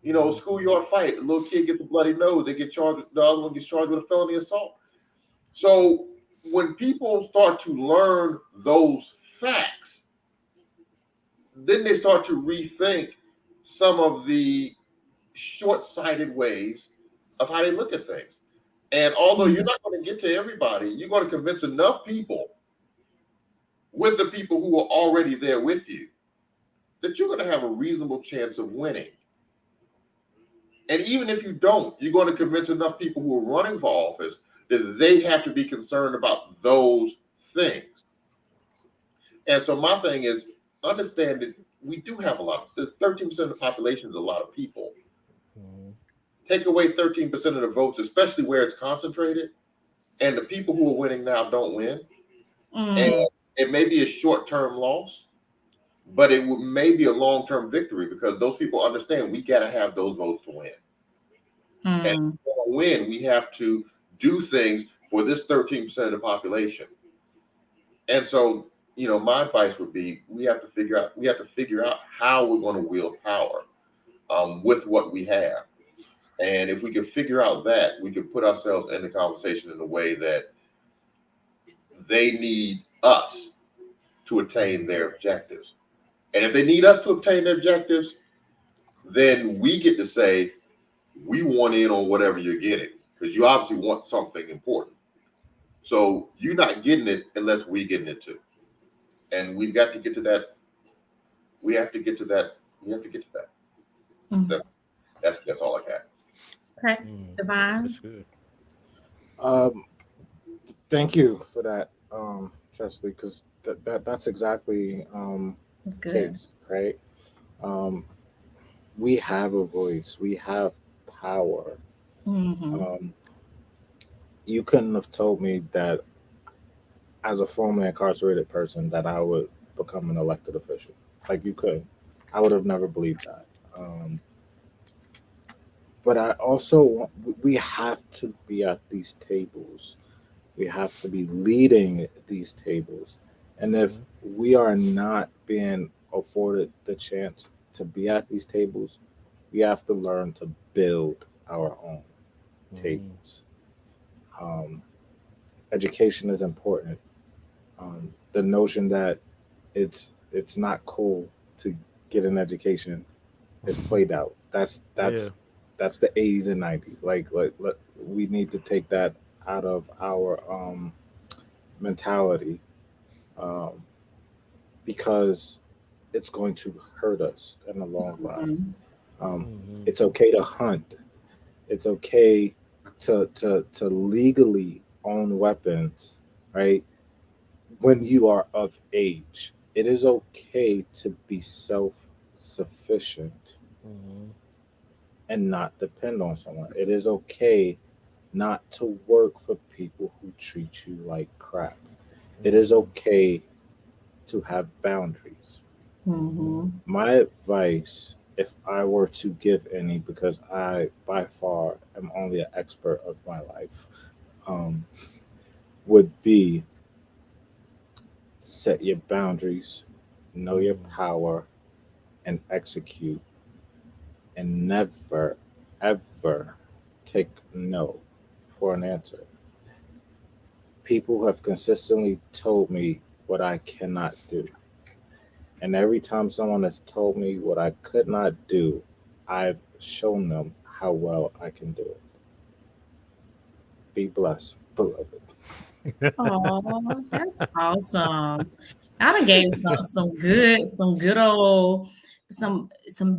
A schoolyard fight, a little kid gets a bloody nose, they get charged, the other one gets charged with a felony assault. So when people start to learn those facts, then they start to rethink some of the short-sighted ways of how they look at things. And although you're not going to get to everybody, you're going to convince enough people with the people who are already there with you that you're going to have a reasonable chance of winning. And even if you don't, you're going to convince enough people who are running for office that they have to be concerned about those things. And so my thing is, understand that we do have a lot. 13% of the population is a lot of people. Take away 13% of the votes, especially where it's concentrated, and the people who are winning now don't win. And it may be a short-term loss, but it may be a long-term victory because those people understand we got to have those votes to win. And if we want to win, we have to do things for this 13% of the population. And so, my advice would be we have to figure out how we're going to wield power with what we have. And if we can figure out that, we can put ourselves in the conversation in a way that they need us to attain their objectives. And if they need us to obtain their objectives, then we get to say, we want in on whatever you're getting, because you obviously want something important. So you're not getting it unless we're getting it too. And we've got to get to that. We have to get to that. That's all I got. Okay, Devon. That's good. Thank you for that, Chesley, because that's exactly That's good. case, right? we have a voice, we have power. Mm-hmm. You couldn't have told me that as a formerly incarcerated person that I would become an elected official. Like you could. I would have never believed that. But I also we have to be at these tables. We have to be leading these tables. And if Mhm. we are not being afforded the chance to be at these tables, we have to learn to build our own Mhm. tables. Um, Education is important. The notion that it's not cool to get an education is played out. Yeah. That's the 80s and 90s. We need to take that out of our mentality, um, because it's going to hurt us in the long run. Mm-hmm. Mhm. It's okay to hunt. It's okay to legally own weapons, right? When you are of age, it is okay to be self sufficient Mhm. and not depend on someone. It is okay not to work for people who treat you like crap. It is Mhm. okay to have boundaries. Mhm. Mm-hmm. My advice, if I were to give any, because I by far am only an expert of my life, um, would be set your boundaries, know your Mhm. power, and execute, and never, ever take no for an answer. People have consistently told me what I cannot do. And every time someone has told me what I could not do, I've shown them how well I can do it. Be blessed, beloved. Oh, that's awesome. I done gave some good old, some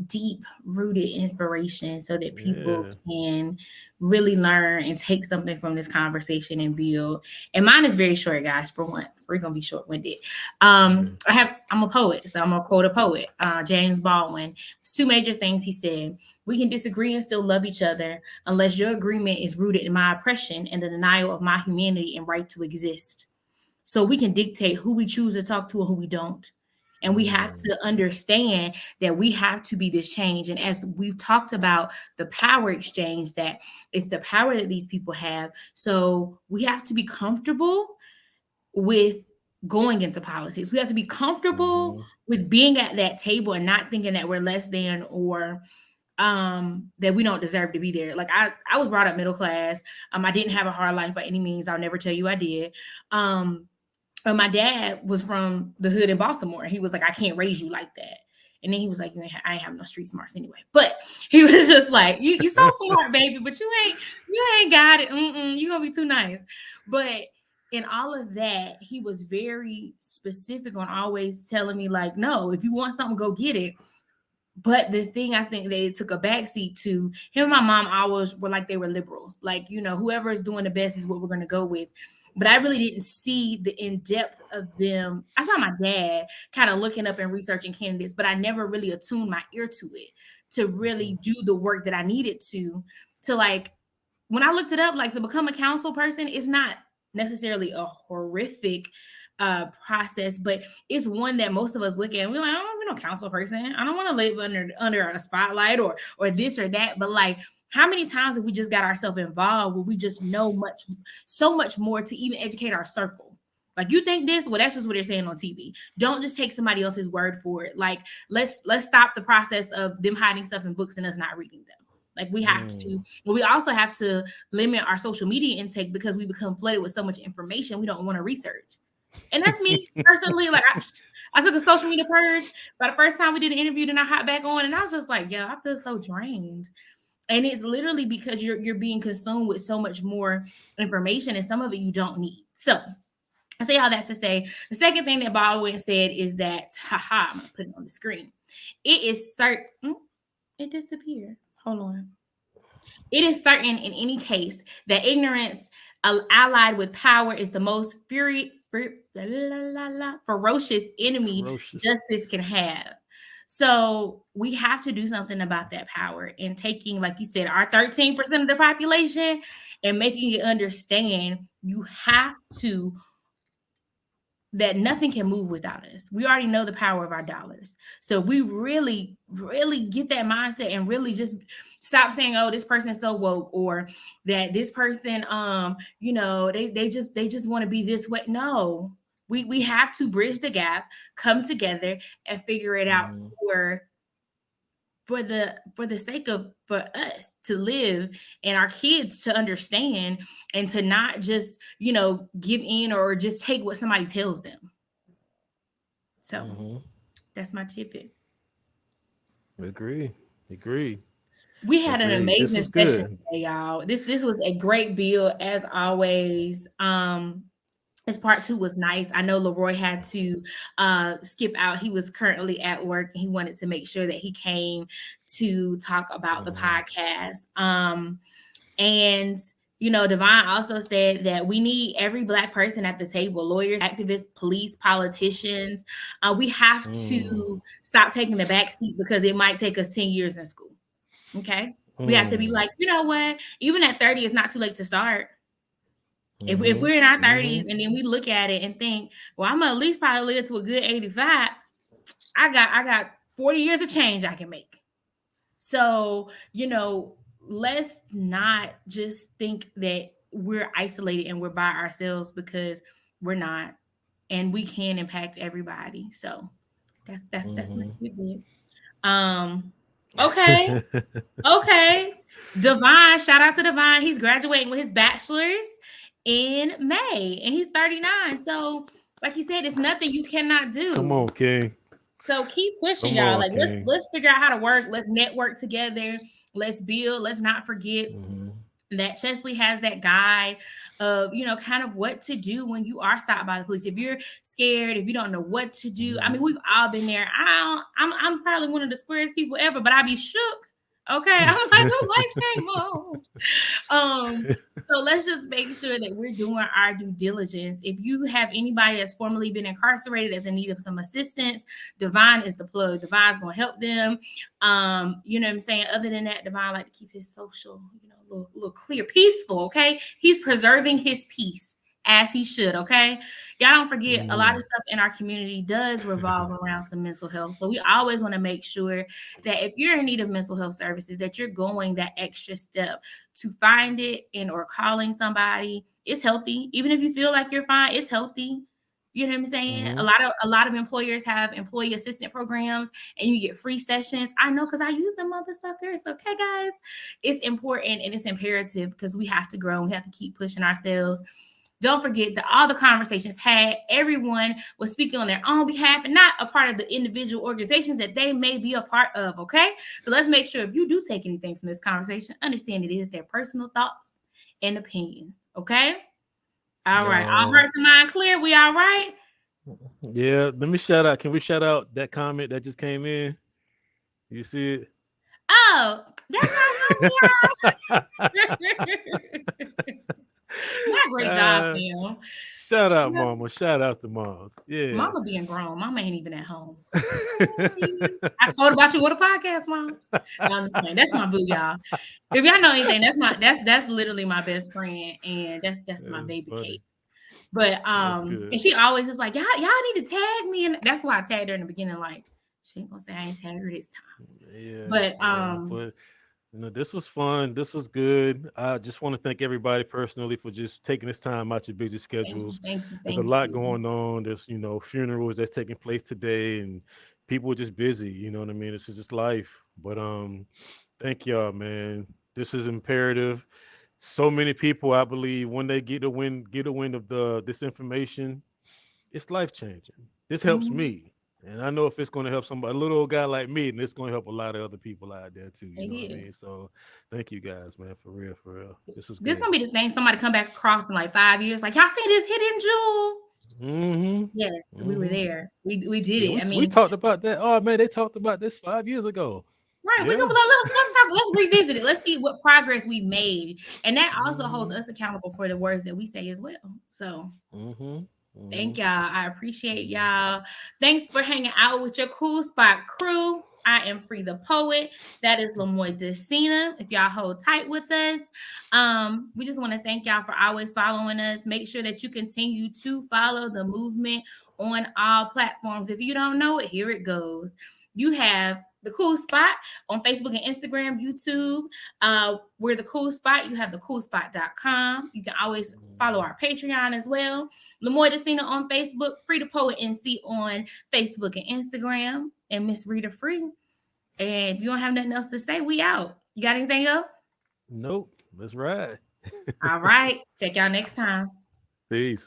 deep rooted inspiration so that people Yeah. can really learn and take something from this conversation and build. And mine is very short, guys. For once, we're gonna be short winded. Okay. I'm a poet, so I'm gonna quote a poet, James Baldwin. Two major things he said: we can disagree and still love each other unless your agreement is rooted in my oppression and the denial of my humanity and right to exist. So we can dictate who we choose to talk to and who we don't. And we have Mm. to understand that we have to be this change. And as we've talked about the power exchange, that it's the power that these people have. So we have to be comfortable with going into politics. We have to be comfortable Mhm. with being at that table and not thinking that we're less than or that we don't deserve to be there. Like I was brought up middle class. I didn't have a hard life by any means. I'll never tell you I did. um my dad was from the hood in Baltimore. He was like, I can't raise you like that. And then he was like, I ain't have no street smarts anyway. But he was just like, you so smart, baby, but you ain't got it. You gonna be too nice. But in all of that, he was very specific on always telling me, like, no, if you want something, go get it. But the thing I think that it took a backseat to him and my mom always were like they were liberals. Like, whoever is doing the best is what we're gonna go with. But I really didn't see the in-depth of them. I saw my dad kind of looking up and researching candidates, but I never really attuned my ear to it to Mhm. really do the work that I needed to like when I looked it up, like to become a council person, it's not necessarily a horrific process, but it's one that most of us look at and we're like, I don't want to be no council person. I don't want to live under a spotlight or this or that. But like, how many times have we just got ourselves involved where we just know so much more to even educate our circle? Like, you think this? Well, that's just what they're saying on TV. Don't just take somebody else's word for it. Like, let's stop the process of them hiding stuff in books and us not reading them. Like, we have to, Mm. but we also have to limit our social media intake because we become flooded with so much information we don't want to research. And that's me personally. Like, I took a social media purge. By the first time we did an interview, then I hopped back on, and I was just like, yeah, I feel so drained. And it's literally because you're being consumed with so much more information, and some of it you don't need. So I say all that to say the second thing that Baldwin said is that, haha, I'm gonna put it on the screen. It is certain. It disappeared. Hold on. It is certain in any case that ignorance allied with power is the most ferocious enemy Ferocious. justice can have. So we have to do something about that power and taking, like you said, our 13% of the population and making it understand you have to, that nothing can move without us. We already know the power of our dollars. So if we really, really get that mindset and really just stop saying, oh, this person is so woke, or that this person, they just want to be this way. No, we have to bridge the gap, come together and figure it out for the sake of, for us to live and our kids to understand and to not just, give in or just take what somebody tells them. So that's my tidbit. Agree. We had an amazing this session today, y'all. This was a great bill as always. His part 2 was nice. I know Leroy had to skip out. He was currently at work and he wanted to make sure that he came to talk about the podcast. And Devon also said that we need every Black person at the table: lawyers, activists, police, politicians. We have to stop taking the back seat because it might take us 10 years in school. Okay. We have to be like, you know what? Even at 30, it's not too late to start. If we're in our 30s and then we look at it and think, well, I'm gonna at least probably live to a good 85. I got 40 years of change I can make. So, let's not just think that we're isolated and we're by ourselves, because we're not, and we can impact everybody. So that's my tidbit. Okay. Devon, shout out to Devon. He's graduating with his bachelor's in May and he's 39. So like he said, it's nothing you cannot do. Come on, King. So keep pushing, y'all. Like let's figure out how to work. Let's network together. Let's build. Let's not forget that Chesley has that guide of, kind of what to do when you are stopped by the police. If you're scared, if you don't know what to do, I mean, we've all been there. I'm probably one of the squarest people ever, but I be shook. Okay, I'm like, the lights came on. So let's just make sure that we're doing our due diligence. If you have anybody that's formerly been incarcerated that's in need of some assistance, Devon is the plug. Devon's gonna help them. You know what I'm saying? Other than that, Devon like to keep his social, a little clear, peaceful. Okay, he's preserving his peace as he should. Okay, y'all don't forget a lot of stuff in our community does revolve around some mental health. So we always want to make sure that if you're in need of mental health services, that you're going that extra step to find it and or calling somebody. It's healthy. Even if you feel like you're fine, it's healthy. You know what I'm saying? A lot of employers have employee assistant programs and you get free sessions. I know because I use them motherfuckers. Okay, guys, it's important and it's imperative because we have to grow. We have to keep pushing ourselves. Don't forget that all the conversations had, everyone was speaking on their own behalf and not a part of the individual organizations that they may be a part of, okay? So let's make sure if you do take anything from this conversation, understand it is their personal thoughts and opinions, okay? All right. All hearts and mind clear? We all right? Yeah, let me shout out. Can we shout out that comment that just came in? You see it? Oh, that's not Not great job, Phil. Shout out, Mama. Shout out to Moms. Yeah. Mama being grown. Mama ain't even at home. I told about you with a podcast, Mom. I'm just saying, that's my boo, y'all. If y'all know anything, that's literally my best friend, and that's my baby funny. Kate. But and she always is like, y'all need to tag me, and that's why I tagged her in the beginning. Like, she ain't gonna say I ain't tagged her this time. Yeah. But this was fun. This was good. I just want to thank everybody personally for just taking this time out your busy schedules. Thank you. There's a lot going on. There's, funerals that's taking place today and people are just busy. You know what I mean? This is just life. But thank y'all, man. This is imperative. So many people, I believe, when they get a wind of this information, it's life changing. This helps me. And I know if it's going to help somebody, a little old guy like me, and it's going to help a lot of other people out there too. You know what I mean? So thank you guys, man, for real. This is this gonna be the thing. Somebody come back across in like 5 years, like, y'all see this hidden jewel? Yes, we were there. We did it. We talked about that. Oh man, they talked about this 5 years ago. Right. Yeah. Let's revisit it. Let's see what progress we made. And that also holds us accountable for the words that we say as well. So Thank y'all. I appreciate y'all. Thanks for hanging out with your Kool Spot crew. I am Free the Poet. That is Lamoy Decina. If y'all hold tight with us, we just want to thank y'all for always following us. Make sure that you continue to follow the movement on all platforms. If you don't know it, here it goes. You have the Kool Spot on Facebook and Instagram, YouTube. We're the Kool Spot. You have the koolspot.com. You can always follow our Patreon as well. Lamoy Decina on Facebook, Free the Poet NC on Facebook and Instagram, and Miss Rita Free. And if you don't have nothing else to say, we out. You got anything else? Nope. That's right. All right. Check y'all next time. Peace.